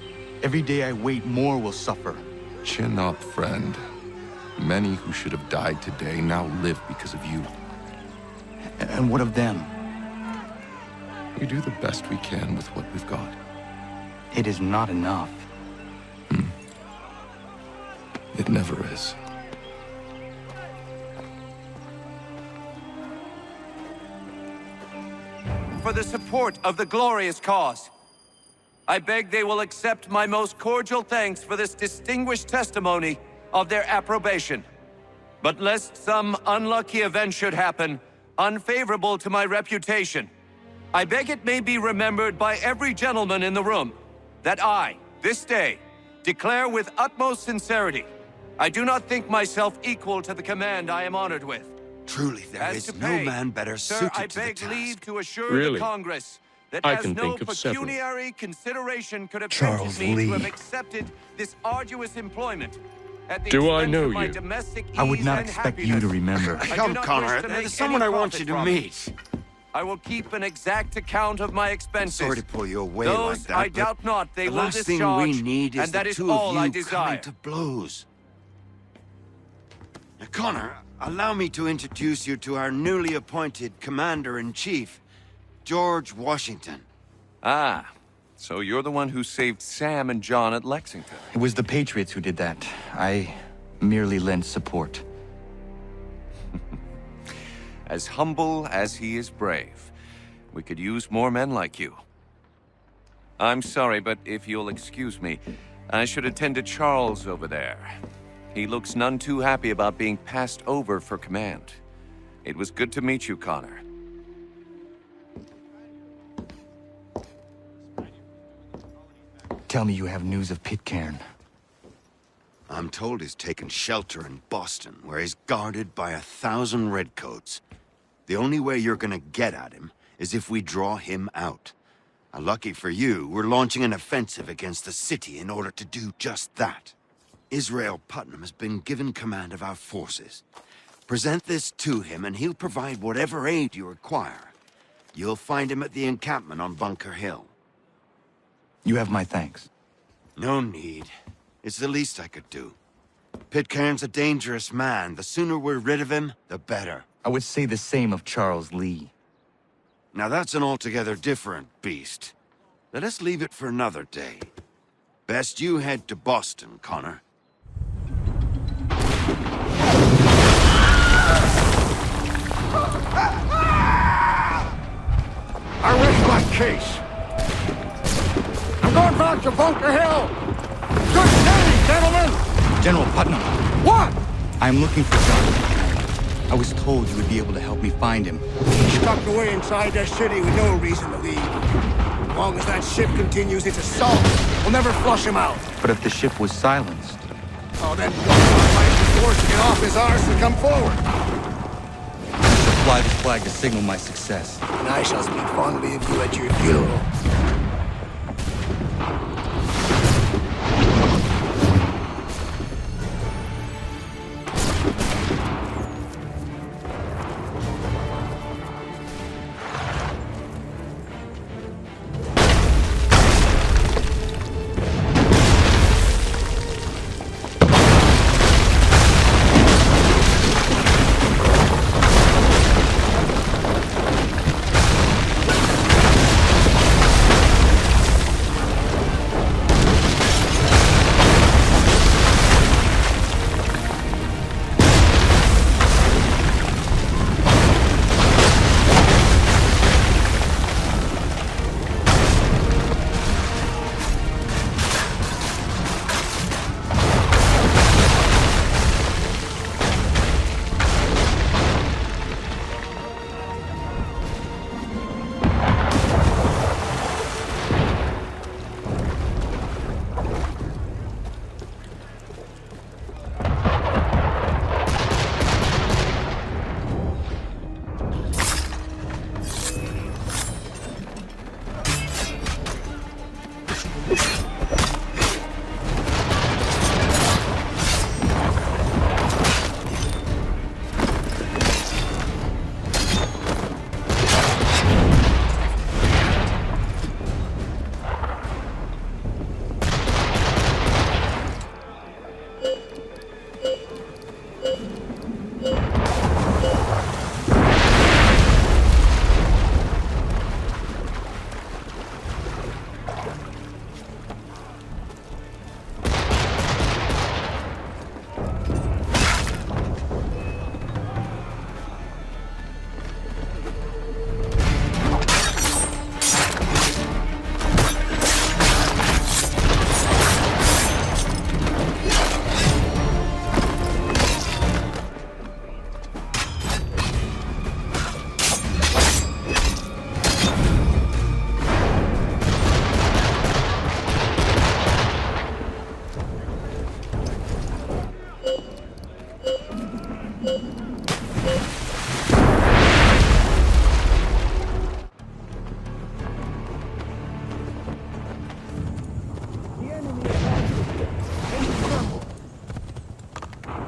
Speaker 24: Every day I wait, more will suffer.
Speaker 8: Chin up, friend. Many who should have died today now live because of you.
Speaker 24: And what of them?
Speaker 8: We do the best we can with what we've got.
Speaker 24: It is not enough.
Speaker 8: It never is.
Speaker 22: For the support of the glorious cause. I beg they will accept my most cordial thanks for this distinguished testimony of their approbation. But lest some unlucky event should happen, unfavorable to my reputation, I beg it may be remembered by every gentleman in the room that I, this day, declare with utmost sincerity, I do not think myself equal to the command I am honored with.
Speaker 23: Truly, there is no man better suited
Speaker 22: I
Speaker 23: to the
Speaker 22: beg
Speaker 23: task.
Speaker 22: leave to assure
Speaker 23: Really?
Speaker 22: the Congress that
Speaker 23: I
Speaker 22: as
Speaker 23: can
Speaker 22: no
Speaker 23: think of several.
Speaker 22: pecuniary consideration could have
Speaker 23: Charles
Speaker 22: tempted me
Speaker 23: Lee.
Speaker 22: to have accepted this arduous employment at the
Speaker 9: Do I
Speaker 22: expense
Speaker 9: know
Speaker 22: of my
Speaker 9: you?
Speaker 22: domestic
Speaker 24: I would
Speaker 22: ease
Speaker 24: not
Speaker 22: and
Speaker 24: expect you
Speaker 22: happiness.
Speaker 24: to remember.
Speaker 22: I do
Speaker 23: Come,
Speaker 22: not
Speaker 23: Connor,
Speaker 22: wish to
Speaker 23: there's
Speaker 22: make
Speaker 23: someone
Speaker 22: any
Speaker 23: I want
Speaker 22: profit
Speaker 23: you to
Speaker 22: from it.
Speaker 23: meet.
Speaker 22: I will keep an exact account of my expenses.
Speaker 16: Sorry to pull you away
Speaker 22: Those
Speaker 16: like that,
Speaker 22: I
Speaker 16: but
Speaker 22: doubt not they
Speaker 16: the
Speaker 22: will
Speaker 16: last thing
Speaker 22: discharge,
Speaker 16: we need is
Speaker 22: and that
Speaker 16: the
Speaker 22: is
Speaker 16: two
Speaker 22: all
Speaker 16: of
Speaker 22: I
Speaker 16: you
Speaker 22: desire.
Speaker 16: coming to blows. Now, Connor, allow me to introduce you to our newly appointed Commander-in-Chief, George Washington.
Speaker 22: Ah, so you're the one who saved Sam and John at Lexington.
Speaker 24: It was the Patriots who did that. I merely lent support.
Speaker 22: As humble as he is brave. We could use more men like you. I'm sorry, but if you'll excuse me, I should attend to Charles over there. He looks none too happy about being passed over for command. It was good to meet you, Connor.
Speaker 24: Tell me you have news of Pitcairn.
Speaker 16: I'm told he's taken shelter in Boston, where he's guarded by 1,000 redcoats. The only way you're gonna get at him is if we draw him out. Lucky for you, we're launching an offensive against the city in order to do just that. Israel Putnam has been given command of our forces. Present this to him and he'll provide whatever aid you require. You'll find him at the encampment on Bunker Hill.
Speaker 24: You have my thanks.
Speaker 16: No need. It's the least I could do. Pitcairn's a dangerous man. The sooner we're rid of him, the better.
Speaker 24: I would say the same of Charles Lee.
Speaker 16: Now that's an altogether different beast. Let us leave it for another day. Best you head to Boston, Connor.
Speaker 21: Arrest my case! I'm going back to Bunker Hill! Good day, gentlemen!
Speaker 24: General Putnam.
Speaker 21: What?
Speaker 24: I'm looking for John. I was told you would be able to help me find him.
Speaker 21: He's stuck away inside the city with no reason to leave. As long as that ship continues its assault, we'll never flush him out.
Speaker 24: But if the ship was silenced...
Speaker 21: Oh, then John might be forced to get off his arse and come forward.
Speaker 24: I shall fly this flag to signal my success.
Speaker 21: And I shall speak fondly of you at your funeral.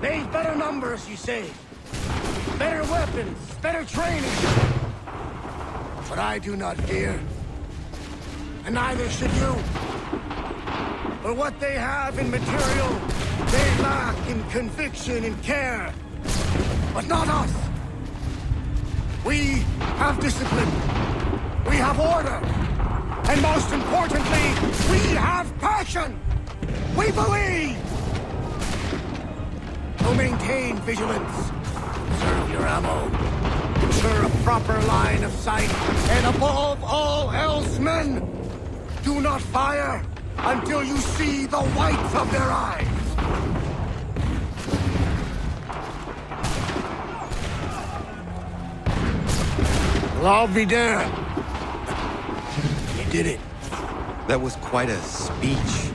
Speaker 21: They've better numbers, you say. Better weapons, better training.
Speaker 1: But I do not fear. And neither should you. For what they have in material, they lack in conviction and care. But not us. We have discipline. We have order. And most importantly, we have passion. We believe. So maintain vigilance. Conserve your ammo. Ensure a proper line of sight. And above all else, men, do not fire until you see the whites of their eyes. Well, I'll be damned. You did it.
Speaker 2: That was quite a speech.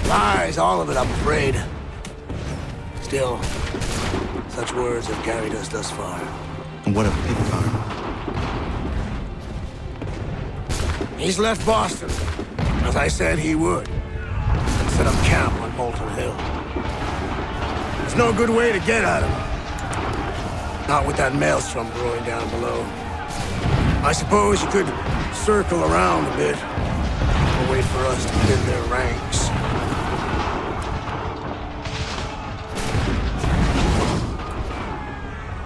Speaker 1: Lies, all of it, I'm afraid. Still, such words have carried us thus far.
Speaker 2: And what of Pitcairn?
Speaker 1: He's left Boston, as I said he would, and set up camp on Molten Hill. There's no good way to get at him. Not with that maelstrom brewing down below. I suppose you could circle around a bit, or wait for us to get in their ranks.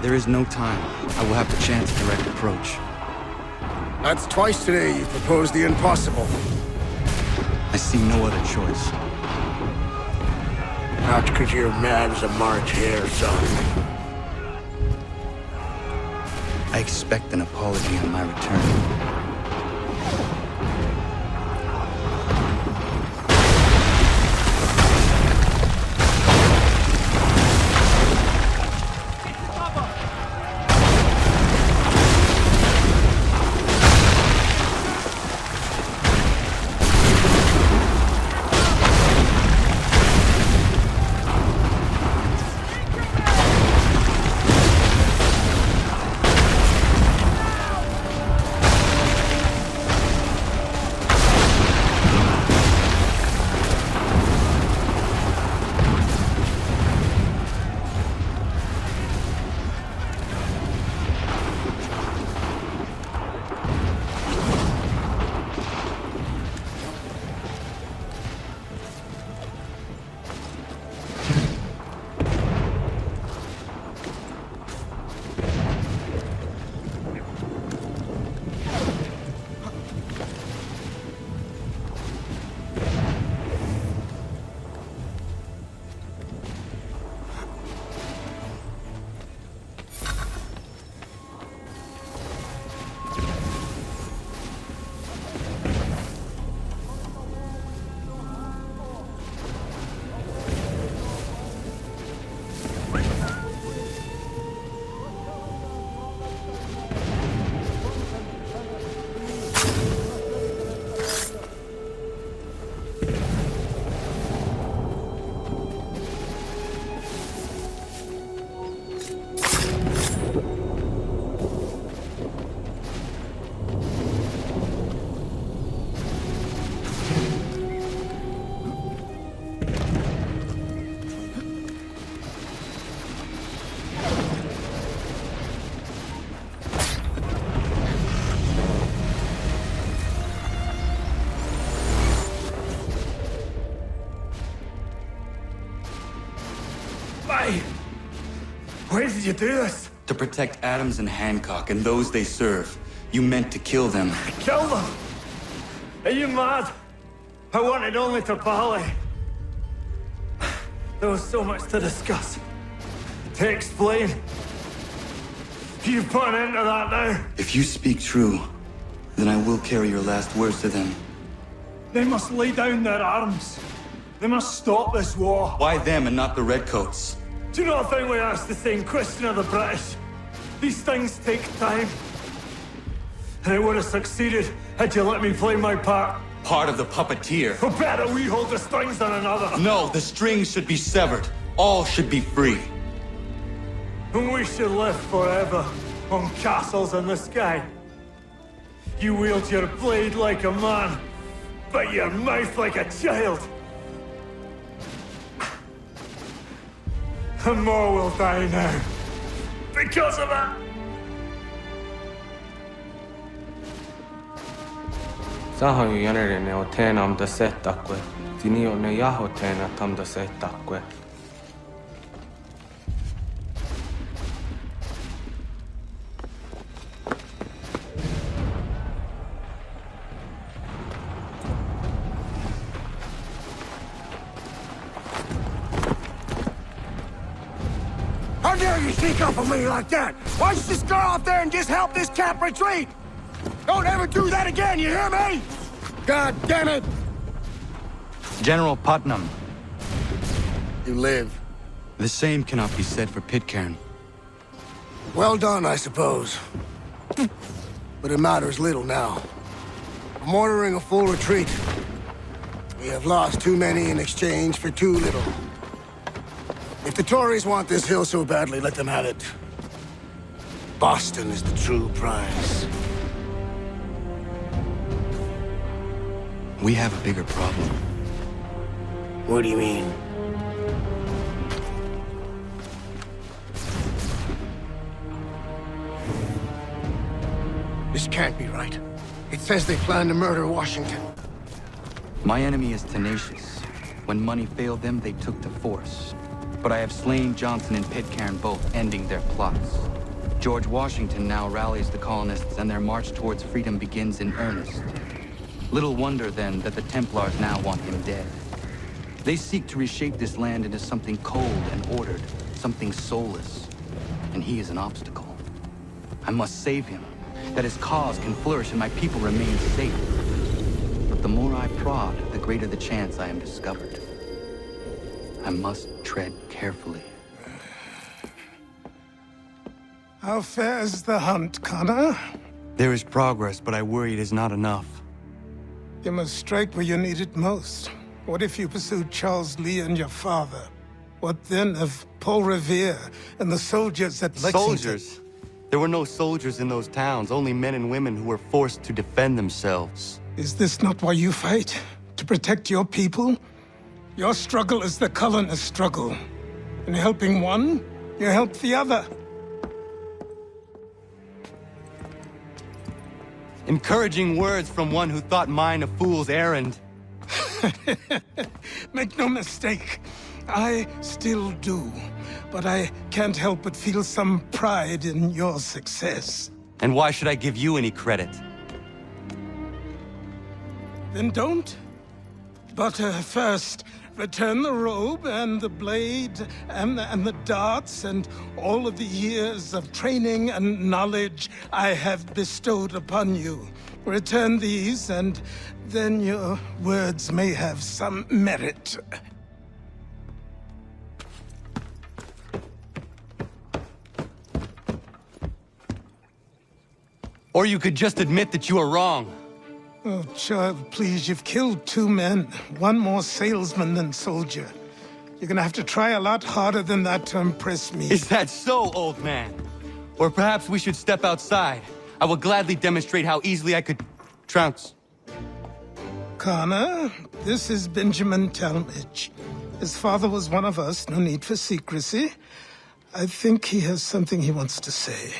Speaker 2: There is no time. I will have to chance a direct approach.
Speaker 1: That's twice today you've proposed the impossible.
Speaker 2: I see no other choice.
Speaker 1: Not because you're mad as a March hare, son.
Speaker 2: I expect an apology on my return.
Speaker 1: Why did you do this?
Speaker 2: To protect Adams and Hancock and those they serve. You meant to kill them.
Speaker 10: Kill them? Are you mad? I wanted only to parley. There was so much to discuss. To explain. You put an end to that now.
Speaker 2: If you speak true, then I will carry your last words to them.
Speaker 10: They must lay down their arms. They must stop this war.
Speaker 2: Why them and not the Redcoats?
Speaker 10: Do you not think we asked the same question of the British? These things take time. And it would have succeeded had you let me play my part.
Speaker 2: Part of the puppeteer.
Speaker 10: Or better, we hold the strings on another.
Speaker 2: No, the strings should be severed. All should be free.
Speaker 10: And we should live forever on castles in the sky. You wield your blade like a man, but your mouth like a child. And more will die now. Because of it.
Speaker 14: Sahoyu yanere ne otena am da setakwe. Tinio ne yahotena tam da setakwe.
Speaker 1: How dare you sneak up on me like that? Why don't you just go out there and just help this camp retreat? Don't ever do that again, you hear me? God damn it!
Speaker 2: General Putnam.
Speaker 1: You live.
Speaker 2: The same cannot be said for Pitcairn.
Speaker 1: Well done, I suppose. But it matters little now. I'm ordering a full retreat. We have lost too many in exchange for too little. If the Tories want this hill so badly, let them have it. Boston is the true prize.
Speaker 2: We have a bigger problem.
Speaker 1: What do you mean? This can't be right. It says they plan to murder Washington.
Speaker 24: My enemy is tenacious. When money failed them, they took to force. But I have slain Johnson and Pitcairn both, ending their plots. George Washington now rallies the colonists, and their march towards freedom begins in earnest. Little wonder, then, that the Templars now want him dead. They seek to reshape this land into something cold and ordered, something soulless. And he is an obstacle. I must save him, that his cause can flourish and my people remain safe. But the more I prod, the greater the chance I am discovered. I must tread carefully.
Speaker 11: How fares the hunt, Connor?
Speaker 2: There is progress, but I worry it is not enough.
Speaker 11: You must strike where you need it most. What if you pursued Charles Lee and your father? What then of Paul Revere and the soldiers at Lexington?
Speaker 2: Soldiers? There were no soldiers in those towns, only men and women who were forced to defend themselves.
Speaker 11: Is this not why you fight? To protect your people? Your struggle is the colonist struggle. In helping one, you help the other.
Speaker 2: Encouraging words from one who thought mine a fool's errand.
Speaker 11: Make no mistake, I still do. But I can't help but feel some pride in your success.
Speaker 2: And why should I give you any credit?
Speaker 11: Then don't. But first, return the robe and the blade and the darts and all of the years of training and knowledge I have bestowed upon you. Return these, and then your words may have some merit.
Speaker 2: Or you could just admit that you are wrong.
Speaker 11: Oh, child, please, you've killed 2 men. One more salesman than soldier. You're gonna have to try a lot harder than that to impress me.
Speaker 2: Is that so, old man? Or perhaps we should step outside. I will gladly demonstrate how easily I could trounce.
Speaker 11: Connor, this is Benjamin Talmadge. His father was one of us, no need for secrecy. I think he has something he wants to say.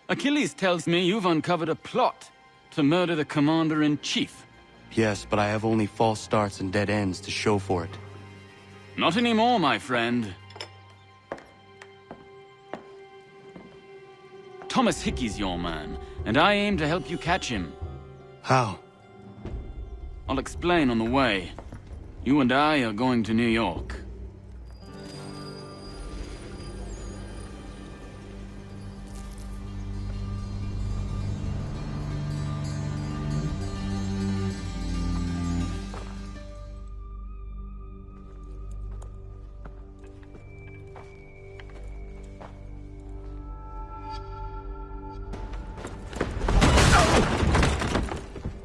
Speaker 4: Achilles tells me you've uncovered a plot to murder the Commander-in-Chief.
Speaker 2: Yes, but I have only false starts and dead ends to show for it.
Speaker 4: Not anymore, my friend. Thomas Hickey's your man, and I aim to help you catch him.
Speaker 2: How?
Speaker 4: I'll explain on the way. You and I are going to New York.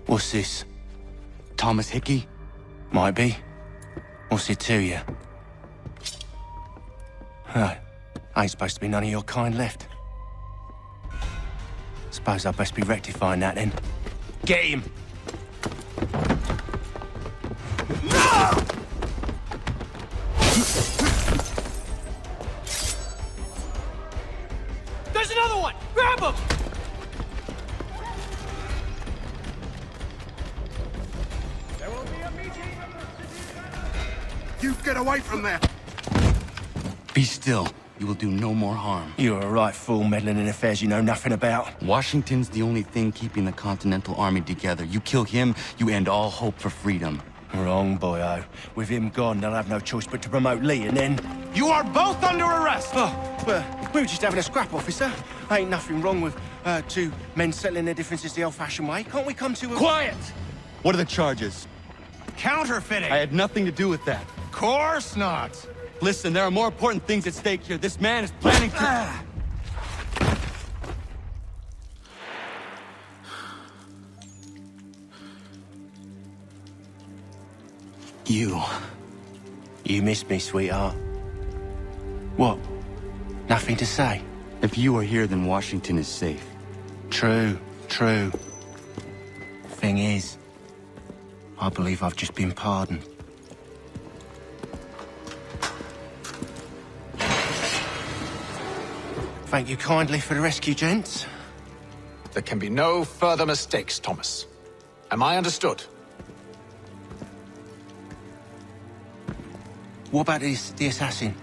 Speaker 2: What's this? Thomas Hickey? Might be. What's it to you? Ain't supposed to be none of your kind left. Suppose I best be rectifying that then. Get him!
Speaker 1: No!
Speaker 3: There's another one! Grab him!
Speaker 1: Get away from there!
Speaker 24: Be still. You will do no more harm.
Speaker 1: You're a right fool meddling in affairs you know nothing about.
Speaker 24: Washington's the only thing keeping the Continental Army together. You kill him, you end all hope for freedom.
Speaker 1: Wrong, boyo. With him gone, they'll have no choice but to promote Lee, and then... You are both under arrest! Oh, well, we were just having a scrap, officer. Ain't nothing wrong with two men settling their differences the old-fashioned way. Can't we come to a...
Speaker 24: Quiet! What are the charges?
Speaker 1: Counterfeiting!
Speaker 24: I had nothing to do with that.
Speaker 1: Course not!
Speaker 24: Listen, there are more important things at stake here. This man is planning to...
Speaker 1: You missed me, sweetheart. What? Nothing to say?
Speaker 24: If you are here, then Washington is safe.
Speaker 1: True. Thing is, I believe I've just been pardoned. Thank you kindly for the rescue, gents.
Speaker 6: There can be no further mistakes, Thomas. Am I understood?
Speaker 1: What about the assassin?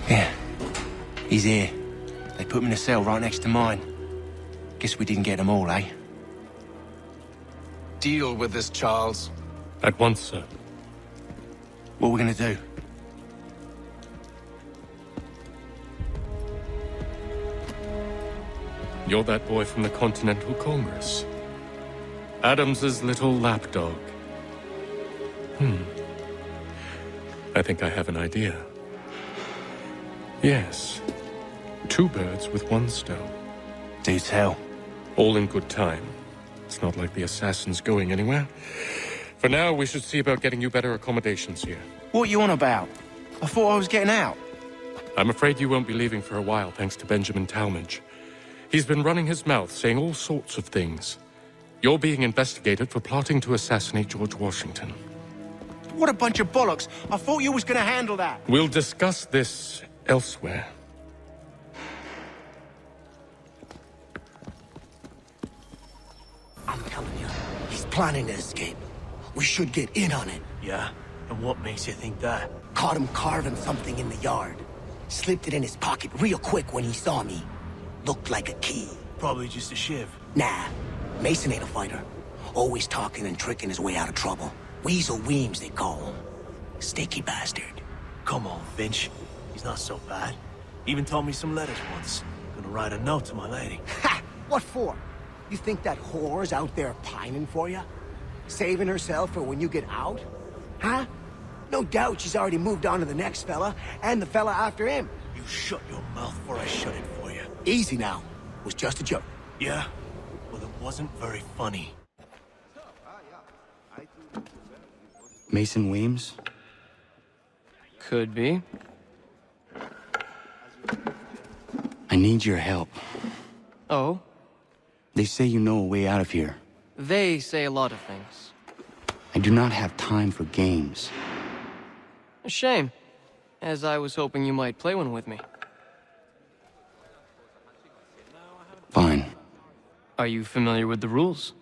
Speaker 1: Yeah, he's here. They put him in a cell right next to mine. Guess we didn't get them all, eh?
Speaker 6: Deal with this, Charles.
Speaker 9: At once, sir.
Speaker 1: What are we gonna do?
Speaker 9: You're that boy from the Continental Congress. Adams's little lapdog. I think I have an idea. Yes. 2 birds with 1 stone.
Speaker 1: Do tell.
Speaker 9: All in good time. It's not like the assassin's going anywhere. For now, we should see about getting you better accommodations here.
Speaker 1: What you on about? I thought I was getting out.
Speaker 9: I'm afraid you won't be leaving for a while, thanks to Benjamin Talmadge. He's been running his mouth, saying all sorts of things. You're being investigated for plotting to assassinate George Washington.
Speaker 1: What a bunch of bollocks. I thought you was gonna handle that.
Speaker 9: We'll discuss this elsewhere.
Speaker 15: I'm telling you, he's planning to escape. We should get in on it.
Speaker 1: Yeah? And what makes you think that?
Speaker 15: Caught him carving something in the yard. Slipped it in his pocket real quick when he saw me. Looked like a key.
Speaker 1: Probably just a shiv.
Speaker 15: Nah, Mason ain't a fighter. Always talking and tricking his way out of trouble. Weasel Weems, they call him. Sticky bastard.
Speaker 1: Come on, Finch. He's not so bad. Even told me some letters once. Gonna write a note to my lady.
Speaker 15: Ha! What for? You think that whore's out there pining for you? Saving herself for when you get out? Huh? No doubt she's already moved on to the next fella, and the fella after him.
Speaker 1: You shut your mouth before I shut it for you.
Speaker 15: Easy now. It was just a joke.
Speaker 1: Yeah? Well, it wasn't very funny.
Speaker 24: Mason Weems?
Speaker 7: Could be.
Speaker 24: I need your help.
Speaker 7: Oh?
Speaker 24: They say you know a way out of here.
Speaker 7: They say a lot of things.
Speaker 24: I do not have time for games.
Speaker 7: A shame, as I was hoping you might play one with me.
Speaker 24: Fine.
Speaker 7: Are you familiar with the rules?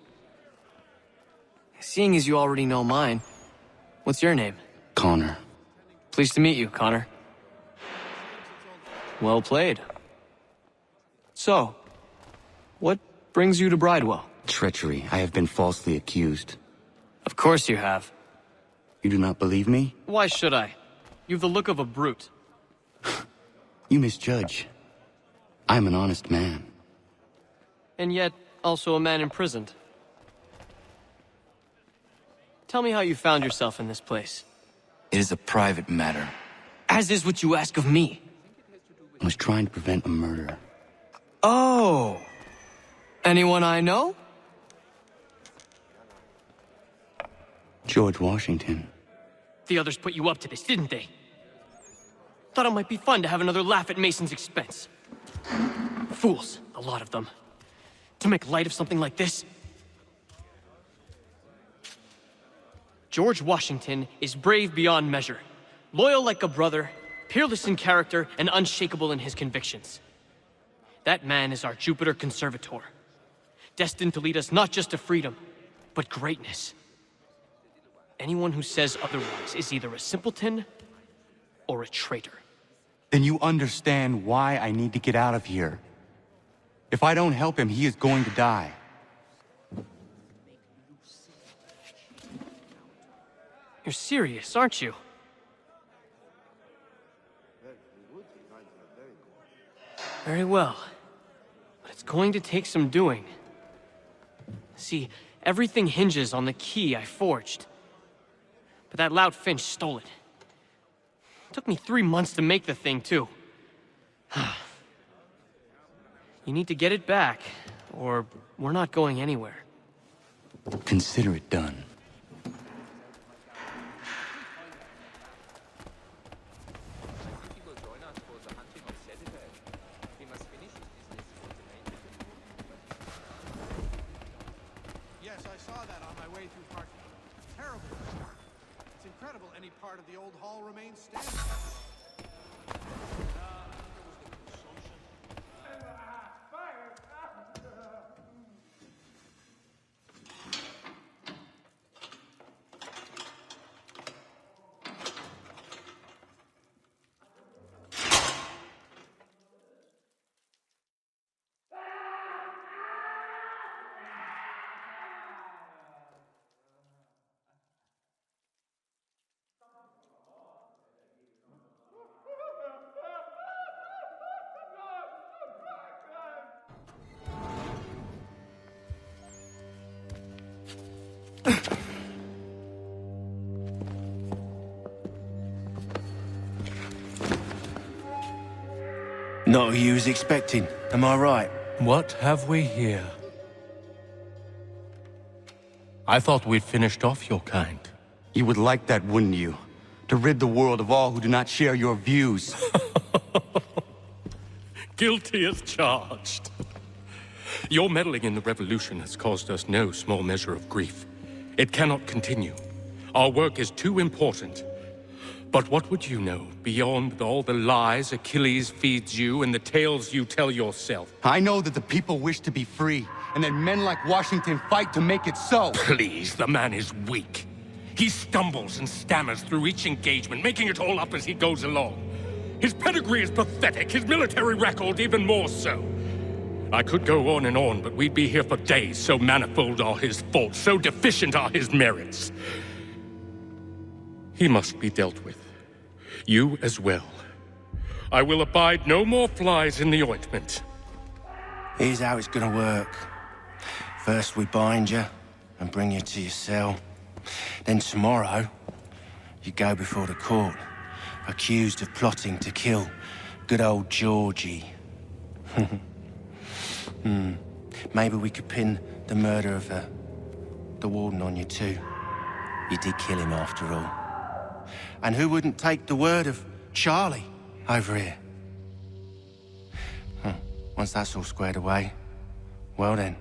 Speaker 7: Seeing as you already know mine, what's your name?
Speaker 24: Connor.
Speaker 7: Pleased to meet you, Connor. Well played. So, what brings you to Bridewell?
Speaker 24: Treachery. I have been falsely accused.
Speaker 7: Of course you have.
Speaker 24: You do not believe me?
Speaker 7: Why should I? You've the look of a brute.
Speaker 24: You misjudge. I'm an honest man.
Speaker 7: And yet, also a man imprisoned. Tell me how you found yourself in this place.
Speaker 24: It is a private matter.
Speaker 7: As is what you ask of me.
Speaker 24: I was trying to prevent a murder.
Speaker 7: Oh! Anyone I know?
Speaker 24: George Washington.
Speaker 7: The others put you up to this, didn't they? Thought it might be fun to have another laugh at Mason's expense. Fools, a lot of them. To make light of something like this. George Washington is brave beyond measure, loyal like a brother, peerless in character, and unshakable in his convictions. That man is our Jupiter Conservator, destined to lead us not just to freedom, but greatness.
Speaker 13: Anyone who says otherwise is either a simpleton or a traitor.
Speaker 24: Then you understand why I need to get out of here. If I don't help him, he is going to die.
Speaker 13: You're serious, aren't you? Very well. But it's going to take some doing. See, everything hinges on the key I forged. But that lout Finch stole it. Took me 3 months to make the thing, too. You need to get it back, or we're not going anywhere.
Speaker 24: Consider it done.
Speaker 17: Yes, I saw that on my way through Park. Terrible. It's incredible any part of the old hall remains standing.
Speaker 18: Not who you was expecting, am I right?
Speaker 9: What have we here? I thought we'd finished off your kind.
Speaker 24: You would like that, wouldn't you? To rid the world of all who do not share your views.
Speaker 9: Guilty as charged. Your meddling in the revolution has caused us no small measure of grief. It cannot continue. Our work is too important. But what would you know beyond all the lies Achilles feeds you and the tales you tell yourself?
Speaker 24: I know that the people wish to be free, and that men like Washington fight to make it so.
Speaker 9: Please, the man is weak. He stumbles and stammers through each engagement, making it all up as he goes along. His pedigree is pathetic, his military record even more so. I could go on and on, but we'd be here for days, so manifold are his faults, so deficient are his merits. He must be dealt with. You as well. I will abide no more flies in the ointment.
Speaker 18: Here's how it's gonna work. First we bind you and bring you to your cell. Then tomorrow, you go before the court, accused of plotting to kill good old Georgie. Maybe we could pin the murder of the warden on you too. You did kill him after all. And who wouldn't take the word of Charlie over here? Once that's all squared away, well then.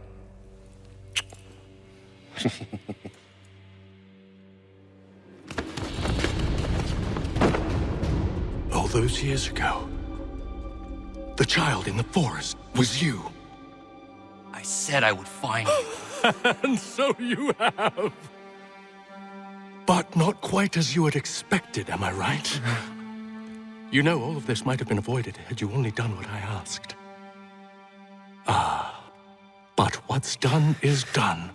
Speaker 9: All those years ago, the child in the forest was you.
Speaker 24: I said I would find you.
Speaker 9: And so you have. But not quite as you had expected, am I right? You know, all of this might have been avoided had you only done what I asked. But what's done is done.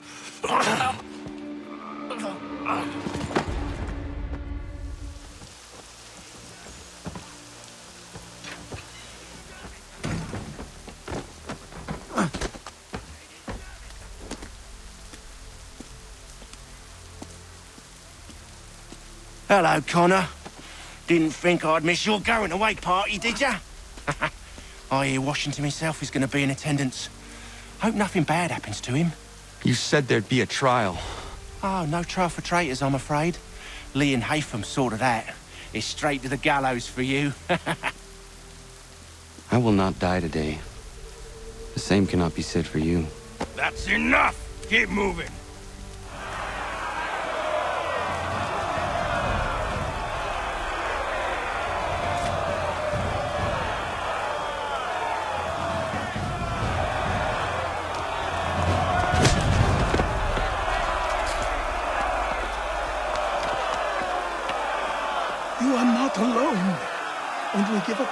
Speaker 18: Hello, Connor. Didn't think I'd miss your going away party, did ya? I hear Washington himself is going to be in attendance. Hope nothing bad happens to him.
Speaker 24: You said there'd be a trial.
Speaker 18: Oh, no trial for traitors, I'm afraid. Lee and Haytham sorted that. It's straight to the gallows for you.
Speaker 24: I will not die today. The same cannot be said for you.
Speaker 1: That's enough! Keep moving!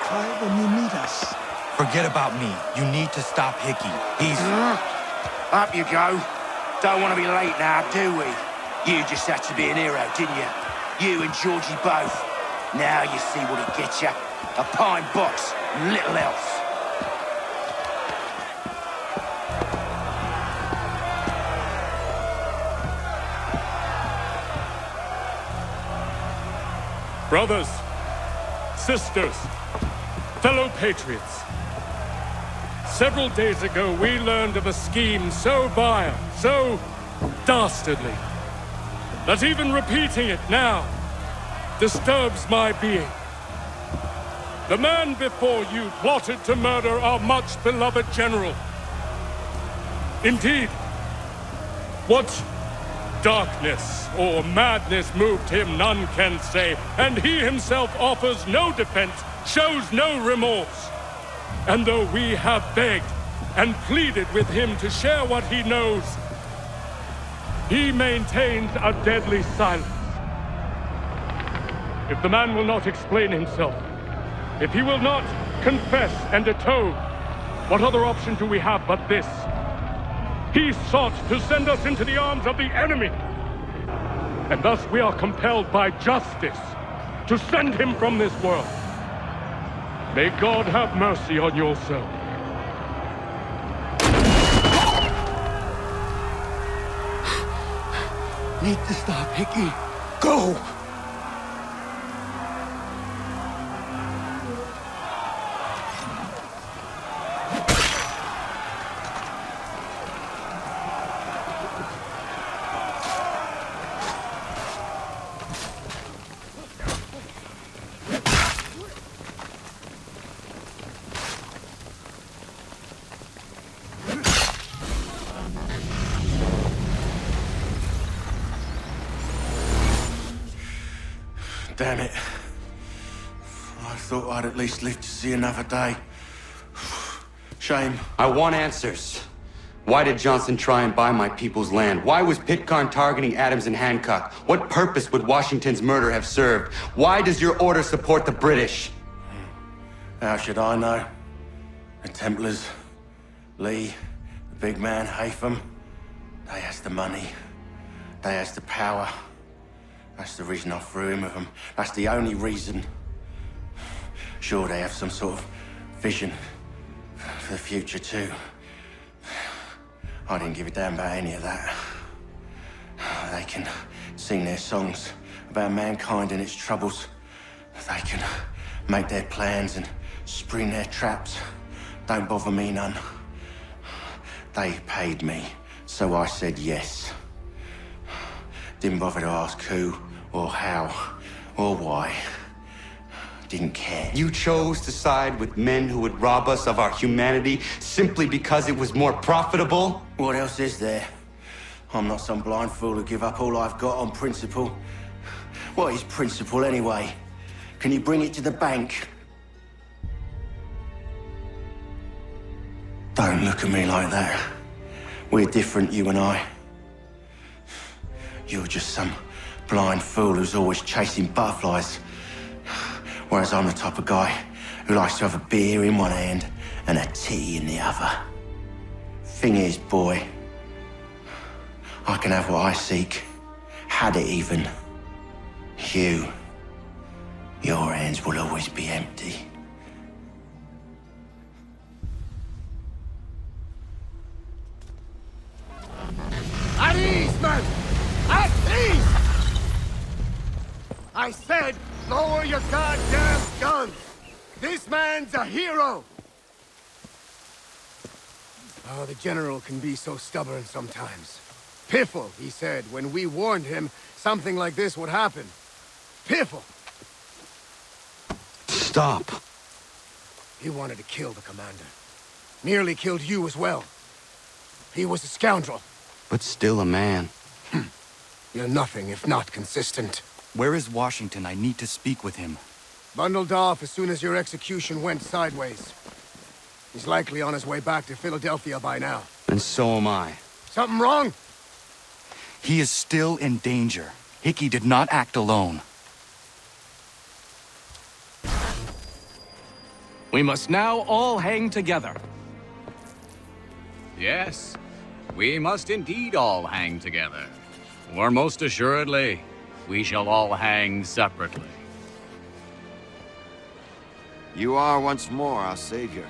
Speaker 11: identify when you meet us.
Speaker 24: Forget about me. You need to stop Hickey. He's...
Speaker 18: Up you go. Don't want to be late now, do we? You just had to be an hero, didn't you? You and Georgie both. Now you see what he gets you. A pine box, little else.
Speaker 9: Brothers, sisters, fellow patriots. Several days ago, we learned of a scheme so vile, so dastardly, that even repeating it now disturbs my being. The man before you plotted to murder our much-beloved general. Indeed, what darkness or madness moved him, none can say, and he himself offers no defense, shows no remorse. And though we have begged and pleaded with him to share what he knows, he maintains a deadly silence. If the man will not explain himself, if he will not confess and atone, what other option do we have but this? He sought to send us into the arms of the enemy. And thus we are compelled by justice to send him from this world. May God have mercy on your soul.
Speaker 18: Need to stop, Hickey. Go! Damn it. I thought I'd at least live to see another day. Shame.
Speaker 24: I want answers. Why did Johnson try and buy my people's land? Why was Pitcairn targeting Adams and Hancock? What purpose would Washington's murder have served? Why does your order support the British?
Speaker 18: How should I know? The Templars, Lee, the big man, Haytham, they has the money. They has the power. That's the reason I threw in with them. That's the only reason. Sure, they have some sort of vision for the future too. I didn't give a damn about any of that. They can sing their songs about mankind and its troubles. They can make their plans and spring their traps. Don't bother me none. They paid me, so I said yes. Didn't bother to ask who, or how, or why. Didn't care.
Speaker 24: You chose to side with men who would rob us of our humanity simply because it was more profitable?
Speaker 18: What else is there? I'm not some blind fool who give up all I've got on principle. What is principle anyway? Can you bring it to the bank? Don't look at me like that. We're different, you and I. You're just some blind fool who's always chasing butterflies. Whereas I'm the type of guy who likes to have a beer in one hand and a tea in the other. Thing is, boy, I can have what I seek. Had it even. Your hands will always be empty.
Speaker 15: At ease, men! At ease! I said, lower your goddamn guns! This man's a hero! Oh, the General can be so stubborn sometimes. Piffle, he said, when we warned him something like this would happen. Piffle!
Speaker 24: Stop.
Speaker 15: He wanted to kill the commander. Nearly killed you as well. He was a scoundrel.
Speaker 24: But still a man.
Speaker 15: You're nothing if not consistent.
Speaker 24: Where is Washington? I need to speak with him.
Speaker 15: Bundled off as soon as your execution went sideways. He's likely on his way back to Philadelphia by now.
Speaker 24: And so am I.
Speaker 15: Something wrong?
Speaker 24: He is still in danger. Hickey did not act alone.
Speaker 5: We must now all hang together.
Speaker 12: Yes, we must indeed all hang together. Or most assuredly, we shall all hang separately.
Speaker 16: You are once more our savior.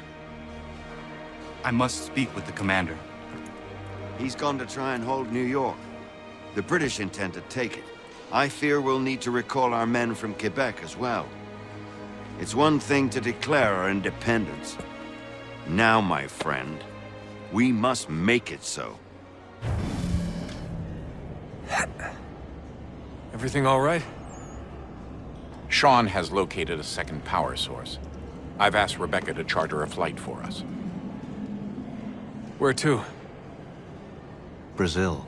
Speaker 24: I must speak with the commander.
Speaker 16: He's gone to try and hold New York. The British intend to take it. I fear we'll need to recall our men from Quebec as well. It's one thing to declare our independence. Now, my friend, we must make it so.
Speaker 19: Everything all right?
Speaker 20: Sean has located a second power source. I've asked Rebecca to charter a flight for us.
Speaker 19: Where to?
Speaker 2: Brazil.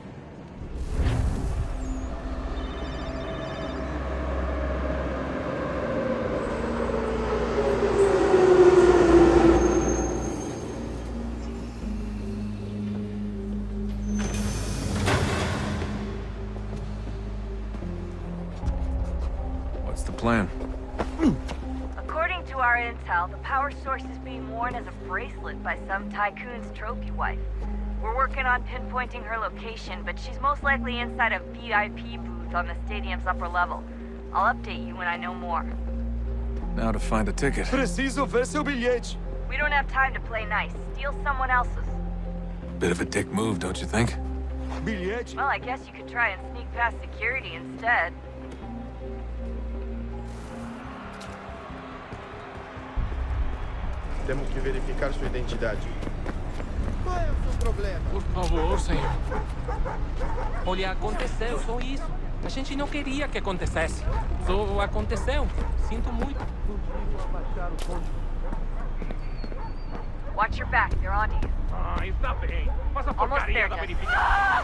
Speaker 19: What's the plan?
Speaker 25: According to our intel, the power source is being worn as a bracelet by some tycoon's trophy wife. We're working on pinpointing her location, but she's most likely inside a VIP booth on the stadium's upper level. I'll update you when I know more.
Speaker 19: Now to find a ticket.
Speaker 25: Preciso ver seu bilhete. We don't have time to play nice. Steal someone else's.
Speaker 19: Bit of a dick move, don't you think?
Speaker 25: Bilhete? Well, I guess you could try and sneak past security instead.
Speaker 17: Temos que verificar sua identidade. Qual é o seu problema?
Speaker 13: Por favor, senhor. Olha, aconteceu, só isso. A gente não queria que acontecesse. Só aconteceu. Sinto muito.
Speaker 25: Watch your back, they're on you.
Speaker 9: Ah, está bem. Mas a porcaria da verificação.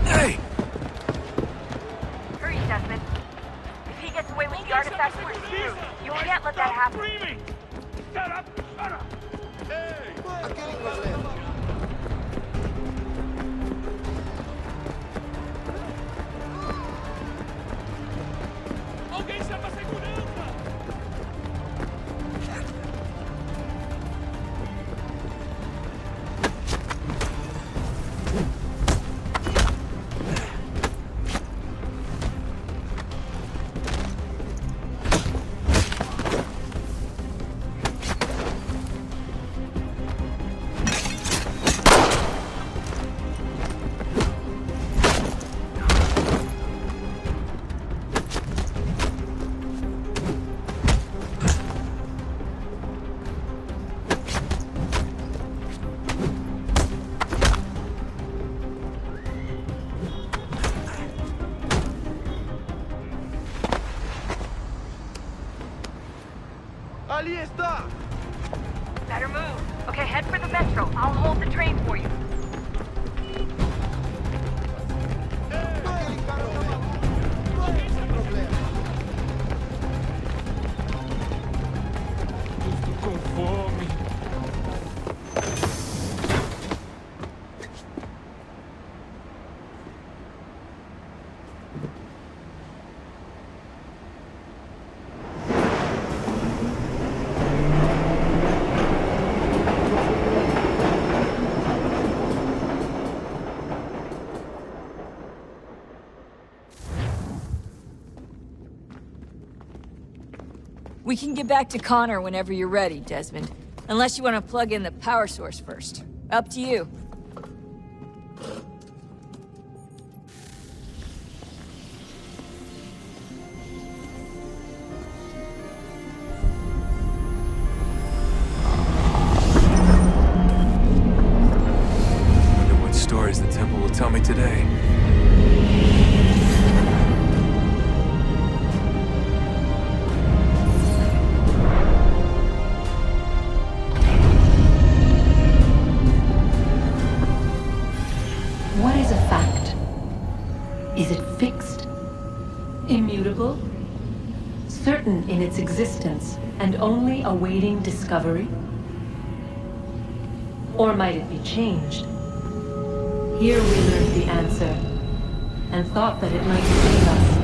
Speaker 25: Hey! Hurry, Desmond. If he gets away with the artifact, we're screwed. You can't let that happen.
Speaker 9: Shut up! Shut up! Hey!
Speaker 17: Aquele problema.
Speaker 9: Alguém chama a segurança!
Speaker 17: Ali está!
Speaker 25: Better move. Okay, head for the metro. I'll hold the train for you.
Speaker 17: Aquele cara tá maluco. Qual é esse problema?
Speaker 13: Estou com fome.
Speaker 26: We can get back to Connor whenever you're ready, Desmond. Unless you want to plug in the power source first. Up to you.
Speaker 19: Wonder what stories the temple will tell me today.
Speaker 27: What is a fact? Is it fixed? Immutable? Certain in its existence and only awaiting discovery? Or might it be changed? Here we learn the answer and thought that it might save us.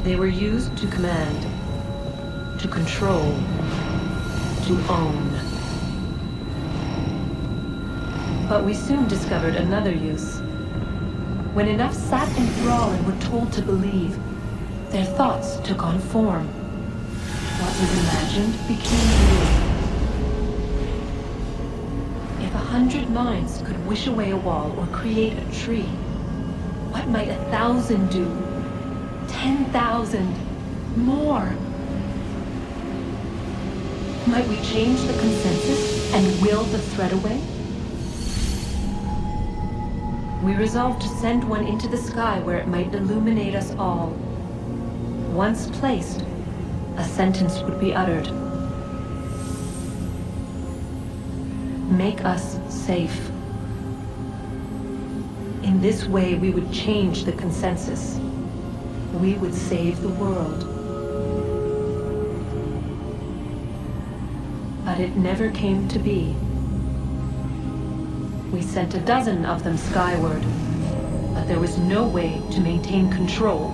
Speaker 27: They were used to command, to control, to own. But we soon discovered another use. When enough sat in thrall and were told to believe, their thoughts took on form. What was imagined became real. If 100 minds could wish away a wall or create a tree, what might 1,000 do? 10,000? More? Might we change the consensus and will the threat away? We resolved to send one into the sky where it might illuminate us all. Once placed, a sentence would be uttered. Make us safe. In this way, we would change the consensus. We would save the world. But it never came to be. We sent a dozen of them skyward, but there was no way to maintain control,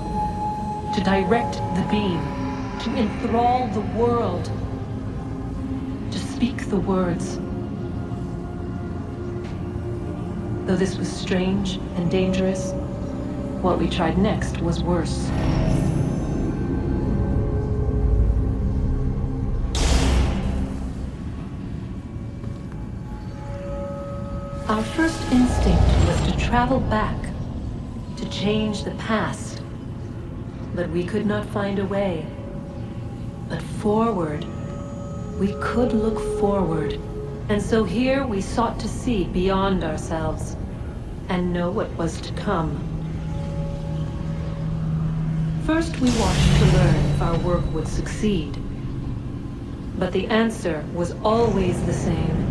Speaker 27: to direct the beam, to enthrall the world, to speak the words. Though this was strange and dangerous, what we tried next was worse. Our first instinct was to travel back, to change the past. But we could not find a way. But forward, we could look forward. And so here we sought to see beyond ourselves and know what was to come. First we watched to learn if our work would succeed. But the answer was always the same.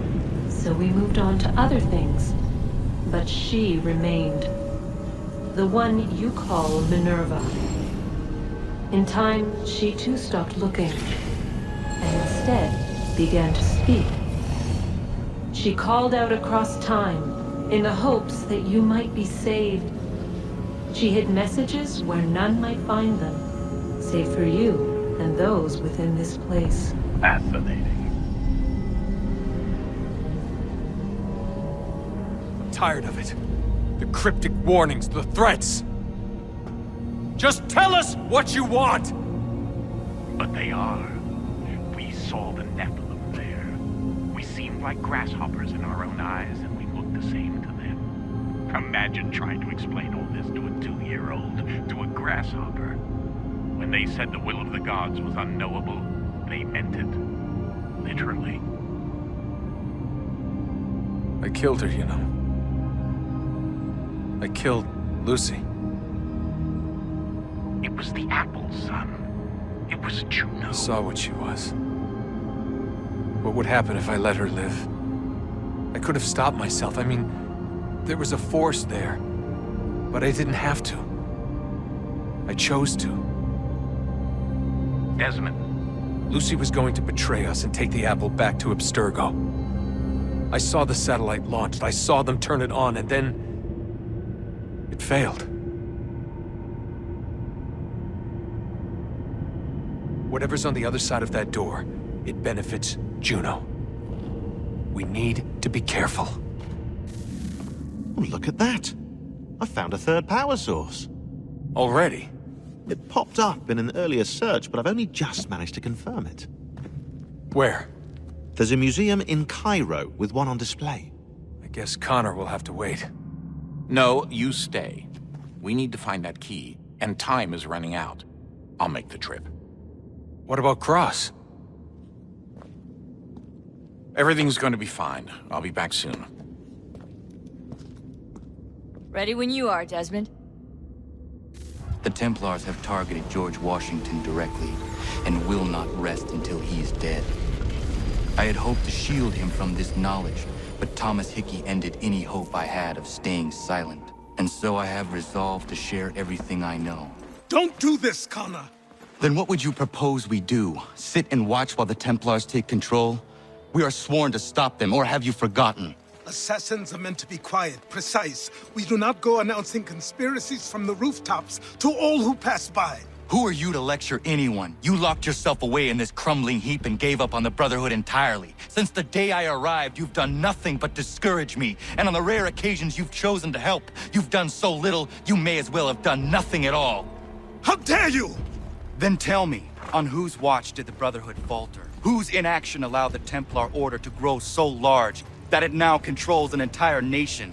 Speaker 27: So we moved on to other things, but she remained. The one you call Minerva. In time, she too stopped looking, and instead began to speak. She called out across time, in the hopes that you might be saved. She hid messages where none might find them, save for you and those within this place.
Speaker 4: Fascinating.
Speaker 5: Tired of it. The cryptic warnings, the threats. Just tell us what you want!
Speaker 4: But they are. We saw the Nephilim there. We seemed like grasshoppers in our own eyes, and we looked the same to them. Imagine trying to explain all this to a 2-year-old, to a grasshopper. When they said the will of the gods was unknowable, they meant it. Literally.
Speaker 19: I killed her, you know. I killed Lucy.
Speaker 4: It was the apple, son. It was Juno.
Speaker 19: I saw what she was. What would happen if I let her live? I could have stopped myself. I mean, there was a force there. But I didn't have to. I chose to.
Speaker 4: Desmond.
Speaker 19: Lucy was going to betray us and take the apple back to Abstergo. I saw the satellite launched. I saw them turn it on, and then it failed. Whatever's on the other side of that door, it benefits Juno. We need to be careful.
Speaker 8: Oh, look at that. I found a third power source.
Speaker 19: Already?
Speaker 8: It popped up in an earlier search, but I've only just managed to confirm it.
Speaker 19: Where?
Speaker 8: There's a museum in Cairo with one on display.
Speaker 19: I guess Connor will have to wait.
Speaker 20: No, you stay. We need to find that key, and time is running out. I'll make the trip.
Speaker 19: What about Cross?
Speaker 20: Everything's going to be fine. I'll be back soon.
Speaker 26: Ready when you are, Desmond.
Speaker 24: The Templars have targeted George Washington directly, and will not rest until he is dead. I had hoped to shield him from this knowledge, but Thomas Hickey ended any hope I had of staying silent. And so I have resolved to share everything I know.
Speaker 11: Don't do this, Connor!
Speaker 24: Then what would you propose we do? Sit and watch while the Templars take control? We are sworn to stop them, or have you forgotten?
Speaker 11: Assassins are meant to be quiet, precise. We do not go announcing conspiracies from the rooftops to all who pass by.
Speaker 24: Who are you to lecture anyone? You locked yourself away in this crumbling heap and gave up on the Brotherhood entirely. Since the day I arrived, you've done nothing but discourage me. And on the rare occasions you've chosen to help, you've done so little, you may as well have done nothing at all.
Speaker 11: How dare you!
Speaker 24: Then tell me, on whose watch did the Brotherhood falter? Whose inaction allowed the Templar Order to grow so large that it now controls an entire nation?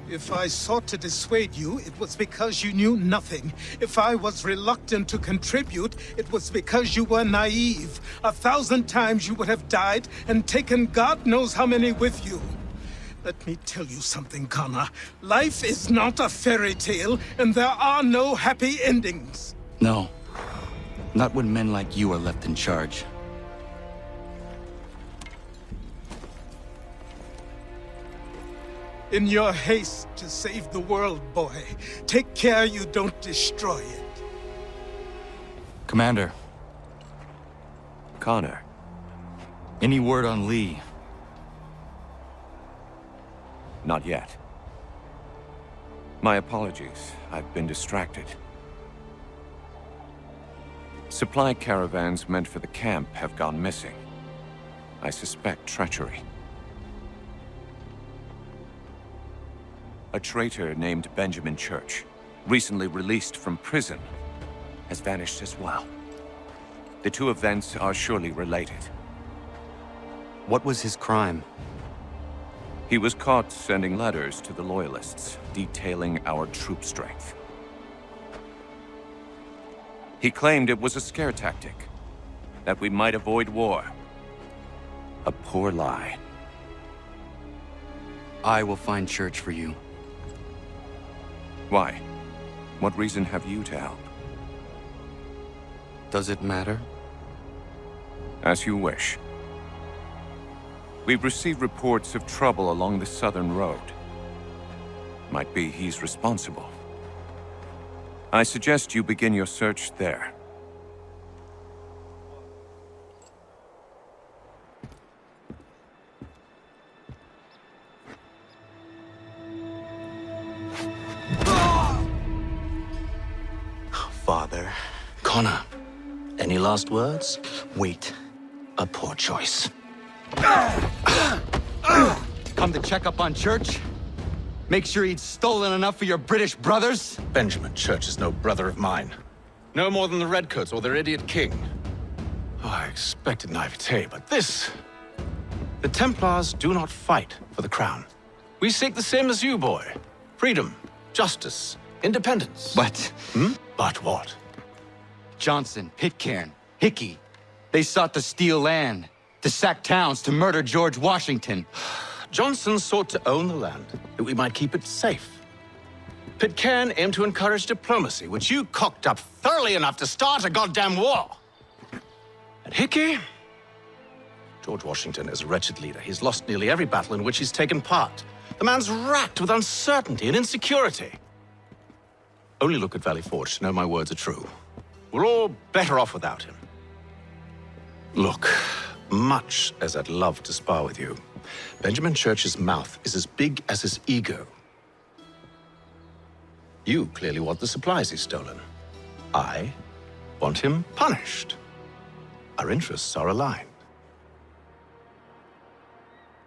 Speaker 11: If I sought to dissuade you, it was because you knew nothing. If I was reluctant to contribute, it was because you were naive. 1,000 times you would have died and taken God knows how many with you. Let me tell you something, Connor. Life is not a fairy tale, and there are no happy endings.
Speaker 24: No. Not when men like you are left in charge.
Speaker 11: In your haste to save the world, boy, take care you don't destroy it.
Speaker 24: Commander.
Speaker 3: Connor.
Speaker 24: Any word on Lee?
Speaker 3: Not yet. My apologies. I've been distracted. Supply caravans meant for the camp have gone missing. I suspect treachery. A traitor named Benjamin Church, recently released from prison, has vanished as well. The two events are surely related.
Speaker 24: What was his crime?
Speaker 3: He was caught sending letters to the Loyalists, detailing our troop strength. He claimed it was a scare tactic, that we might avoid war. A poor lie.
Speaker 24: I will find Church for you.
Speaker 3: Why? What reason have you to help?
Speaker 24: Does it matter?
Speaker 3: As you wish. We've received reports of trouble along the southern road. Might be he's responsible. I suggest you begin your search there.
Speaker 6: Father. Connor, any last words? Wait. A poor choice.
Speaker 24: Come to check up on Church? Make sure he'd stolen enough for your British brothers?
Speaker 6: Benjamin Church is no brother of mine. No more than the Redcoats or their idiot king. Oh, I expected naivete, but this... The Templars do not fight for the crown. We seek the same as you, boy. Freedom, justice, independence.
Speaker 24: But...
Speaker 6: But what?
Speaker 24: Johnson, Pitcairn, Hickey. They sought to steal land, to sack towns, to murder George Washington.
Speaker 6: Johnson sought to own the land, that we might keep it safe. Pitcairn aimed to encourage diplomacy, which you cocked up thoroughly enough to start a goddamn war. And Hickey? George Washington is a wretched leader. He's lost nearly every battle in which he's taken part. The man's racked with uncertainty and insecurity. Only look at Valley Forge to know my words are true. We're all better off without him. Look, much as I'd love to spar with you, Benjamin Church's mouth is as big as his ego. You clearly want the supplies he's stolen. I want him punished. Our interests are aligned.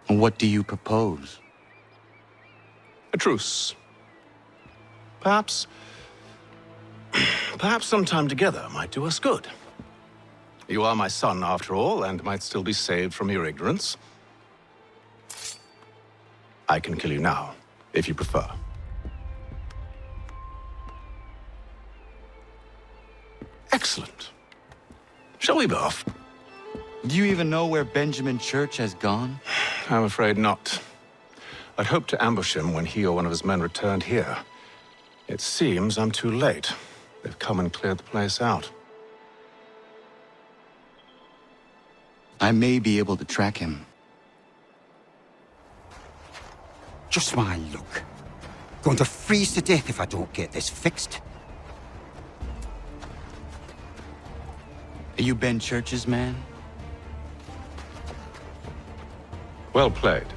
Speaker 24: What do you propose?
Speaker 6: A truce. Perhaps some time together might do us good. You are my son, after all, and might still be saved from your ignorance. I can kill you now, if you prefer. Excellent. Shall we be off?
Speaker 24: Do you even know where Benjamin Church has gone?
Speaker 6: I'm afraid not. I'd hoped to ambush him when he or one of his men returned here. It seems I'm too late. They've come and cleared the place out.
Speaker 24: I may be able to track him.
Speaker 10: Just my luck. Going to freeze to death if I don't get this fixed.
Speaker 24: Are you Ben Church's man?
Speaker 6: Well played.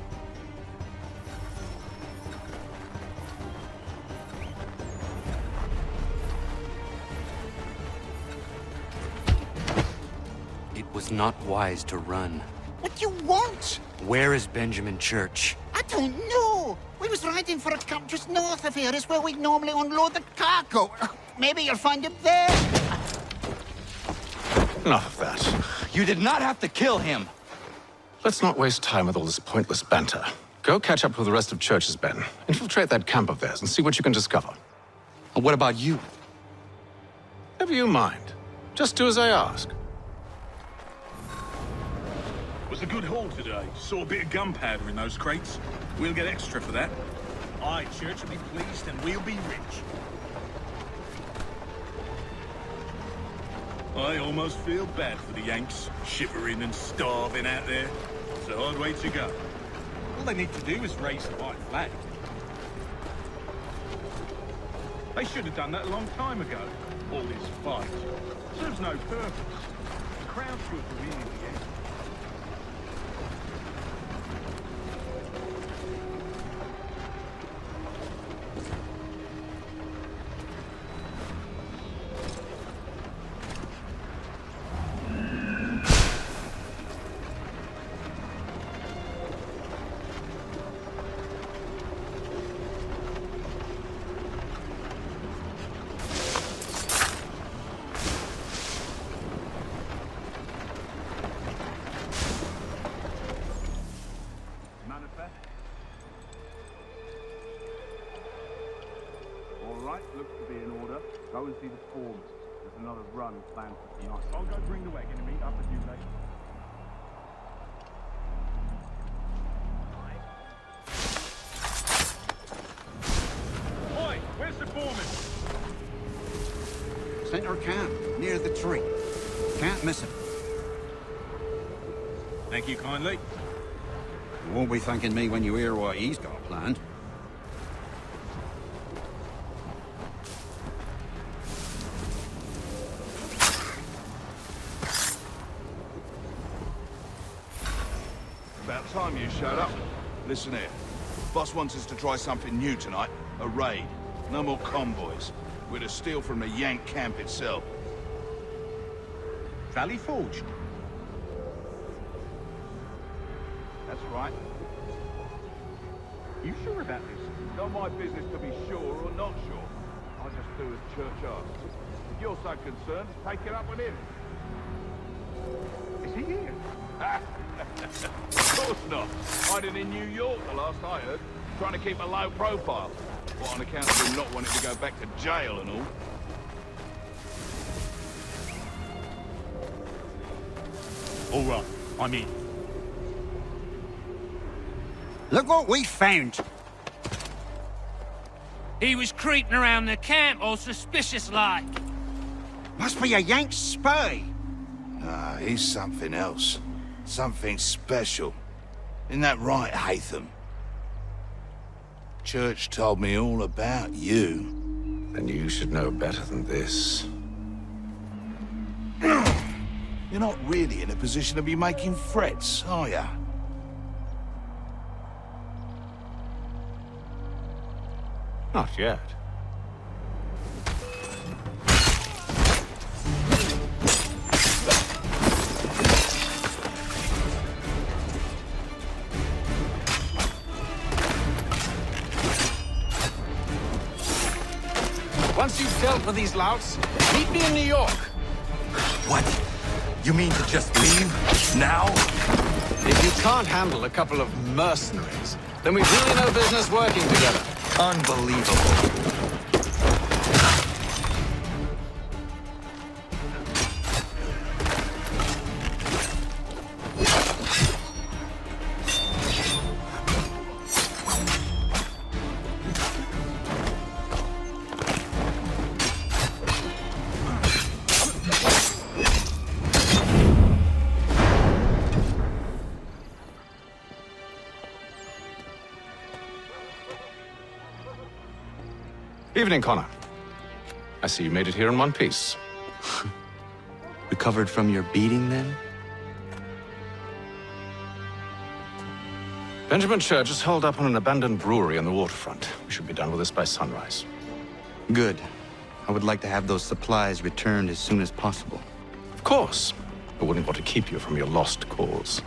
Speaker 2: was not wise to run.
Speaker 10: What do you want?
Speaker 2: Where is Benjamin Church?
Speaker 10: I don't know. We was riding for a camp just north of here. Is where we'd normally unload the cargo. Maybe you'll find him there.
Speaker 6: Enough of that.
Speaker 2: You did not have to kill him!
Speaker 6: Let's not waste time with all this pointless banter. Go catch up with the rest of Church's men. Infiltrate that camp of theirs and see what you can discover.
Speaker 2: And what about you?
Speaker 6: Never you mind. Just do as I ask.
Speaker 1: Was a good haul today. Saw a bit of gunpowder in those crates. We'll get extra for that. Aye, Church will be pleased and we'll be rich. I almost feel bad for the Yanks, shivering and starving out there. It's a hard way to go. All they need to do is raise the white flag. They should have done that a long time ago. All this fight serves no purpose. The crowd should win in the end.
Speaker 7: Looks to be in order. Go and see the foreman. There's another run planned for tonight. I'll go bring the wagon and meet up with you later. Oi, where's the foreman?
Speaker 10: Center camp, near the tree. Can't miss him.
Speaker 1: Thank you kindly.
Speaker 10: You won't be thanking me when you hear what he's got planned.
Speaker 7: About time you showed up. Listen here. Boss wants us to try something new tonight. A raid. No more convoys. We're to steal from the Yank camp itself.
Speaker 1: Valley Forge?
Speaker 7: That's right.
Speaker 1: You sure about this?
Speaker 7: Not my business to be sure or not sure. I just do as Church asks. If you're so concerned, take it up with him.
Speaker 1: Is he here?
Speaker 7: Of course not. Hiding in New York, the last I heard. Trying to keep a low profile. What, on account of him not wanting to go back to jail and all?
Speaker 1: All right, I'm in.
Speaker 10: Look what we found!
Speaker 14: He was creeping around the camp all suspicious-like.
Speaker 10: Must be a Yank spy!
Speaker 7: Nah, he's something else. Something special. Isn't that right, Haytham? Church told me all about you.
Speaker 6: Then you should know better than this.
Speaker 7: You're not really in a position to be making threats, are ya?
Speaker 6: Not yet. Once you've dealt with these louts, meet me in New York.
Speaker 2: What? You mean to just leave? Now?
Speaker 6: If you can't handle a couple of mercenaries, then we've really no business working together.
Speaker 2: Unbelievable.
Speaker 6: Evening, Connor. I see you made it here in one piece.
Speaker 2: Recovered from your beating, then?
Speaker 6: Benjamin Church is holed up on an abandoned brewery on the waterfront. We should be done with this by sunrise.
Speaker 2: Good. I would like to have those supplies returned as soon as possible.
Speaker 6: Of course. I wouldn't want to keep you from your lost cause.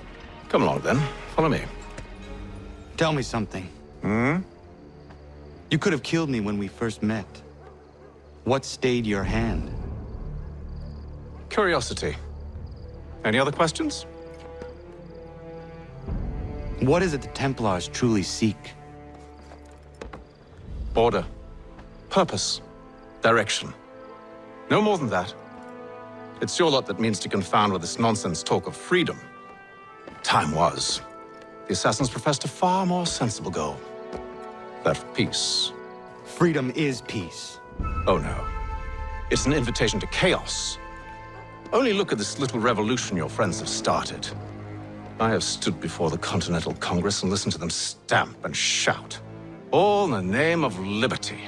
Speaker 6: Come along then. Follow me.
Speaker 24: Tell me something. You could have killed me when we first met. What stayed your hand?
Speaker 6: Curiosity. Any other questions?
Speaker 24: What is it the Templars truly seek?
Speaker 6: Order. Purpose. Direction. No more than that. It's your lot that means to confound with this nonsense talk of freedom. Time was. The assassins professed a far more sensible goal. That of peace.
Speaker 24: Freedom is peace.
Speaker 6: Oh no. It's an invitation to chaos. Only look at this little revolution your friends have started. I have stood before the Continental Congress and listened to them stamp and shout. All in the name of liberty.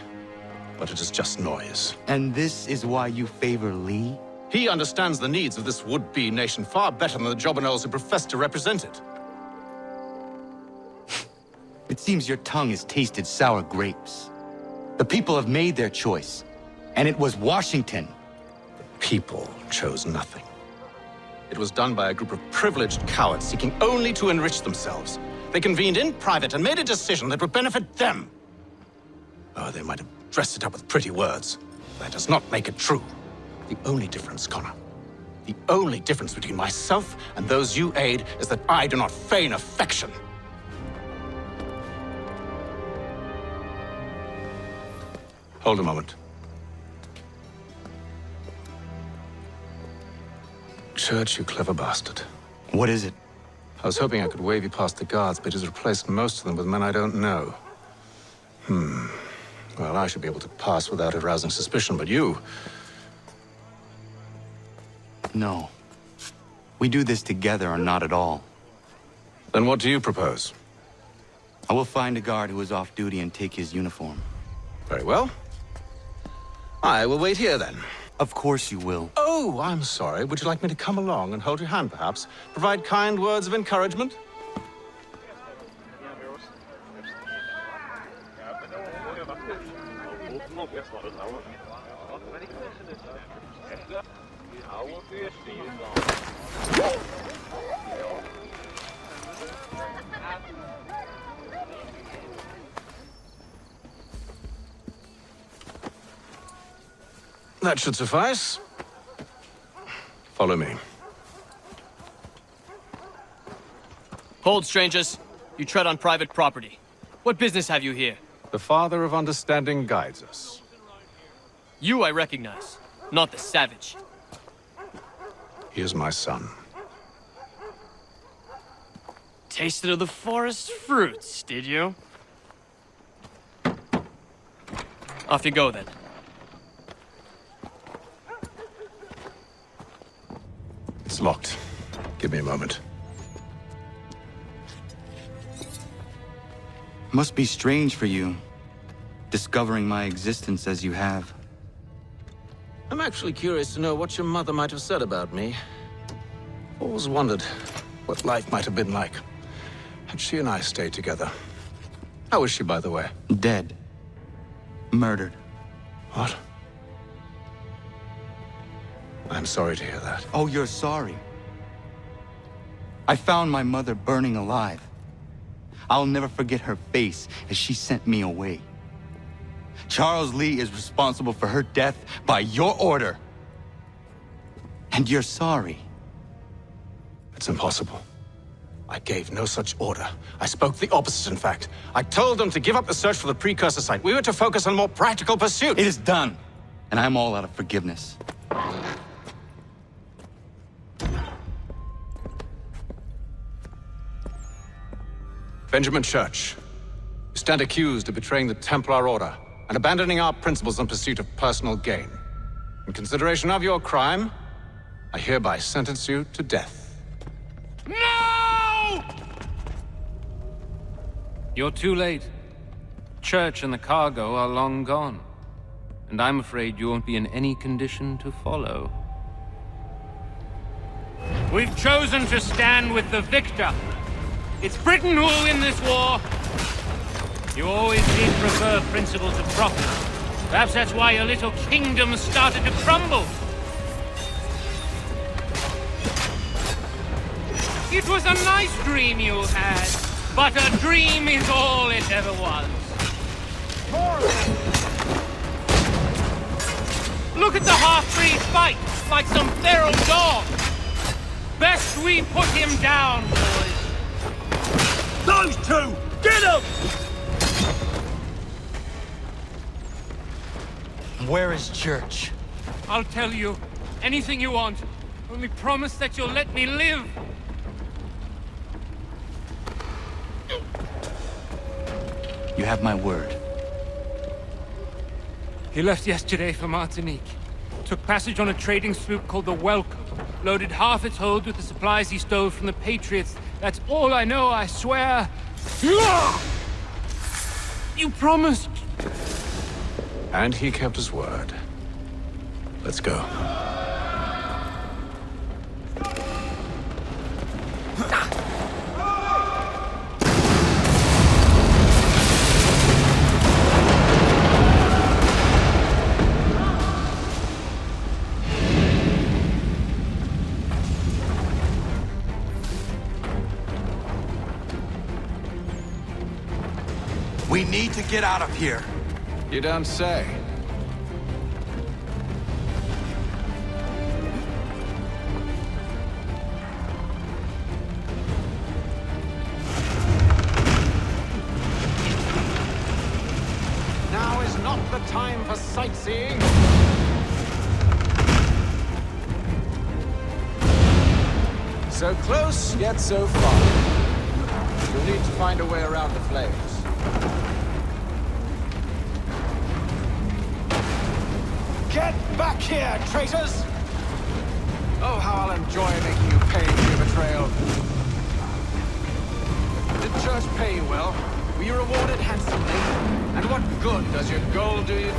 Speaker 6: But it is just noise.
Speaker 24: And this is why you favor Lee?
Speaker 6: He understands the needs of this would-be nation far better than the jobberknolls who profess to represent it.
Speaker 24: It seems your tongue has tasted sour grapes. The people have made their choice, and it was Washington.
Speaker 6: The people chose nothing. It was done by a group of privileged cowards seeking only to enrich themselves. They convened in private and made a decision that would benefit them. Oh, they might have dressed it up with pretty words. That does not make it true. The only difference, Connor, the only difference between myself and those you aid is that I do not feign affection. Hold a moment. Church, you clever bastard.
Speaker 24: What is it?
Speaker 6: I was hoping I could wave you past the guards, but he's replaced most of them with men I don't know. Well, I should be able to pass without arousing suspicion, but you...
Speaker 24: No. We do this together or not at all.
Speaker 6: Then what do you propose?
Speaker 24: I will find a guard who is off duty and take his uniform.
Speaker 6: Very well. I will wait here, then.
Speaker 24: Of course you will.
Speaker 6: Oh, I'm sorry. Would you like me to come along and hold your hand, perhaps? Provide kind words of encouragement? That should suffice. Follow me.
Speaker 13: Hold, strangers. You tread on private property. What business have you here?
Speaker 6: The Father of Understanding guides us.
Speaker 13: You I recognize, not the savage.
Speaker 6: He is my son.
Speaker 13: Tasted of the forest fruits, did you? Off you go, then.
Speaker 6: It's locked. Give me a moment.
Speaker 24: Must be strange for you, discovering my existence as you have.
Speaker 6: I'm actually curious to know what your mother might have said about me. Always wondered what life might have been like had she and I stayed together. How is she, by the way?
Speaker 24: Dead. Murdered.
Speaker 6: What? I'm sorry to hear that.
Speaker 24: Oh, you're sorry. I found my mother burning alive. I'll never forget her face as she sent me away. Charles Lee is responsible for her death by your order. And you're sorry.
Speaker 6: It's impossible. I gave no such order. I spoke the opposite, in fact. I told them to give up the search for the precursor site. We were to focus on more practical pursuits.
Speaker 24: It is done, and I'm all out of forgiveness.
Speaker 6: Benjamin Church, you stand accused of betraying the Templar Order and abandoning our principles in pursuit of personal gain. In consideration of your crime, I hereby sentence you to death.
Speaker 14: No! You're too late. Church and the cargo are long gone. And I'm afraid you won't be in any condition to follow. We've chosen to stand with the victor. It's Britain who will win this war. You always did prefer principles of profit. Perhaps that's why your little kingdom started to crumble. It was a nice dream you had, but a dream is all it ever was.
Speaker 17: More of them!
Speaker 14: Look at the half-breed fight, like some feral dog. Best we put him down, boys.
Speaker 9: Those two! Get them!
Speaker 24: Where is Church?
Speaker 14: I'll tell you anything you want. Only promise that you'll let me live.
Speaker 24: You have my word.
Speaker 14: He left yesterday for Martinique. Took passage on a trading sloop called the Welcome. Loaded half its hold with the supplies he stole from the Patriots. That's all I know, I swear. You promised.
Speaker 19: And he kept his word. Let's go.
Speaker 24: We need to get out of here.
Speaker 19: You don't say.
Speaker 17: Now is not the time for sightseeing.
Speaker 19: So close, yet so far. You'll need to find a way around the flames.
Speaker 17: Get back here, traitors! Oh, how I'll enjoy making you pay for your betrayal. Did Church pay you well? Were you rewarded handsomely? And what good does your gold do you?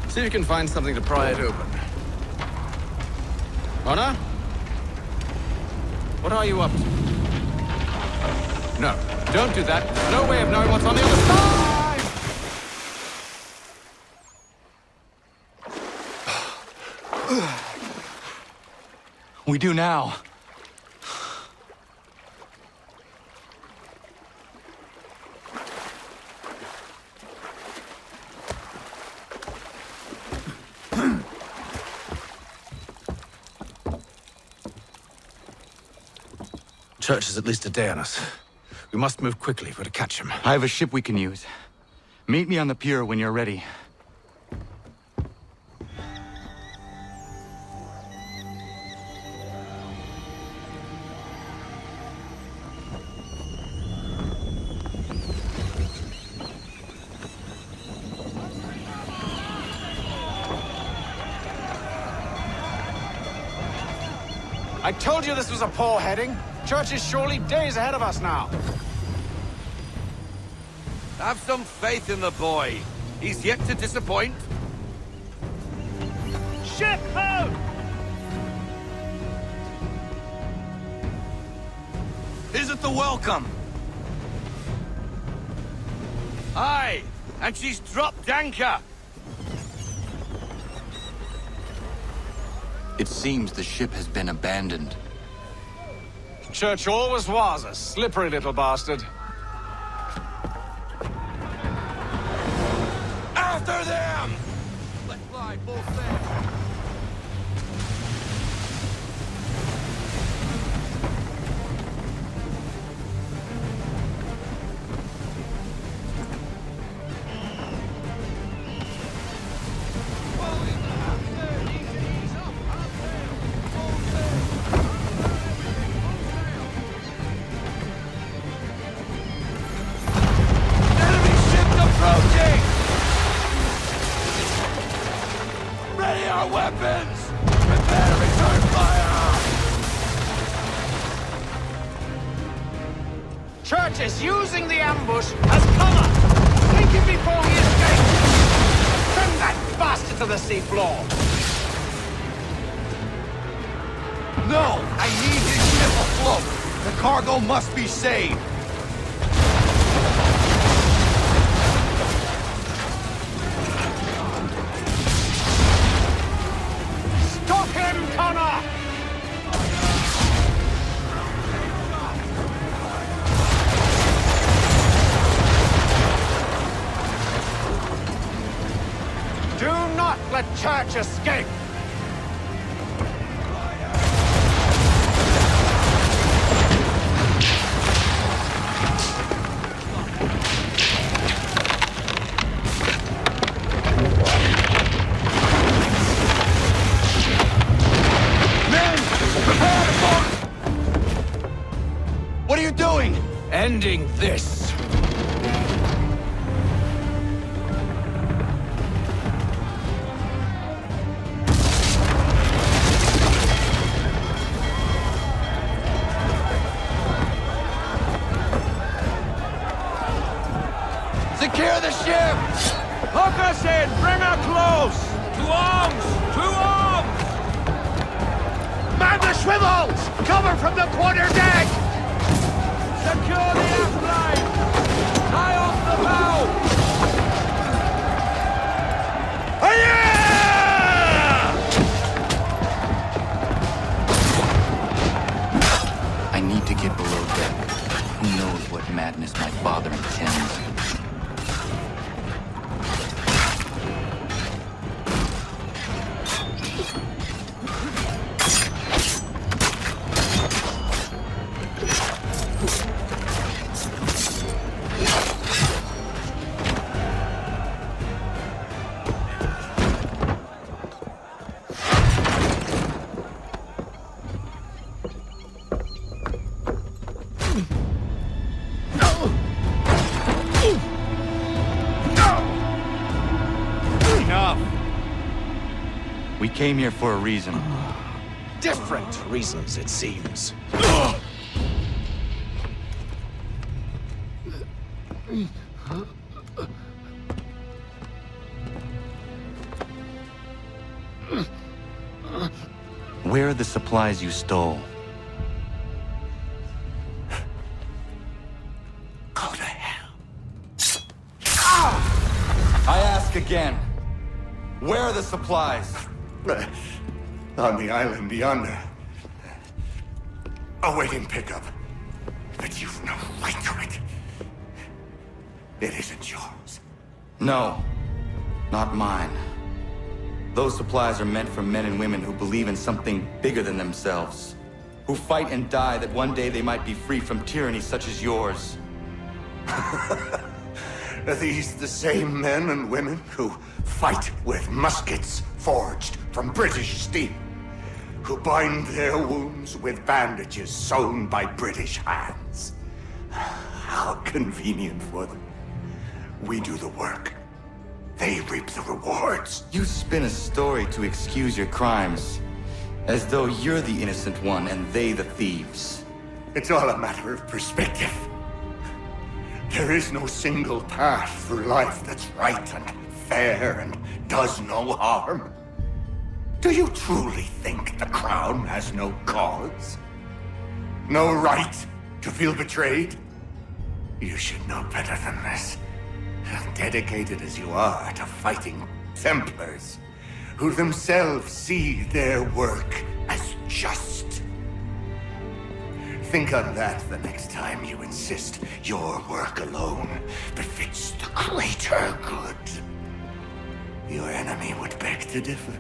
Speaker 19: See if you can find something to pry it open. Honor? What are you up to? No, don't do that. There's no way of knowing what's on the other side!
Speaker 24: We do now.
Speaker 19: Church is at least a day on us. We must move quickly if we're to catch him.
Speaker 24: I have a ship we can use. Meet me on the pier when you're ready.
Speaker 17: I told you this was a poor heading. Church is surely days ahead of us now.
Speaker 9: Have some faith in the boy. He's yet to disappoint.
Speaker 14: Ship out!
Speaker 9: Is it the Welcome? Aye, and she's dropped anchor.
Speaker 24: It seems the ship has been abandoned.
Speaker 17: Church always was a slippery little bastard.
Speaker 9: After them! Let's fly full sail.
Speaker 6: Church is using the ambush as cover! Take him before he escapes! Send that bastard to the seafloor!
Speaker 12: No! I need his ship afloat! The cargo must be saved!
Speaker 6: Stop him, Connor! Do not let Church escape!
Speaker 12: What are you doing?
Speaker 6: Ending this!
Speaker 12: Secure the ship!
Speaker 6: Hook us in! Bring her close! To arms! To arms! Man the swivels! Cover from the quarter deck! Secure the aft line! Tie off the bow!
Speaker 24: I need to get below deck. Who knows what madness my father intends? We came here for a reason.
Speaker 6: Different reasons, it seems.
Speaker 24: Where are the supplies you stole?
Speaker 12: Go to hell.
Speaker 24: I ask again. Where are the supplies?
Speaker 12: On the island yonder. Awaiting pickup. But you've no right to it. It isn't yours.
Speaker 24: No, not mine. Those supplies are meant for men and women who believe in something bigger than themselves. Who fight and die that one day they might be free from tyranny such as yours.
Speaker 12: Are these the same men and women who fight with muskets forged from British steel? Who bind their wounds with bandages sewn by British hands? How convenient for them. We do the work. They reap the rewards.
Speaker 24: You spin a story to excuse your crimes, as though you're the innocent one and they the thieves.
Speaker 12: It's all a matter of perspective. There is no single path through life that's right and fair and does no harm. Do you truly think the Crown has no cause? No right to feel betrayed? You should know better than this. Dedicated as you are to fighting Templars, who themselves see their work as just. Think on that the next time you insist your work alone befits the greater good. Your enemy would beg to differ,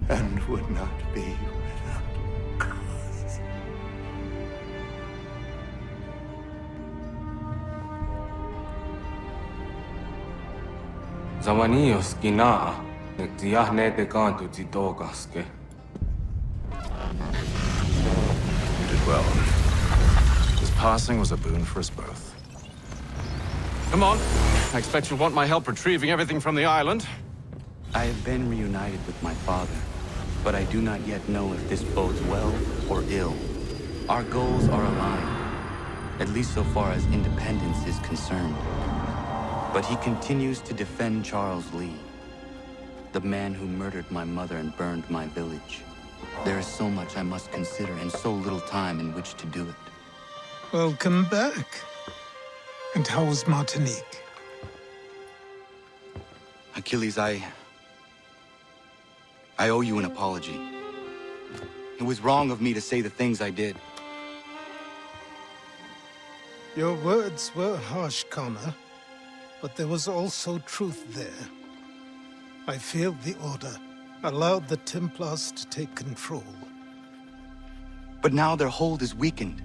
Speaker 12: and would not be without cause.
Speaker 15: Zavanios kina, nektiahne te kantu titokaske.
Speaker 16: You did well. His passing was a boon for us both.
Speaker 19: Come on. I expect you'll want my help retrieving everything from the island.
Speaker 24: I have been reunited with my father, but I do not yet know if this bodes well or ill. Our goals are aligned. at least so far as independence is concerned. But he continues to defend Charles Lee, the man who murdered my mother and burned my village. There is so much I must consider and so little time in which to do it.
Speaker 11: Welcome back. And how was Martinique?
Speaker 24: Achilles, I owe you an apology. It was wrong of me to say the things I did.
Speaker 11: Your words were harsh, Connor, but there was also truth there. I failed the Order, allowed the Templars to take control.
Speaker 24: But now their hold is weakened,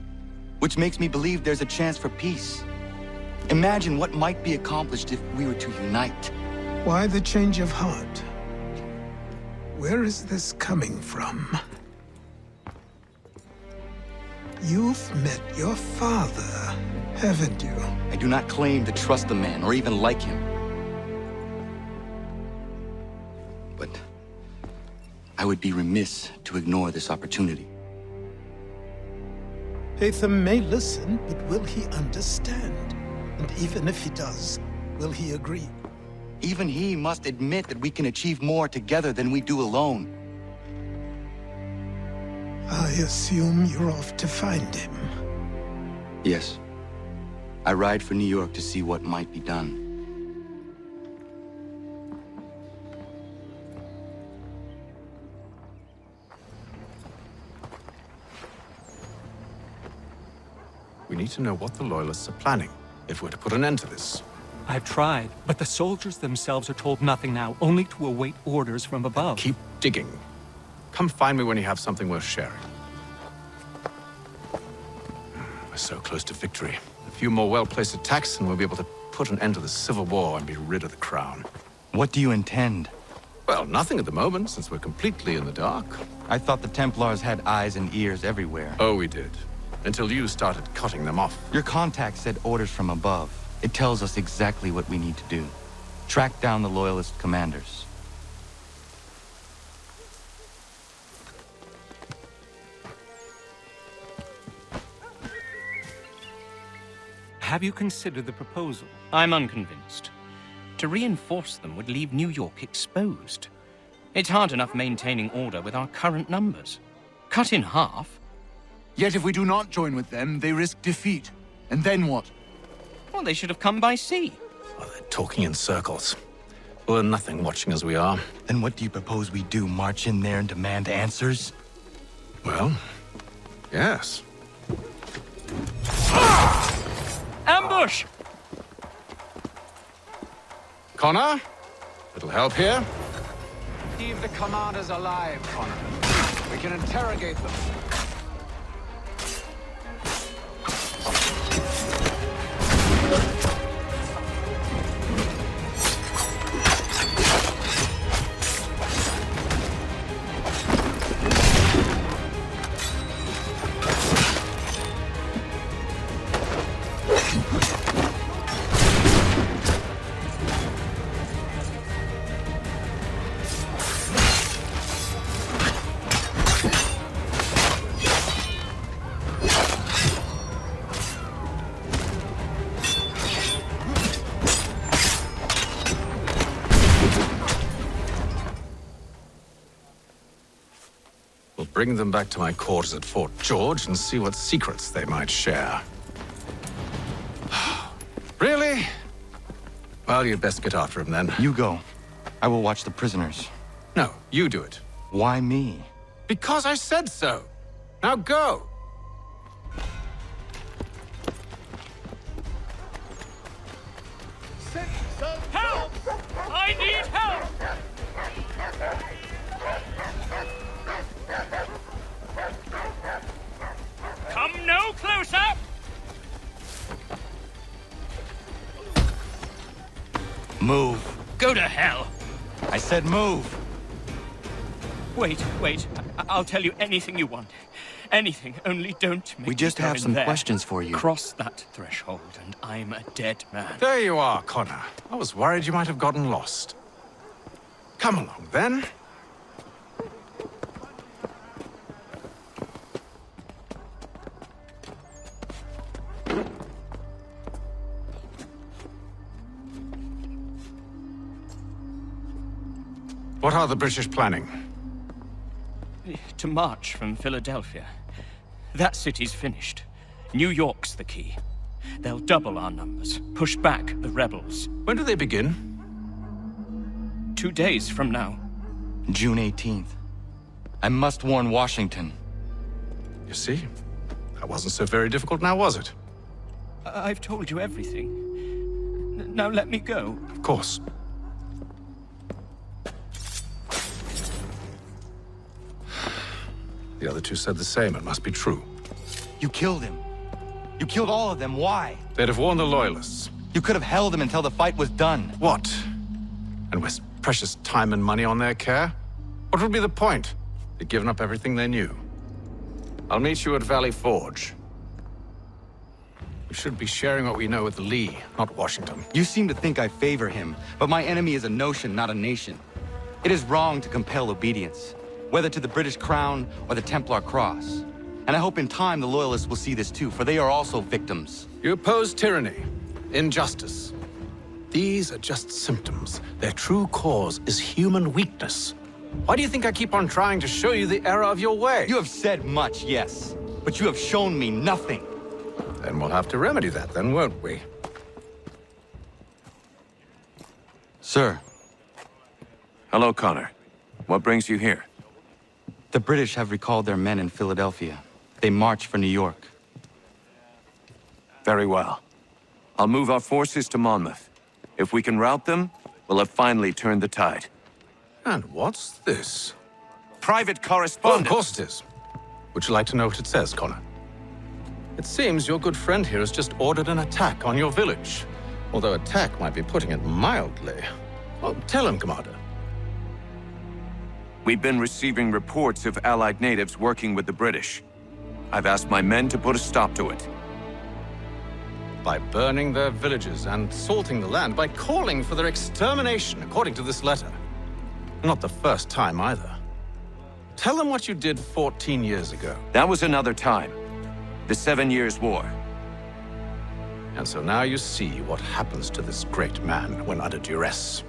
Speaker 24: which makes me believe there's a chance for peace. Imagine what might be accomplished if we were to unite.
Speaker 11: Why the change of heart? Where is this coming from? You've met your father, haven't you?
Speaker 24: I do not claim to trust the man or even like him. But I would be remiss to ignore this opportunity.
Speaker 11: Hatham may listen, but will he understand? And even if he does, will he agree?
Speaker 24: Even he must admit that we can achieve more together than we do alone.
Speaker 11: I assume you're off to find him.
Speaker 24: Yes. I ride for New York to see what might be done.
Speaker 16: We need to know what the Loyalists are planning, if we're to put an end to this.
Speaker 5: I've tried, but the soldiers themselves are told nothing now, only to await orders from above.
Speaker 16: Keep digging. Come find me when you have something worth sharing. We're so close to victory. A few more well-placed attacks and we'll be able to put an end to the Civil War and be rid of the Crown.
Speaker 24: What do you intend?
Speaker 16: Well, nothing at the moment, since we're completely in the dark.
Speaker 24: I thought the Templars had eyes and ears everywhere.
Speaker 16: Oh, we did. Until you started cutting them off.
Speaker 24: Your contact said orders from above. It tells us exactly what we need to do. Track down the Loyalist commanders.
Speaker 5: Have you considered the proposal?
Speaker 14: I'm unconvinced. To reinforce them would leave New York exposed. It's hard enough maintaining order with our current numbers. Cut in half.
Speaker 24: Yet if we do not join with them, they risk defeat. And then what?
Speaker 14: Well, they should have come by sea.
Speaker 16: Well, they're talking in circles. We'll learn nothing watching as we are.
Speaker 24: Then what do you propose we do? March in there and demand answers?
Speaker 16: Well, yes.
Speaker 14: Ambush!
Speaker 16: Connor? Little help here?
Speaker 17: Keep the commanders alive, Connor. We can interrogate them.
Speaker 16: Bring them back to my quarters at Fort George and see what secrets they might share. Really? Well, you'd best get after him then.
Speaker 24: You go. I will watch the prisoners.
Speaker 16: No, you do it.
Speaker 24: Why me?
Speaker 16: Because I said so. Now go.
Speaker 14: Help! I need help! Come no closer!
Speaker 24: Move.
Speaker 14: Go to hell!
Speaker 24: I said move.
Speaker 14: Wait. I'll tell you anything you want. Anything, only don't make
Speaker 24: We just
Speaker 14: me go
Speaker 24: have
Speaker 14: in
Speaker 24: some
Speaker 14: there.
Speaker 24: questions for you.
Speaker 14: Cross that threshold, and I'm a dead man.
Speaker 16: There you are, Connor. I was worried you might have gotten lost. Come along, then.
Speaker 6: What are the British planning?
Speaker 13: To march from Philadelphia. That city's finished. New York's the key. They'll double our numbers, push back the rebels.
Speaker 6: When do they begin?
Speaker 13: 2 days from now.
Speaker 24: June 18th. I must warn Washington.
Speaker 6: You see? That wasn't so very difficult now, was it?
Speaker 13: I've told you everything. Now let me go.
Speaker 6: Of course. The other two said the same. It must be true.
Speaker 24: You killed him. You killed all of them. Why?
Speaker 6: They'd have warned the Loyalists.
Speaker 24: You could have held them until the fight was done.
Speaker 6: What? And waste precious time and money on their care? What would be the point? They'd given up everything they knew. I'll meet you at Valley Forge. We should be sharing what we know with Lee, not Washington.
Speaker 24: You seem to think I favor him, but my enemy is a notion, not a nation. It is wrong to compel obedience, whether to the British crown or the Templar cross. And I hope in time the Loyalists will see this too, for they are also victims.
Speaker 6: You oppose tyranny, injustice. These are just symptoms. Their true cause is human weakness. Why do you think I keep on trying to show you the error of your way?
Speaker 24: You have said much, yes, but you have shown me nothing.
Speaker 6: Then we'll have to remedy that then, won't we?
Speaker 24: Sir.
Speaker 3: Hello, Connor. What brings you here?
Speaker 24: The British have recalled their men in Philadelphia. They march for New York.
Speaker 3: Very well. I'll move our forces to Monmouth. If we can rout them, we'll have finally turned the tide.
Speaker 6: And what's this?
Speaker 3: Private correspondence.
Speaker 6: Oh, of course it is. Would you like to know what it says, Connor? It seems your good friend here has just ordered an attack on your village. Although attack might be putting it mildly. Well, tell him, Commander.
Speaker 3: We've been receiving reports of Allied natives working with the British. I've asked my men to put a stop to it.
Speaker 6: By burning their villages and salting the land, by calling for their extermination, according to this letter. Not the first time, either. Tell them what you did 14 years ago.
Speaker 3: That was another time. The 7 Years' War.
Speaker 6: And so now you see what happens to this great man when under duress.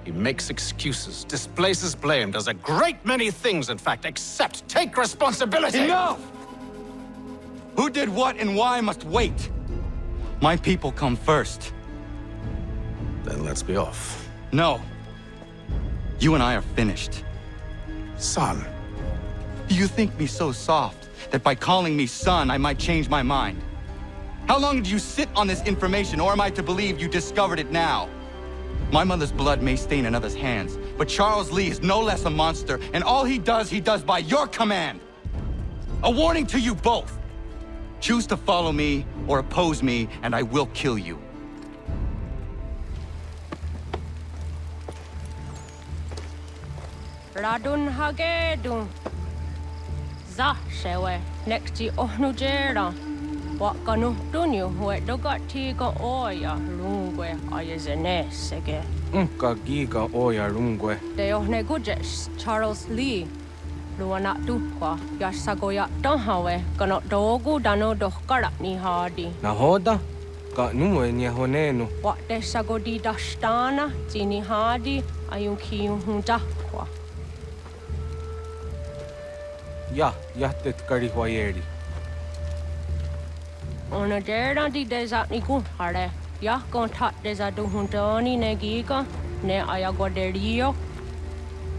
Speaker 6: He makes excuses, displaces blame, does a great many things, in fact, except take responsibility!
Speaker 24: Enough! Who did what and why must wait. My people come first.
Speaker 6: Then let's be off.
Speaker 24: No. You and I are finished.
Speaker 6: Son.
Speaker 24: Do you think me so soft that by calling me son, I might change my mind? How long did you sit on this information, or am I to believe you discovered it now? My mother's blood may stain another's hands, but Charles Lee is no less a monster, and all he does by your command. A warning to you both. Choose to follow me or oppose me, and I will kill you.
Speaker 4: Radun hagedun. Za shewe nekti ohnujera. Wakanu dunyu we dogati go oya lungwe ayezene sege.
Speaker 15: Unka giga oya lungwe.
Speaker 4: De ohne gujes Charles Lee. Luana tukwa yasagoya donhawe kano dogu dano dohkara ni hadi.
Speaker 15: Nahoda? Ka numwe ni honenu.
Speaker 4: Wa de sagodi dashtana tini hadi ayunki hunta kwa.
Speaker 15: Ya tet kari hoyeri.
Speaker 4: Ona dera di desa ni kun hare. Ya kon tat desa du huntoni ne giga ne ayagoderio.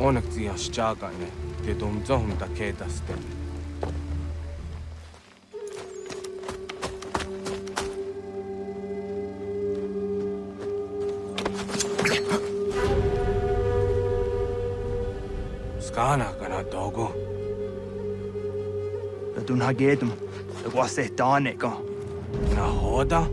Speaker 15: Onak ti aschaga ne. Te dom zohum da kedaste. Skana kana dogo.
Speaker 18: Dun hagedum. The wase danika.
Speaker 15: Nahoda?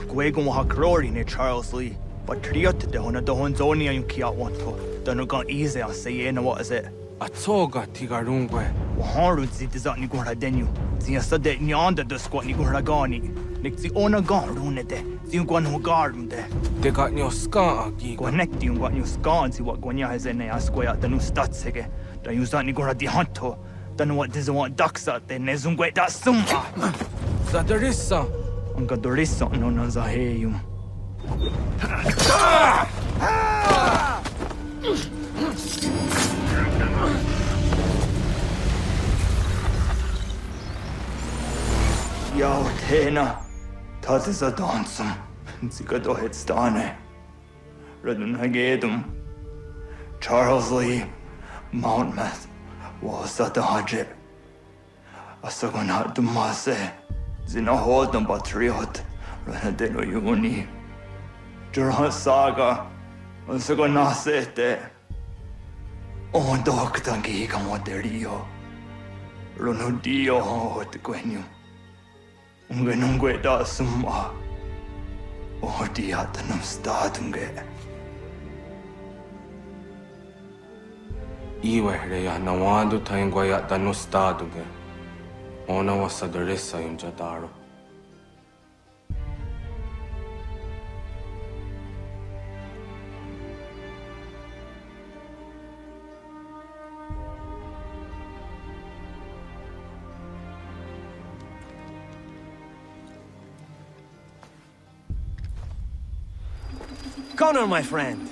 Speaker 18: Gwego ha krori ne Charles Lee. But triot de hona do honzoni ayun kia wanto. Dano gan easy on say na what is it?
Speaker 15: Atsoga tigarungwe.
Speaker 18: Waharu zi dizat ni gora denu. Zi asade nyanda de squat ni gora gani. Nik zi ona garune de. Zi gwan ho garum de.
Speaker 15: De got nyo ska agi.
Speaker 18: Gwanek di gwan nyo ska zi what gwanya has ene asquaya danu statsege. Da yuzat ni gora di hanto. Danu what diz want ducks out de nezungwe da summa.
Speaker 15: Zadarissa.
Speaker 18: Anka dorissa no nazaheyum. Yao tena, tatisa dansum, zikadohetstane, Radunhagedum, Charles Lee, Mountmouth, Wasatahajib, Asagonat Dumase, Zinahodam Patriot, Ranadelo Yuni, Jurha Saga, Asagonasete, Ondoktangi Kamoterio, Ronudio Hotquenu, Ungenungue da Summa, Odiatanum Statunge.
Speaker 15: Iwehreya nawadu taingwaya danustaduge. Ona wasadoresa yunjadaro.
Speaker 8: Connor, my friend.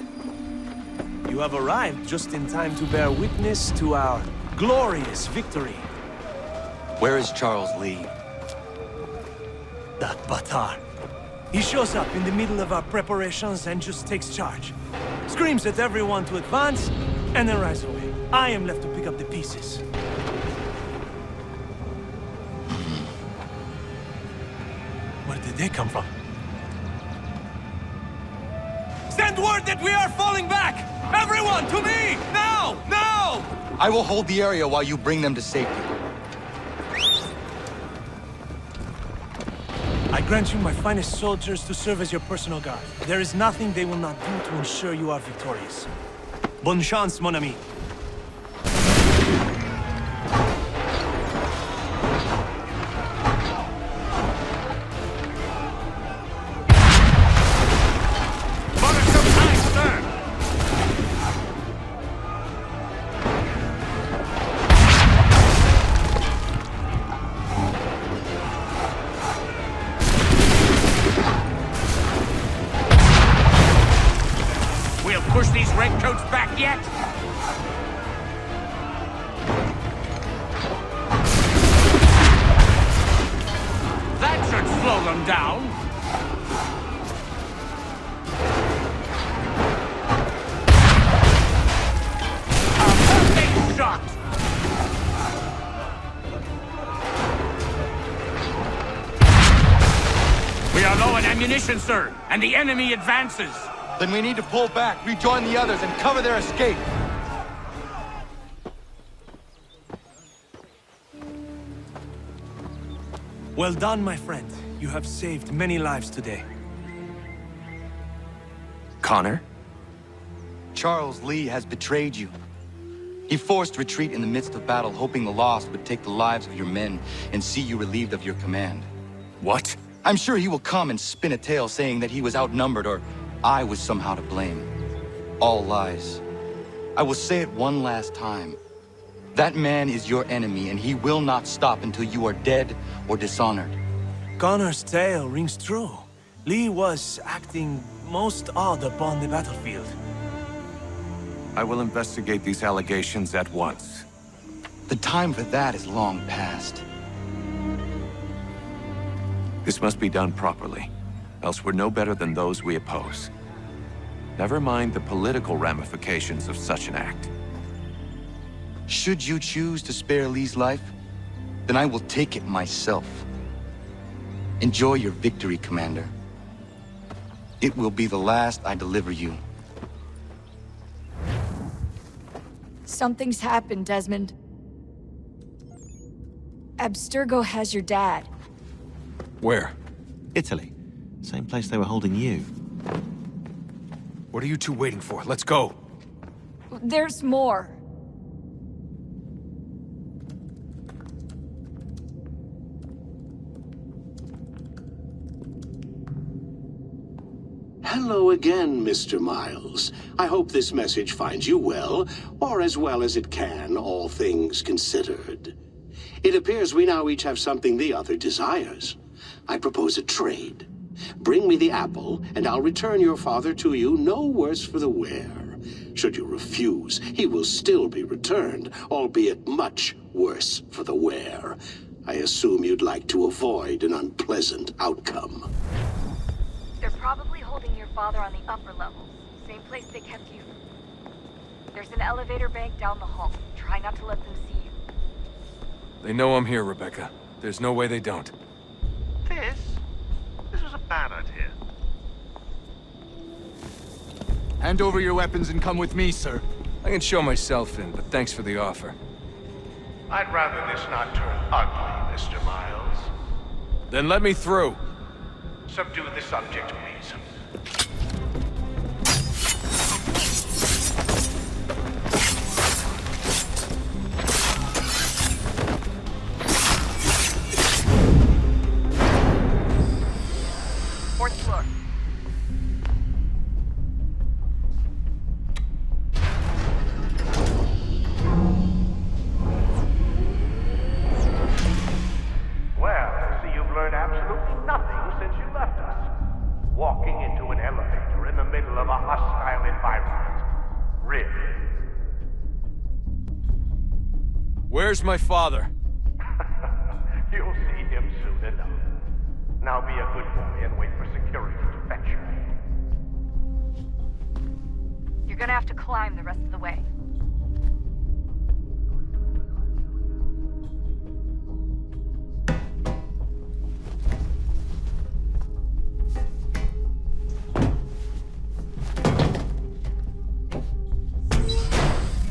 Speaker 8: You have arrived just in time to bear witness to our glorious victory.
Speaker 24: Where is Charles Lee?
Speaker 8: That Batar. He shows up in the middle of our preparations and just takes charge. Screams at everyone to advance, and then rides away. I am left to pick up the pieces. Where did they come from? Send word that we are falling back! Everyone, to me! Now! Now!
Speaker 24: I will hold the area while you bring them to safety.
Speaker 8: I grant you my finest soldiers to serve as your personal guard. There is nothing they will not do to ensure you are victorious. Bonne chance, mon ami.
Speaker 14: Push these redcoats back yet? That should slow them down. A perfect shot! We are low on ammunition, sir, and the enemy advances.
Speaker 24: Then we need to pull back, rejoin the others, and cover their escape.
Speaker 8: Well done, my friend. You have saved many lives today.
Speaker 24: Connor? Charles Lee has betrayed you. He forced retreat in the midst of battle, hoping the loss would take the lives of your men and see you relieved of your command.
Speaker 3: What?
Speaker 24: I'm sure he will come and spin a tale saying that he was outnumbered or I was somehow to blame. All lies. I will say it one last time. That man is your enemy, and he will not stop until you are dead or dishonored.
Speaker 8: Connor's tale rings true. Lee was acting most odd upon the battlefield.
Speaker 3: I will investigate these allegations at once.
Speaker 24: The time for that is long past.
Speaker 3: This must be done properly, else we're no better than those we oppose. Never mind the political ramifications of such an act.
Speaker 24: Should you choose to spare Lee's life, then I will take it myself. Enjoy your victory, Commander. It will be the last I deliver you.
Speaker 26: Something's happened, Desmond. Abstergo has your dad.
Speaker 19: Where?
Speaker 20: Italy. Same place they were holding you.
Speaker 19: What are you two waiting for? Let's go.
Speaker 26: There's more.
Speaker 21: Hello again, Mr. Miles. I hope this message finds you well, or as well as it can, all things considered. It appears we now each have something the other desires. I propose a trade. Bring me the apple, and I'll return your father to you no worse for the wear. Should you refuse, he will still be returned, albeit much worse for the wear. I assume you'd like to avoid an unpleasant outcome.
Speaker 1: They're probably holding your father on the upper levels. Same place they kept you. There's an elevator bank down the hall. Try not to let them see you.
Speaker 19: They know I'm here, Rebecca. There's no way they don't.
Speaker 17: This was a bad idea.
Speaker 7: Hand over your weapons and come with me, sir.
Speaker 19: I can show myself in, but thanks for the offer.
Speaker 12: I'd rather this not turn ugly, Mr. Miles.
Speaker 19: Then let me through.
Speaker 12: Subdue the subject, please.
Speaker 1: Fourth floor.
Speaker 12: Well, I see you've learned absolutely nothing since you left us. Walking into an elevator in the middle of a hostile environment. Really?
Speaker 19: Where's my father?
Speaker 12: You'll see him soon enough. Now be a good boy and wait for security to fetch you.
Speaker 1: You're gonna have to climb the rest of the way.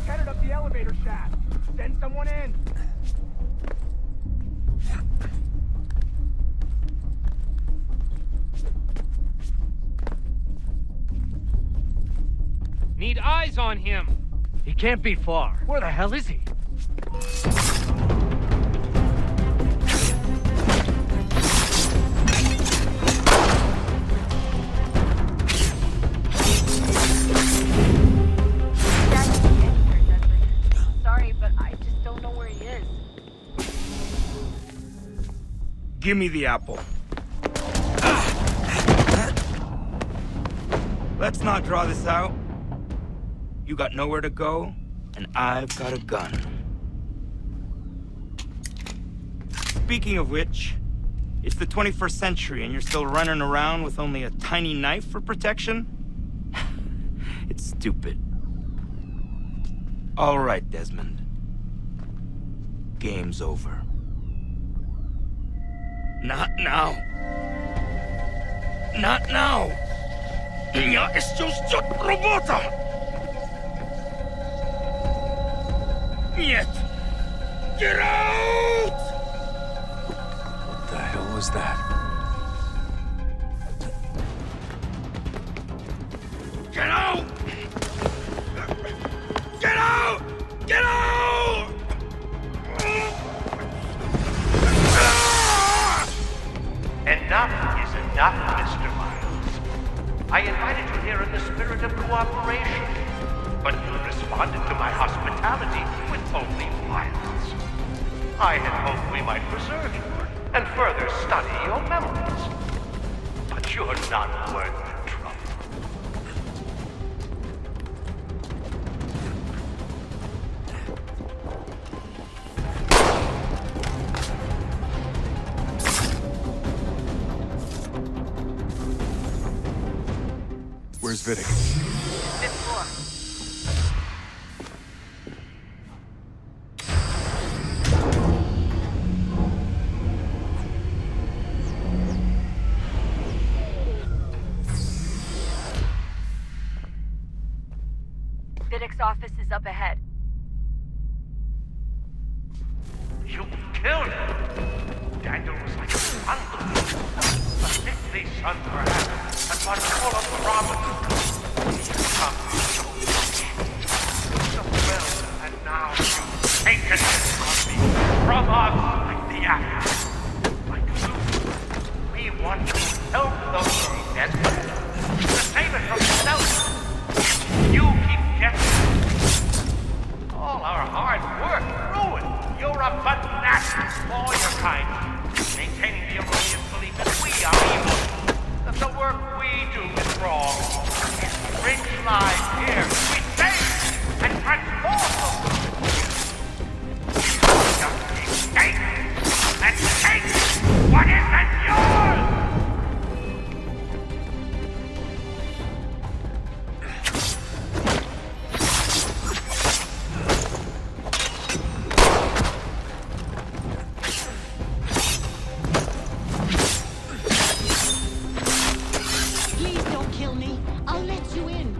Speaker 18: Headed up the elevator shaft. Send someone in.
Speaker 14: Need eyes on him.
Speaker 13: He can't be far. Where the hell is he?
Speaker 1: Sorry, but I just don't know where he is.
Speaker 18: Give me the apple. Let's not draw this out. You got nowhere to go, and I've got a gun. Speaking of which, it's the 21st century and you're still running around with only a tiny knife for protection? It's stupid. All right, Desmond. Game's over. Not now. Not now. Я еще ждет работа! Нет! Get out!
Speaker 19: What the hell was that?
Speaker 18: Get out! Get out! Get out!
Speaker 12: Enough is enough, Mr. Miles. I invited you here in the spirit of cooperation, but you responded to my hospitality with only violence. I had hoped we might preserve you and further study your memories. But you're not worth the trouble.
Speaker 19: Where's Vidic?
Speaker 1: Fifth floor. Vidic's office is up ahead.
Speaker 12: You killed him! Daniel was like a son. A sickly son, perhaps, and one full of promise. So well, and now you've taken it from me, from us, like the axe. Like you, we want to help those dead, to save it from yourself. You keep getting all our hard work ruined. You're a fanatic, all your kind, maintaining the erroneous belief
Speaker 2: believe that we are evil, that the work we do is wrong. We bring lives here, we save and transform them. Just escape and take what isn't yours!
Speaker 9: Please don't kill me. I'll let you in.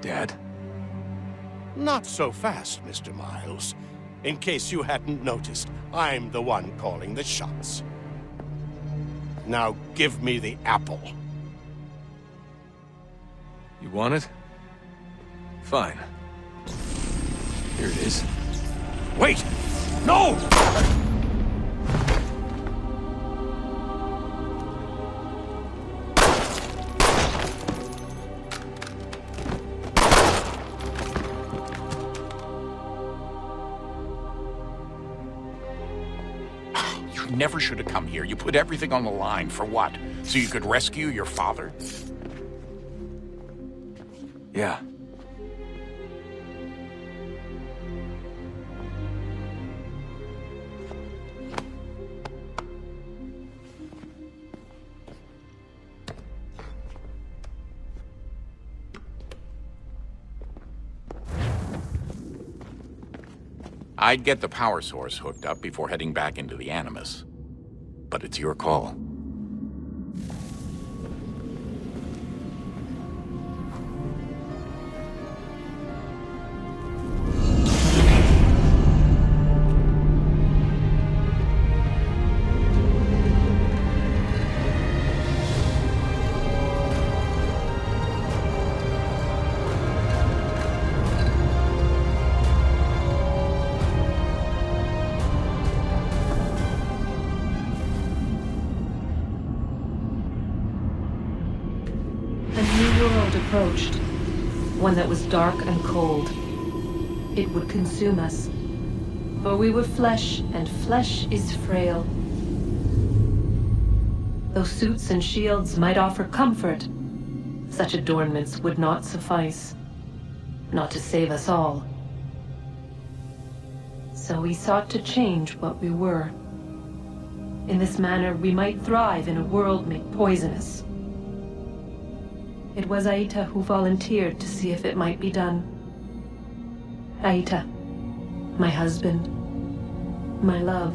Speaker 12: Dad? Not so fast, Mr. Miles. In case you hadn't noticed, I'm the one calling the shots. Now give me the apple.
Speaker 19: You want it? Fine. Here it is.
Speaker 12: Wait! No!
Speaker 10: You never should have come here. You put everything on the line. For what? So you could rescue your father?
Speaker 19: Yeah.
Speaker 10: I'd get the power source hooked up before heading back into the Animus. But it's your call.
Speaker 22: Approached, one that was dark and cold. It would consume us, for we were flesh, and flesh is frail. Though suits and shields might offer comfort, such adornments would not suffice, not to save us all. So we sought to change what we were. In this manner, we might thrive in a world made poisonous. It was Aita who volunteered to see if it might be done. Aita, my husband, my love.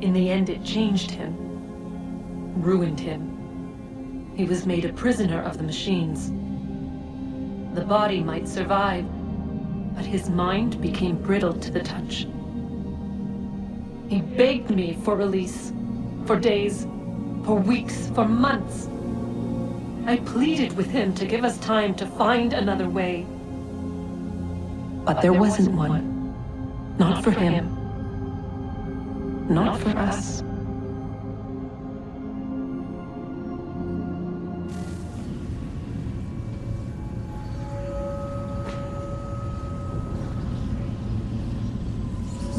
Speaker 22: In the end, it changed him, ruined him. He was made a prisoner of the machines. The body might survive, but his mind became brittle to the touch. He begged me for release, for days, for weeks, for months. I pleaded with him to give us time to find another way. But there wasn't one. Not for him. Not for us.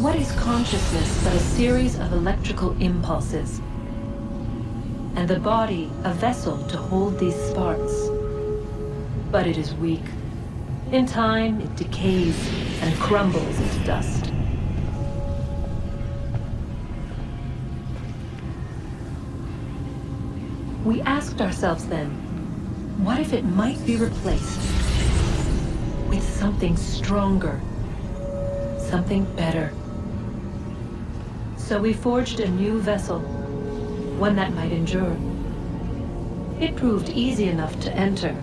Speaker 22: What is consciousness but a series of electrical impulses? And the body a vessel to hold these sparks. But it is weak. In time, it decays and crumbles into dust. We asked ourselves then, what if it might be replaced with something stronger, something better? So we forged a new vessel, one that might endure. It proved easy enough to enter.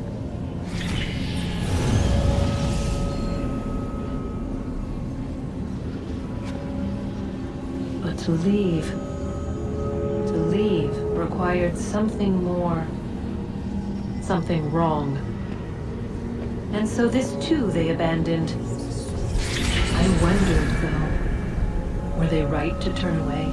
Speaker 22: But to leave required something more, something wrong. And so this too they abandoned. I wondered, though, were they right to turn away?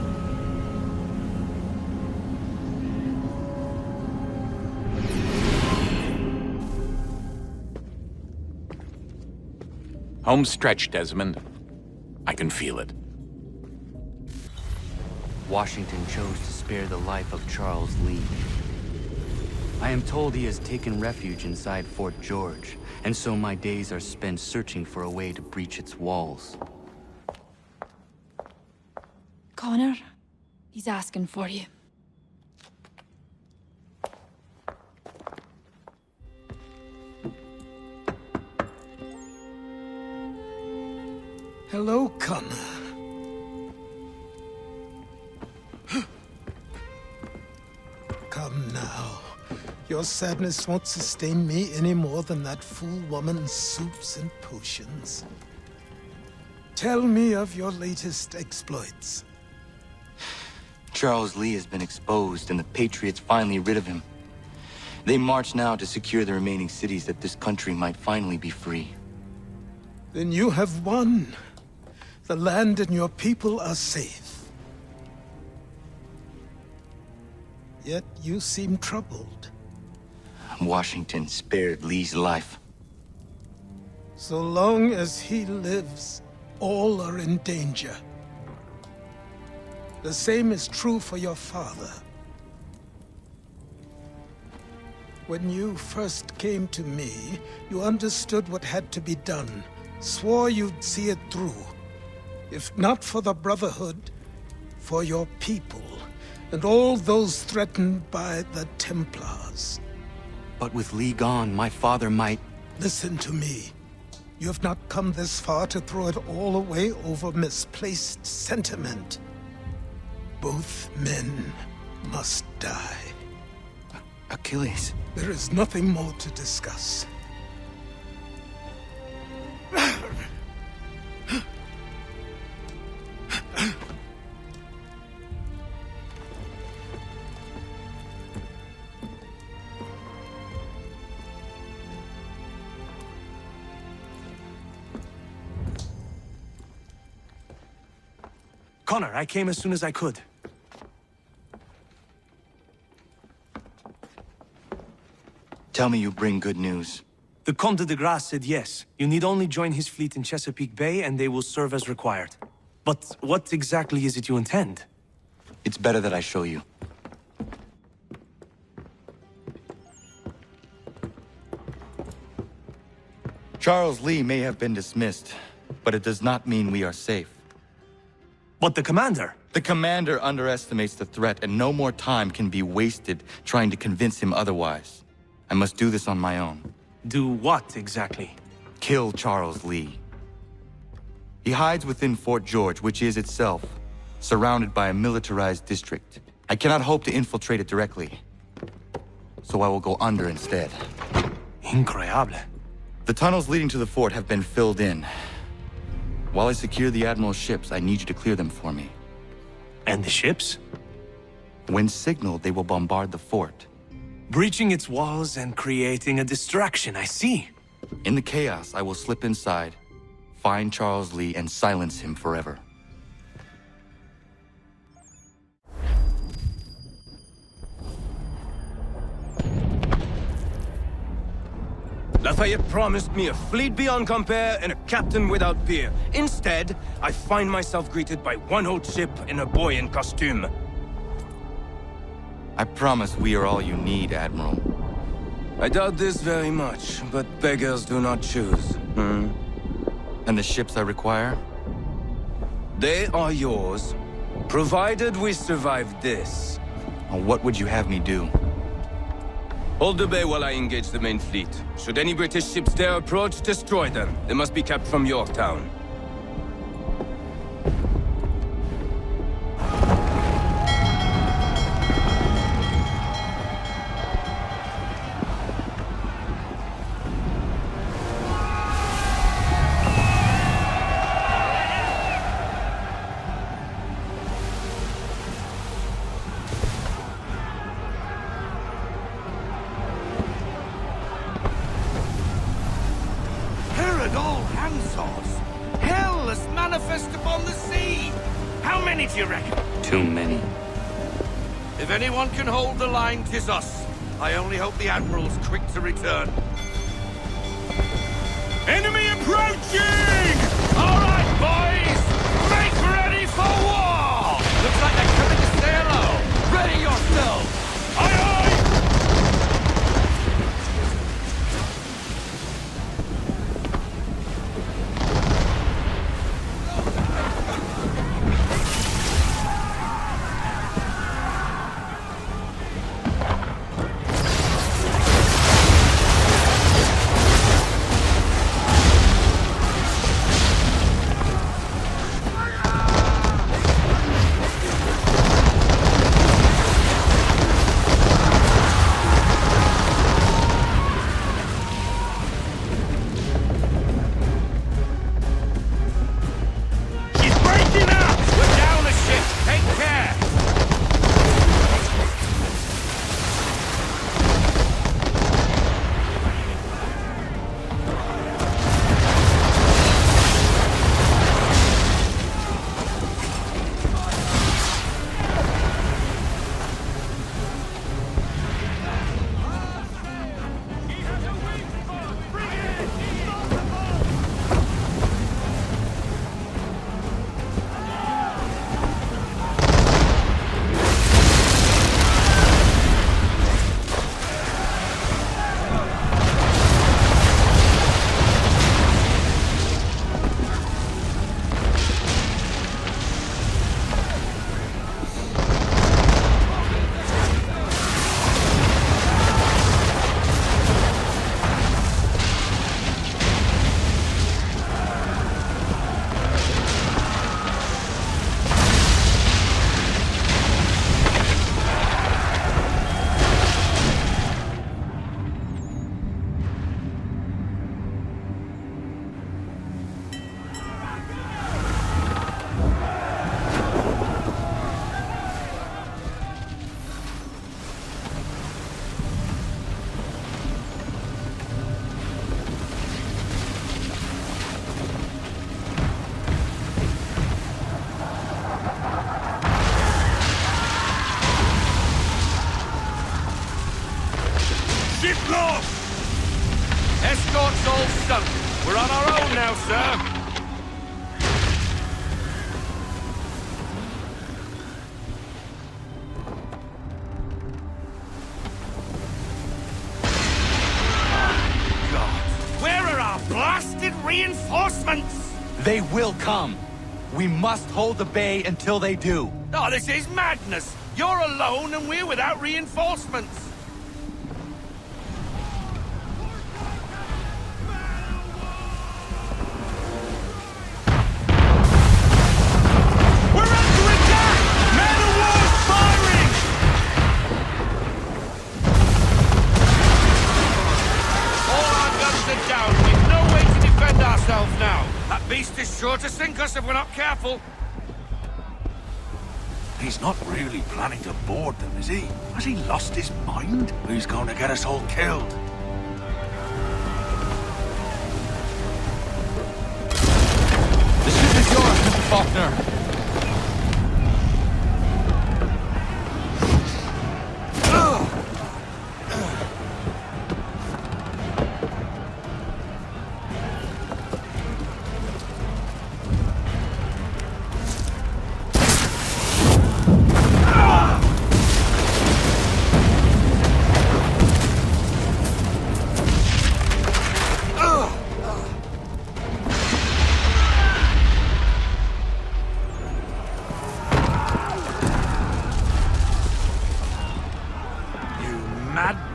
Speaker 10: Home stretch, Desmond. I can feel it.
Speaker 24: Washington chose to spare the life of Charles Lee. I am told he has taken refuge inside Fort George, and so my days are spent searching for a way to breach its walls.
Speaker 5: Connor, he's asking for you.
Speaker 6: Hello, Connor. Come now. Your sadness won't sustain me any more than that fool woman's soups and potions. Tell me of your latest exploits.
Speaker 24: Charles Lee has been exposed, and the Patriots finally rid of him. They march now to secure the remaining cities that this country might finally be free.
Speaker 6: Then you have won. The land and your people are safe. Yet you seem troubled.
Speaker 24: Washington spared Lee's life.
Speaker 6: So long as he lives, all are in danger. The same is true for your father. When you first came to me, you understood what had to be done, swore you'd see it through. If not for the Brotherhood, for your people, and all those threatened by the Templars.
Speaker 24: But with Lee gone, my father might...
Speaker 6: Listen to me. You have not come this far to throw it all away over misplaced sentiment. Both men must die.
Speaker 24: Achilles.
Speaker 6: There is nothing more to discuss.
Speaker 8: Connor, I came as soon as I could.
Speaker 24: Tell me you bring good news.
Speaker 8: The Comte de Grasse said yes. You need only join his fleet in Chesapeake Bay and they will serve as required. But what exactly is it you intend?
Speaker 24: It's better that I show you. Charles Lee may have been dismissed, but it does not mean we are safe.
Speaker 8: But the commander?
Speaker 24: The commander underestimates the threat, and no more time can be wasted trying to convince him otherwise. I must do this on my own.
Speaker 8: Do what exactly?
Speaker 24: Kill Charles Lee. He hides within Fort George, which is itself surrounded by a militarized district. I cannot hope to infiltrate it directly, so I will go under instead.
Speaker 8: Incroyable.
Speaker 24: The tunnels leading to the fort have been filled in. While I secure the Admiral's ships, I need you to clear them for me.
Speaker 8: And the ships?
Speaker 24: When signaled, they will bombard the fort.
Speaker 8: Breaching its walls and creating a distraction, I see.
Speaker 24: In the chaos, I will slip inside, find Charles Lee, and silence him forever.
Speaker 11: Lafayette promised me a fleet beyond compare and a captain without peer. Instead, I find myself greeted by one old ship and a boy in costume.
Speaker 24: I promise we are all you need, Admiral.
Speaker 11: I doubt this very much, but beggars do not choose.
Speaker 24: And the ships I require?
Speaker 11: They are yours, provided we survive this.
Speaker 24: What would you have me do?
Speaker 11: Hold the bay while I engage the main fleet. Should any British ships dare approach, destroy them. They must be kept from Yorktown. Too many. If anyone can hold the line, 'tis us. I only hope the Admiral's quick to return. Enemy approaching!
Speaker 2: escort's all sunk. We're on our own now, sir. Where are our blasted reinforcements?
Speaker 24: They will come. We must hold the bay until they do.
Speaker 2: Oh, this is madness! You're alone and we're without reinforcements! We're under attack! Man of war's firing! All our guns are down. We've no way to defend ourselves now. That beast is sure to sink us if we're not careful.
Speaker 3: He's not really planning to board them, is he? Has he lost his mind? He's going to get us all killed.
Speaker 24: The ship is yours, Mr. Faulkner.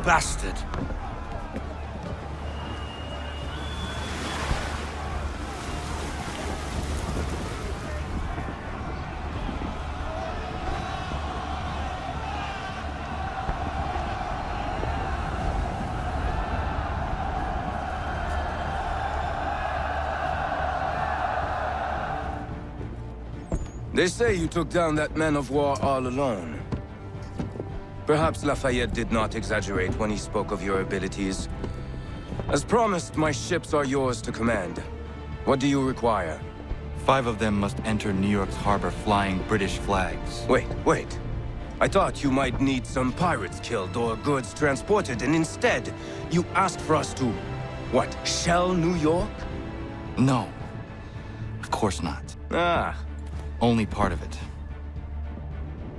Speaker 2: Bastard.
Speaker 11: They say you took down that man of war all alone. Perhaps Lafayette did not exaggerate when he spoke of your abilities. As promised, my ships are yours to command. What do you require?
Speaker 24: 5 of them must enter New York's harbor flying British flags.
Speaker 11: Wait. I thought you might need some pirates killed or goods transported, and instead, you asked for us to, what, shell New York?
Speaker 24: No. Of course not.
Speaker 11: Ah.
Speaker 24: Only part of it.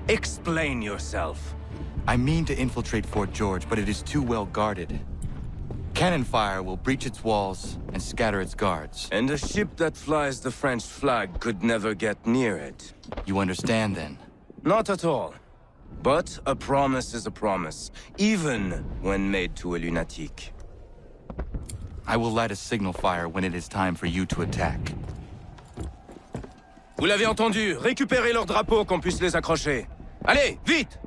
Speaker 11: Explain yourself.
Speaker 24: I mean to infiltrate Fort George, but it is too well guarded. Cannon fire will breach its walls and scatter its guards.
Speaker 11: And a ship that flies the French flag could never get near it.
Speaker 24: You understand, then?
Speaker 11: Not at all. But a promise is a promise, even when made to a lunatic.
Speaker 24: I will light a signal fire when it is time for you to attack.
Speaker 11: Vous l'avez entendu. Récupérez leurs drapeaux qu'on puisse les accrocher. Allez, vite!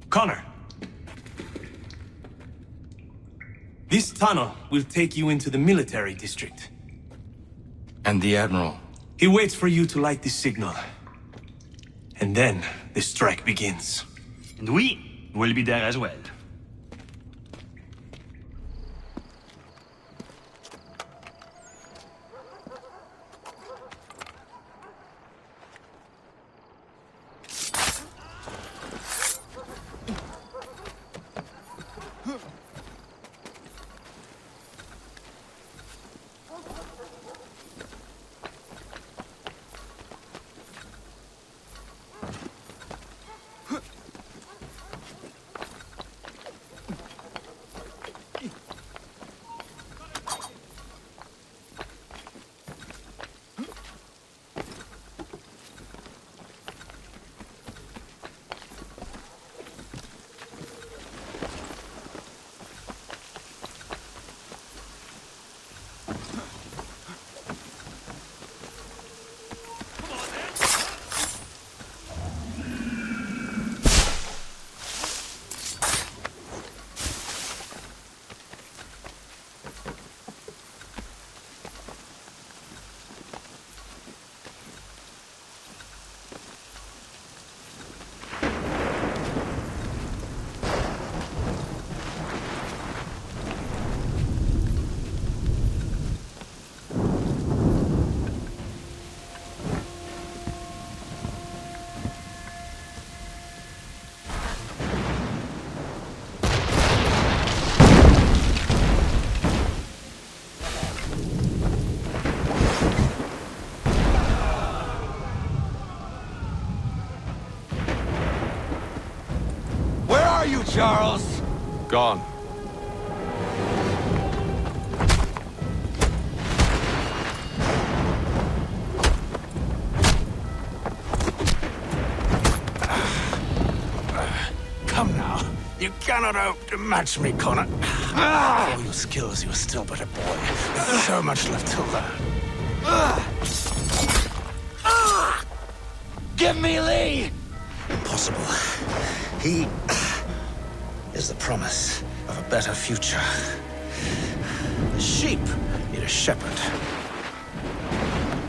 Speaker 8: Connor! This tunnel will take you into the military district.
Speaker 24: And the Admiral?
Speaker 8: He waits for you to light the signal. And then the strike begins.
Speaker 18: And we will be there as well.
Speaker 24: are you, Charles?
Speaker 19: Gone.
Speaker 3: Come now. You cannot hope to match me, Connor. For all your skills, you are still but a boy. So much left to learn.
Speaker 24: Give me Lee!
Speaker 3: Impossible. He is the promise of a better future. The sheep need a shepherd.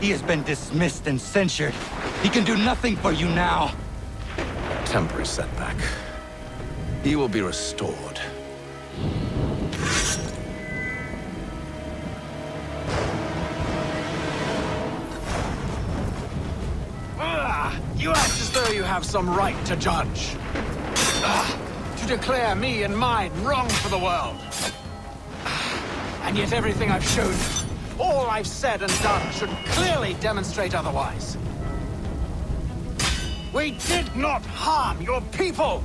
Speaker 24: He has been dismissed and censured. He can do nothing for you now.
Speaker 3: A temporary setback. He will be restored. You act as though you have some right to judge. To declare me and mine wrong for the world. And yet everything I've shown you, all I've said and done, should clearly demonstrate otherwise. We did not harm your people.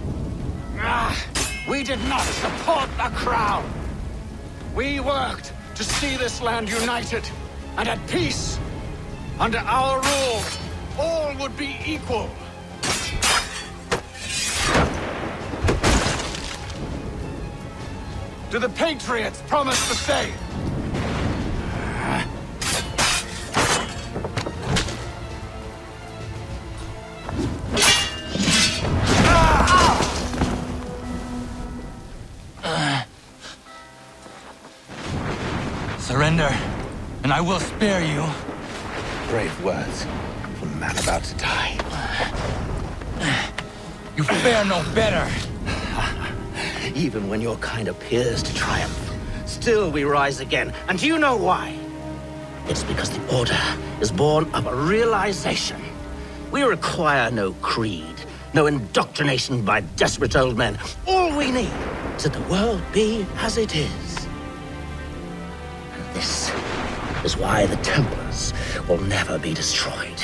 Speaker 3: We did not support the Crown. We worked to see this land united and at peace. Under our rule, all would be equal. Do the Patriots promise the same?
Speaker 24: Surrender, and I will spare you.
Speaker 3: Brave words from a man about to die.
Speaker 24: You fare no better.
Speaker 21: Even when your kind appears to triumph, still we rise again. And do you know why? It's because the Order is born of a realization. We require no creed, no indoctrination by desperate old men. All we need is that the world be as it is. And this is why the Templars will never be destroyed.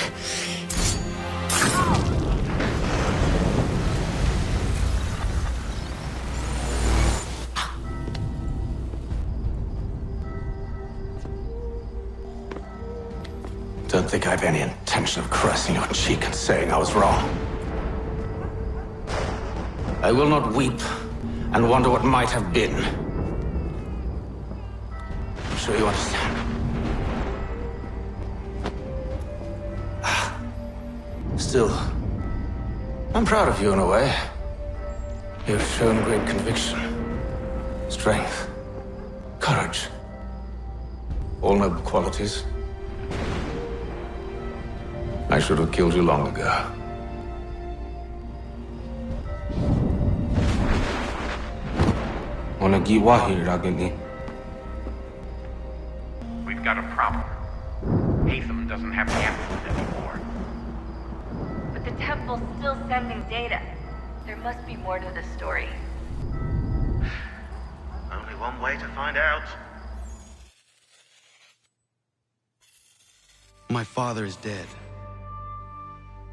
Speaker 3: Don't think I have any intention of caressing your cheek and saying I was wrong. I will not weep and wonder what might have been. I'm sure you understand. Still, I'm proud of you in a way. You've shown great conviction, strength, courage. All noble qualities. I should have killed you long ago.
Speaker 2: We've got a problem. Hatham doesn't have cameras anymore.
Speaker 1: But the Temple's still sending data. There must be more to this story.
Speaker 4: Only one way to find out.
Speaker 24: My father is dead.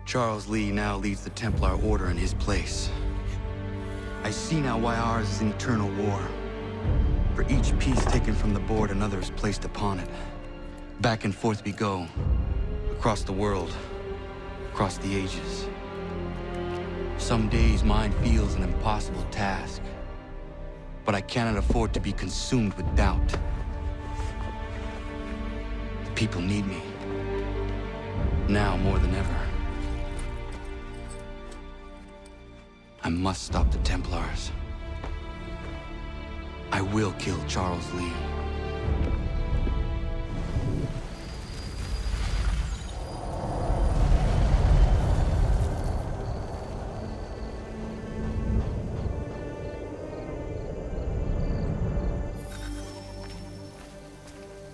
Speaker 24: Charles Lee now leads the Templar Order in his place. I see now why ours is an eternal war. For each piece taken from the board, another is placed upon it. Back and forth we go. Across the world. Across the ages. Some days mine feels an impossible task. But I cannot afford to be consumed with doubt. The people need me. Now more than ever. I must stop the Templars. I will kill Charles Lee.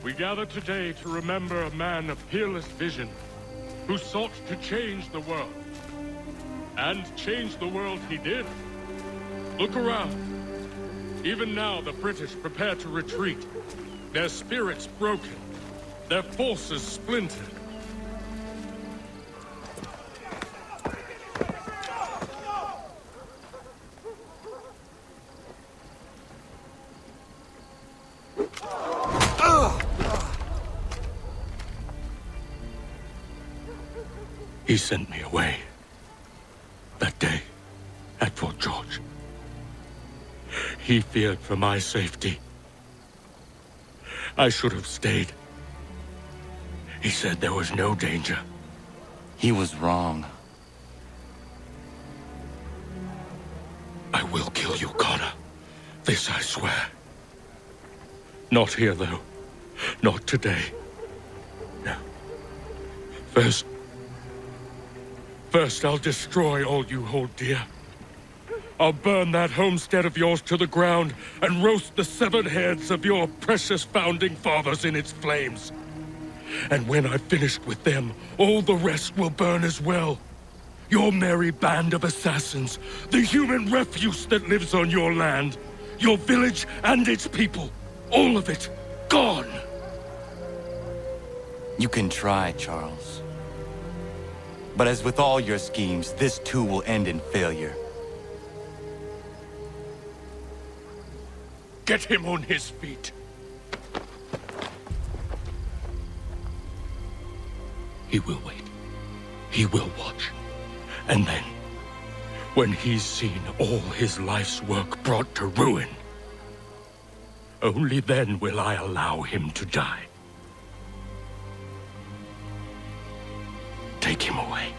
Speaker 15: We gather today to remember a man of peerless vision who sought to change the world. And change the world he did. Look around. Even now, the British prepare to retreat. Their spirits broken. Their forces splintered. He sent me away. That day, at Fort George. He feared for my safety. I should have stayed. He said there was no danger.
Speaker 24: He was wrong.
Speaker 15: I will kill you, Connor. This I swear. Not here, though. Not today. No. First, I'll destroy all you hold dear. I'll burn that homestead of yours to the ground and roast the severed heads of your precious founding fathers in its flames. And when I've finished with them, all the rest will burn as well. Your merry band of assassins, the human refuse that lives on your land, your village and its people, all of it, gone.
Speaker 24: You can try, Charles. But as with all your schemes, this too will end in failure.
Speaker 15: Get him on his feet. He will wait. He will watch. And then, when he's seen all his life's work brought to ruin, only then will I allow him to die. Take him away.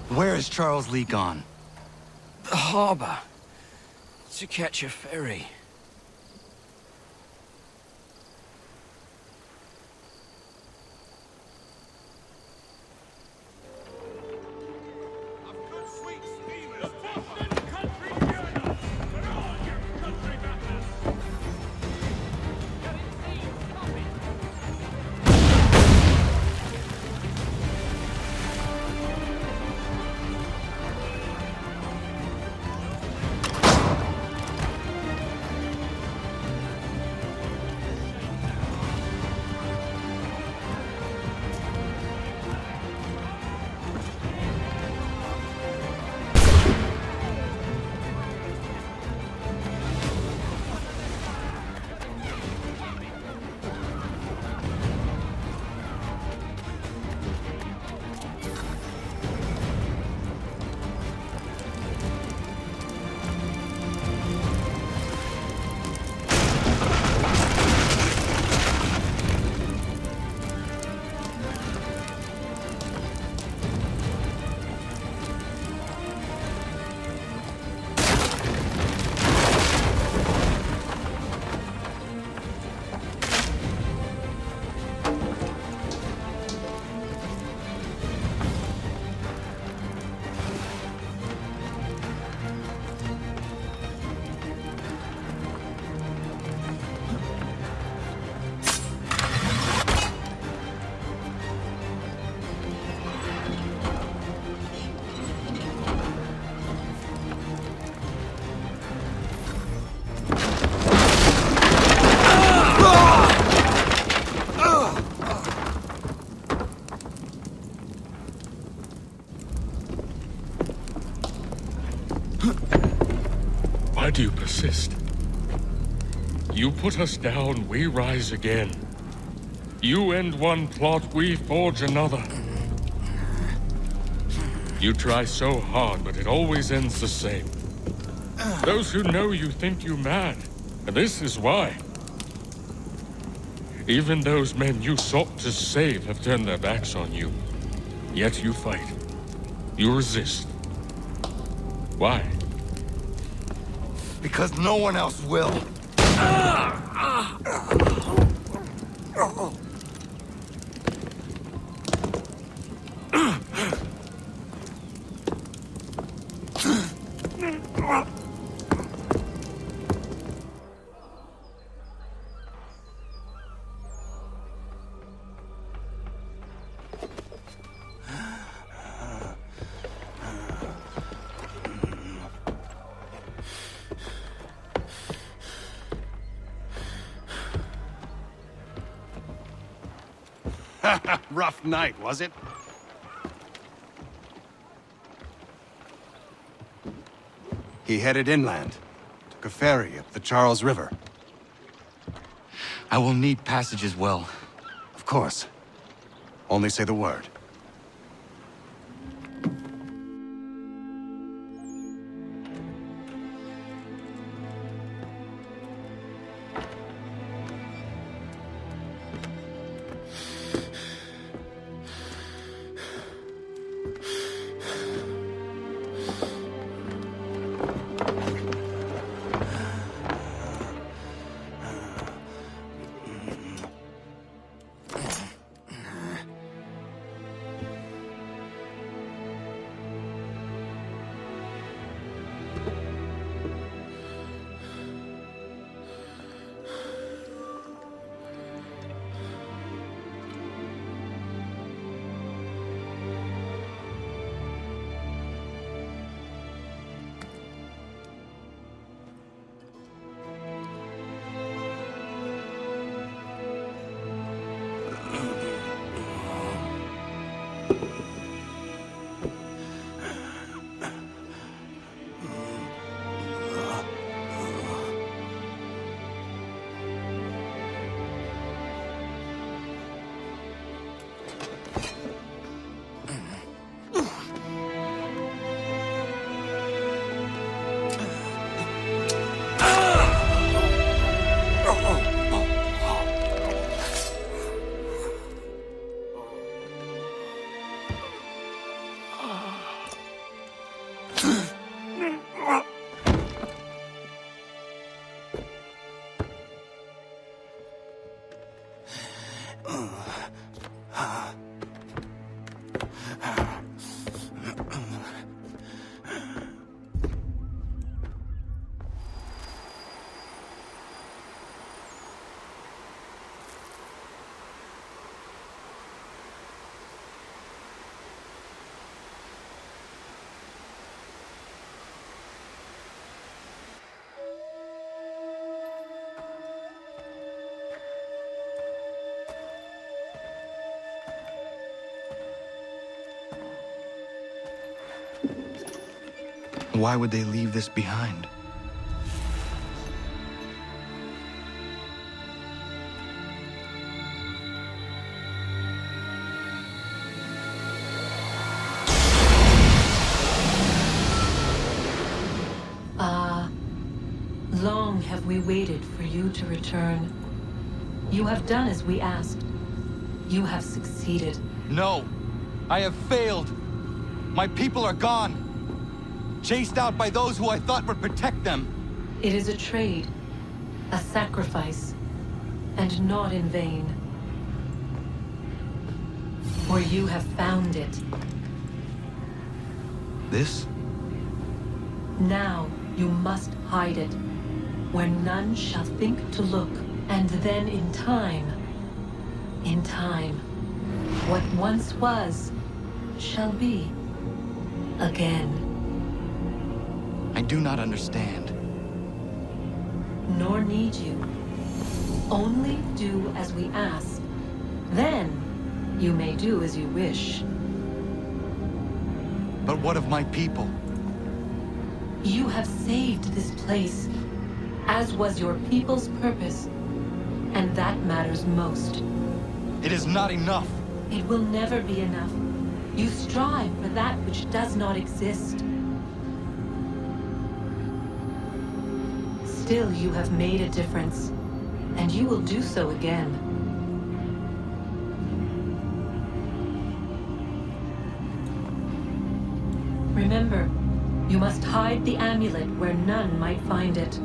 Speaker 24: Where is Charles Lee gone?
Speaker 3: The harbor. To catch a ferry. Why do you persist?
Speaker 15: You put us down, we rise again. You end one plot, we forge another. You try so hard, but it always ends the same. Those who know you think you mad, and this is why. Even those men you sought to save have turned their backs on you. Yet you fight. You resist. Why?
Speaker 12: Because no one else will.
Speaker 16: Rough night, was it? He headed inland, took a ferry up the Charles River.
Speaker 24: I will need passage as well.
Speaker 16: Of course. Only say the word.
Speaker 24: Why would they leave this behind?
Speaker 22: Long have we waited for you to return. You have done as we asked. You have succeeded.
Speaker 24: No! I have failed! My people are gone! Chased out by those who I thought would protect them!
Speaker 22: It is a trade, a sacrifice, and not in vain. For you have found it.
Speaker 24: This?
Speaker 22: Now you must hide it, where none shall think to look, and then in time, what once was, shall be again.
Speaker 24: I do not understand.
Speaker 22: Nor need you. Only do as we ask. Then, you may do as you wish.
Speaker 24: But what of my people?
Speaker 22: You have saved this place. as was your people's purpose. And that matters most.
Speaker 24: It is not enough.
Speaker 22: It will never be enough. You strive for that which does not exist. Still, you have made a difference, and you will do so again. Remember, you must hide the amulet where none might find it.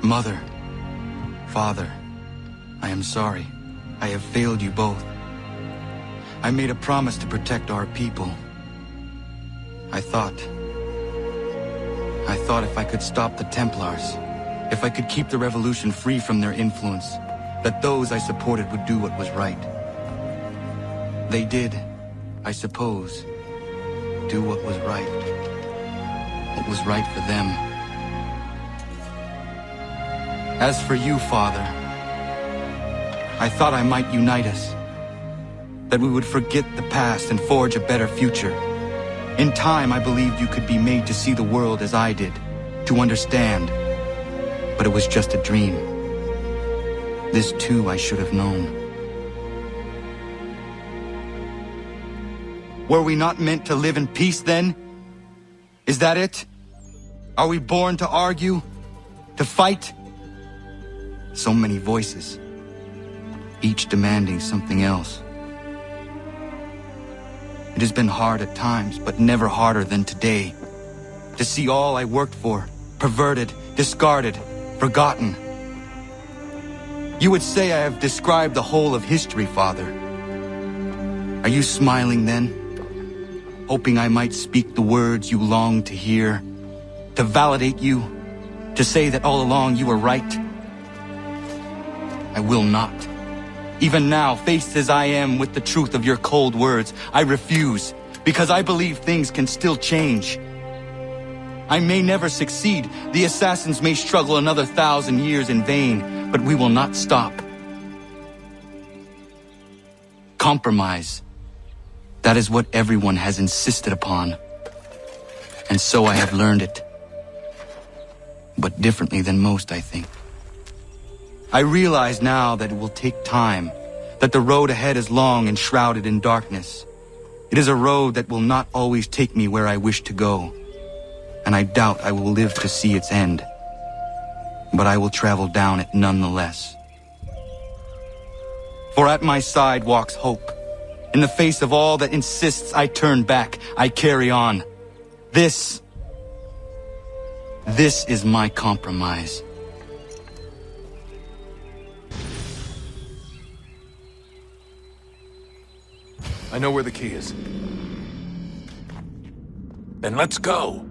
Speaker 24: Mother, Father, I am sorry. I have failed you both. I made a promise to protect our people. I thought if I could stop the Templars, if I could keep the revolution free from their influence, that those I supported would do what was right. They did, I suppose, do what was right. What was right for them. As for you, Father, I thought I might unite us, that we would forget the past and forge a better future. In time, I believed you could be made to see the world as I did, to understand. But it was just a dream. This too I should have known. Were we not meant to live in peace then? Is that it? Are we born to argue? To fight? So many voices, each demanding something else. It has been hard at times, but never harder than today. To see all I worked for, perverted, discarded, forgotten. You would say I have described the whole of history, Father. Are you smiling then? Hoping I might speak the words you long to hear? To validate you? To say that all along you were right? I will not. Even now, faced as I am with the truth of your cold words, I refuse, because I believe things can still change. I may never succeed. The assassins may struggle another 1,000 years in vain, but we will not stop. Compromise. That is what everyone has insisted upon. And so I have learned it. But differently than most, I think. I realize now that it will take time, that the road ahead is long and shrouded in darkness. It is a road that will not always take me where I wish to go, and I doubt I will live to see its end. But I will travel down it nonetheless. For at my side walks hope. In the face of all that insists I turn back, I carry on. This is my compromise.
Speaker 19: I know where the key is.
Speaker 10: Then let's go.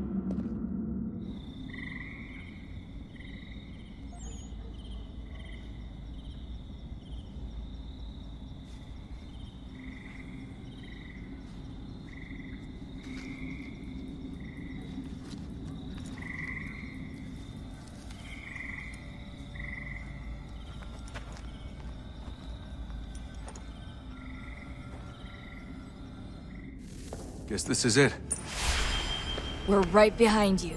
Speaker 19: Guess this is it.
Speaker 5: We're right behind you.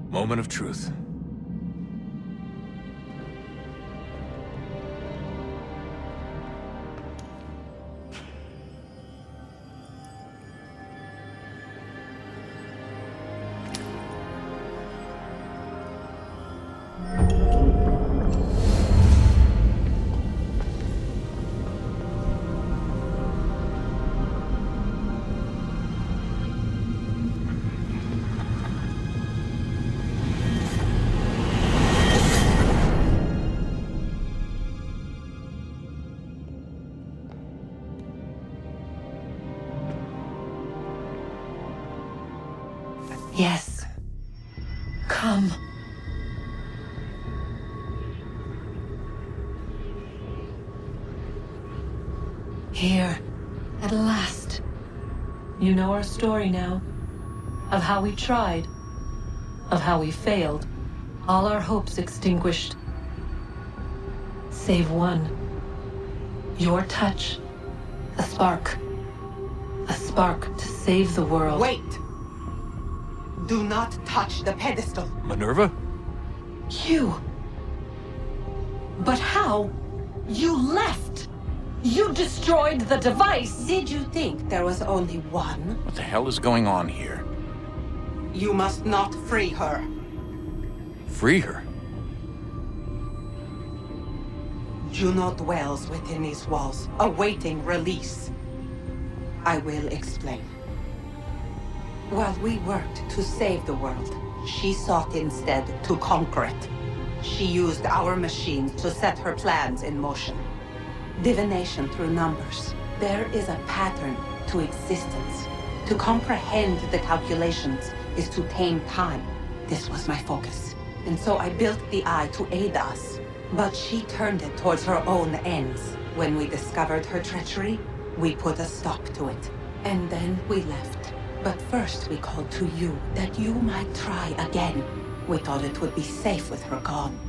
Speaker 19: Moment of truth.
Speaker 22: Here, at last. You know our story now. Of how we tried. Of how we failed. All our hopes extinguished. Save one. Your touch. A spark. A spark to save the world.
Speaker 7: Wait! Do not touch the pedestal.
Speaker 19: Minerva?
Speaker 22: You! But how? You left! You destroyed the device!
Speaker 7: Did you think there was only one?
Speaker 10: What the hell is going on here?
Speaker 7: You must not free her.
Speaker 19: Free her?
Speaker 7: Juno dwells within these walls, awaiting release. I will explain. While we worked to save the world, she sought instead to conquer it. She used our machines to set her plans in motion. Divination through numbers. There is a pattern to existence. To comprehend the calculations is to tame time. This was my focus. And so I built the eye to aid us. But she turned it towards her own ends. When we discovered her treachery, we put a stop to it. And then we left. But first we called to you, that you might try again. We thought it would be safe with her gone.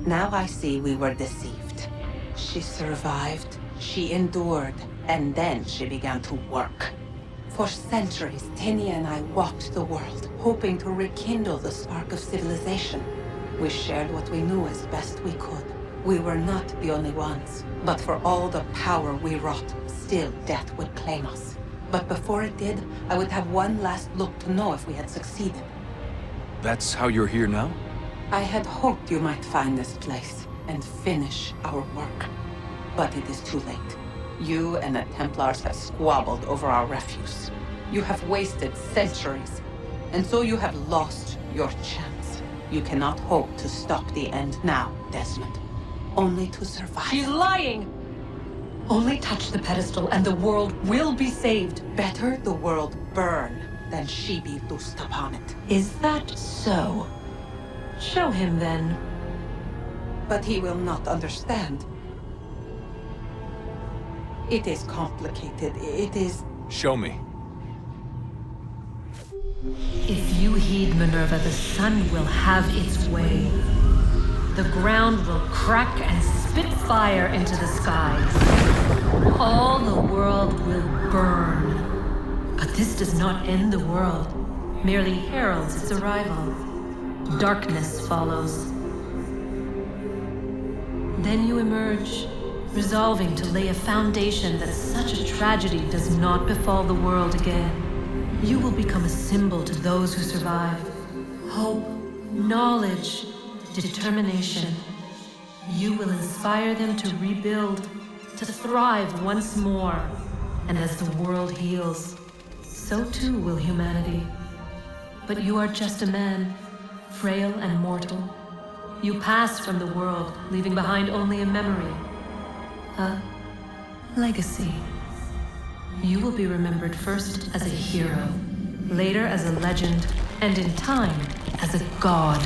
Speaker 7: Now I see we were deceived. She survived, she endured, and then she began to work. For centuries, Tinia and I walked the world, hoping to rekindle the spark of civilization. We shared what we knew as best we could. We were not the only ones, but for all the power we wrought, still death would claim us. But before it did, I would have one last look to know if we had succeeded.
Speaker 19: That's how you're here now?
Speaker 7: I had hoped you might find this place and finish our work. But it is too late. You and the Templars have squabbled over our refuse. You have wasted centuries, and so you have lost your chance. You cannot hope to stop the end now, Desmond. Only to survive.
Speaker 22: She's lying! Only touch the pedestal and the world will be saved.
Speaker 7: Better the world burn than she be loosed upon it.
Speaker 22: Is that so? Show him then.
Speaker 7: But he will not understand. It is complicated. It is...
Speaker 19: Show me.
Speaker 22: If you heed Minerva, the sun will have its way. The ground will crack and spit fire into the skies. All the world will burn. But this does not end the world, merely heralds its arrival. Darkness follows. Then you emerge, resolving to lay a foundation that such a tragedy does not befall the world again. You will become a symbol to those who survive. Hope, knowledge, determination. You will inspire them to rebuild, to thrive once more. And as the world heals, so too will humanity. But you are just a man, frail and mortal. You pass from the world, leaving behind only a memory. A legacy. You will be remembered first as a hero, later as a legend, and in time, as a god.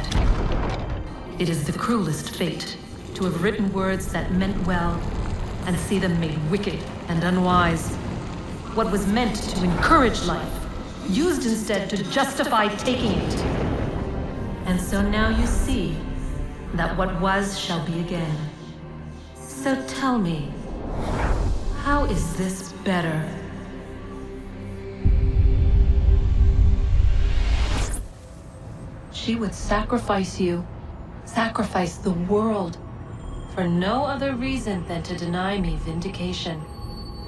Speaker 22: It is the cruelest fate, to have written words that meant well, and see them made wicked and unwise. What was meant to encourage life, used instead to justify taking it. And so now you see that what was shall be again. So tell me, how is this better? She would sacrifice you, sacrifice the world, for no other reason than to deny me vindication.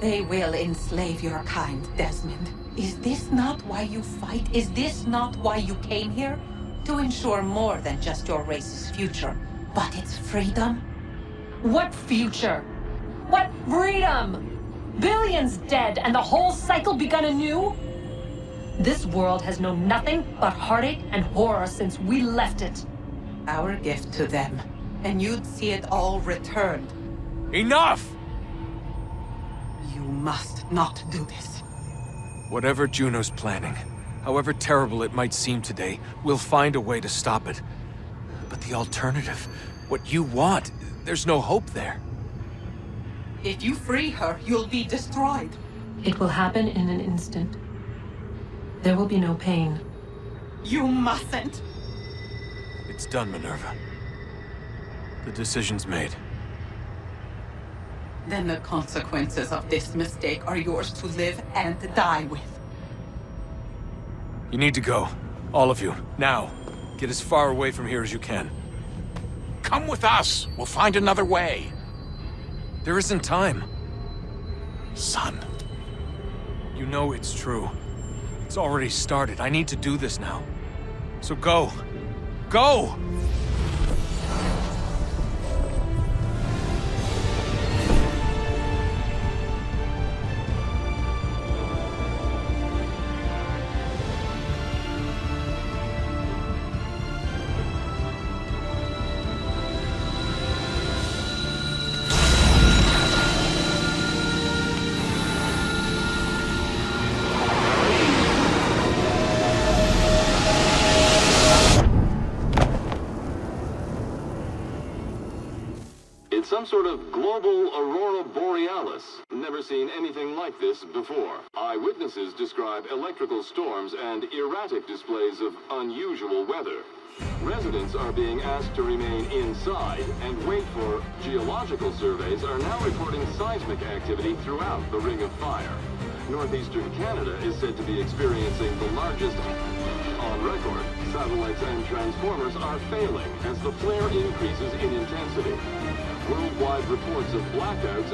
Speaker 7: They will enslave your kind, Desmond. Is this not why you fight? Is this not why you came here? To ensure more than just your race's future, but its freedom?
Speaker 22: What future? What freedom? Billions dead and the whole cycle begun anew? This world has known nothing but heartache and horror since we left it.
Speaker 7: Our gift to them, and you'd see it all returned.
Speaker 19: Enough!
Speaker 7: You must not do this.
Speaker 19: Whatever Juno's planning, however terrible it might seem today, we'll find a way to stop it. But the alternative, what you want, there's no hope there.
Speaker 7: If you free her, you'll be destroyed.
Speaker 22: It will happen in an instant. There will be no pain.
Speaker 7: You mustn't.
Speaker 19: It's done, Minerva. The decision's made.
Speaker 7: Then the consequences of this mistake are yours to live and die with.
Speaker 19: You need to go. All of you. Now. Get as far away from here as you can.
Speaker 10: Come with us. We'll find another way.
Speaker 19: There isn't time.
Speaker 10: Son.
Speaker 19: You know it's true. It's already started. I need to do this now. So go. Go!
Speaker 14: It's some sort of global aurora borealis. Never seen anything like this before. Eyewitnesses describe electrical storms and erratic displays of unusual weather. Residents are being asked to remain inside and wait for geological surveys are now reporting seismic activity throughout the Ring of Fire. Northeastern Canada is said to be experiencing the largest on record. Satellites and transformers are failing as the flare increases in intensity. Worldwide reports of blackouts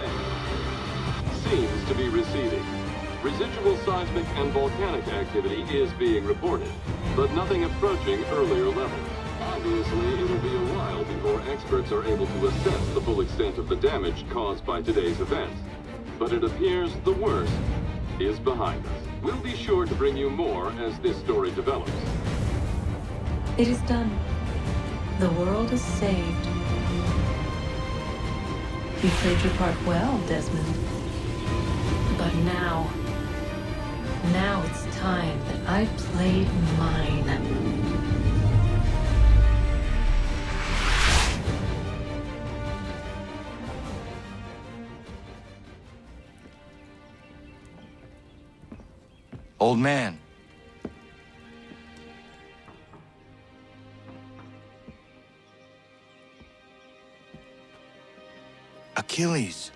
Speaker 14: seems to be receding. Residual seismic and volcanic activity is being reported, but nothing approaching earlier levels. Obviously, it'll be a while before experts are able to assess the full extent of the damage caused by today's events. But it appears the worst is behind us. We'll be sure to bring you more as this story develops.
Speaker 22: It is done. The world is saved. You played your part well, Desmond. But now it's time that I played mine.
Speaker 24: Old man. Achilles.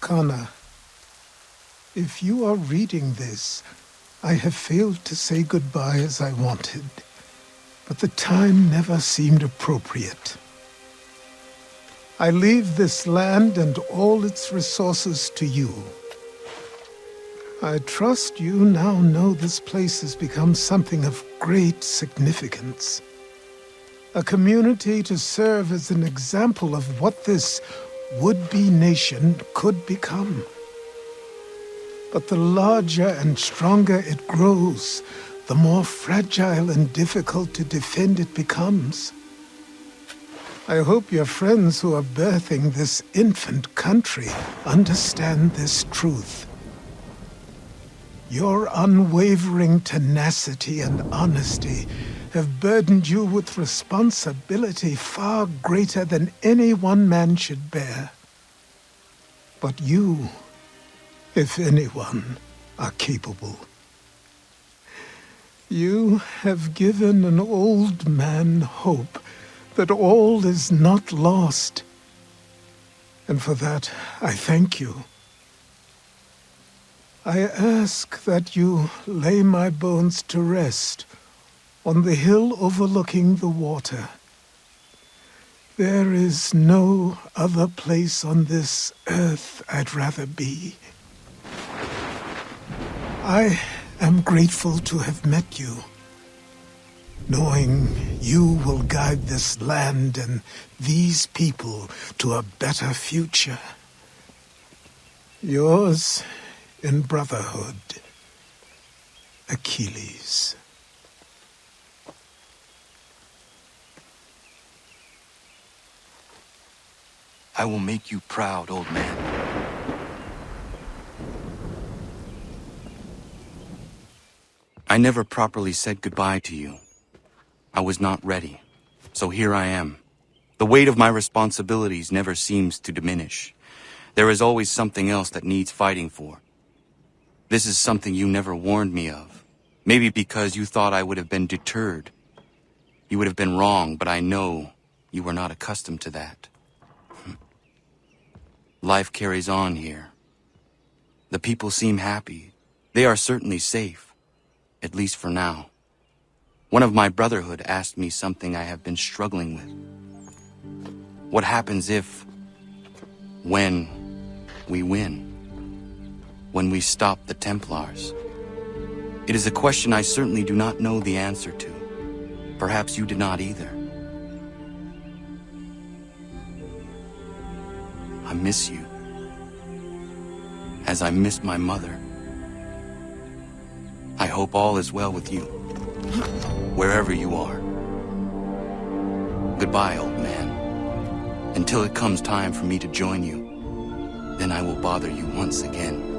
Speaker 6: Connor, if you are reading this, I have failed to say goodbye as I wanted, but the time never seemed appropriate. I leave this land and all its resources to you. I trust you now know this place has become something of great significance. A community to serve as an example of what this would-be nation could become. But the larger and stronger it grows, the more fragile and difficult to defend it becomes. I hope your friends who are birthing this infant country understand this truth. Your unwavering tenacity and honesty have burdened you with responsibility far greater than any one man should bear. But you, if anyone, are capable. You have given an old man hope that all is not lost. And for that, I thank you. I ask that you lay my bones to rest on the hill overlooking the water. There is no other place on this earth I'd rather be. I am grateful to have met you. knowing you will guide this land and these people to a better future. Yours in brotherhood, Achilles.
Speaker 24: I will make you proud, old man. I never properly said goodbye to you. I was not ready, so here I am. The weight of my responsibilities never seems to diminish. There is always something else that needs fighting for. This is something you never warned me of. Maybe because you thought I would have been deterred. You would have been wrong, but I know you were not accustomed to that. Life carries on here. The people seem happy. They are certainly safe, at least for now. One of my brotherhood asked me something I have been struggling with. What happens if, when we win? When we stop the Templars? It is a question I certainly do not know the answer to. Perhaps you did not either. I miss you, as I miss my mother. I hope all is well with you, wherever you are. Goodbye, old man. Until it comes time for me to join you, then I will bother you once again.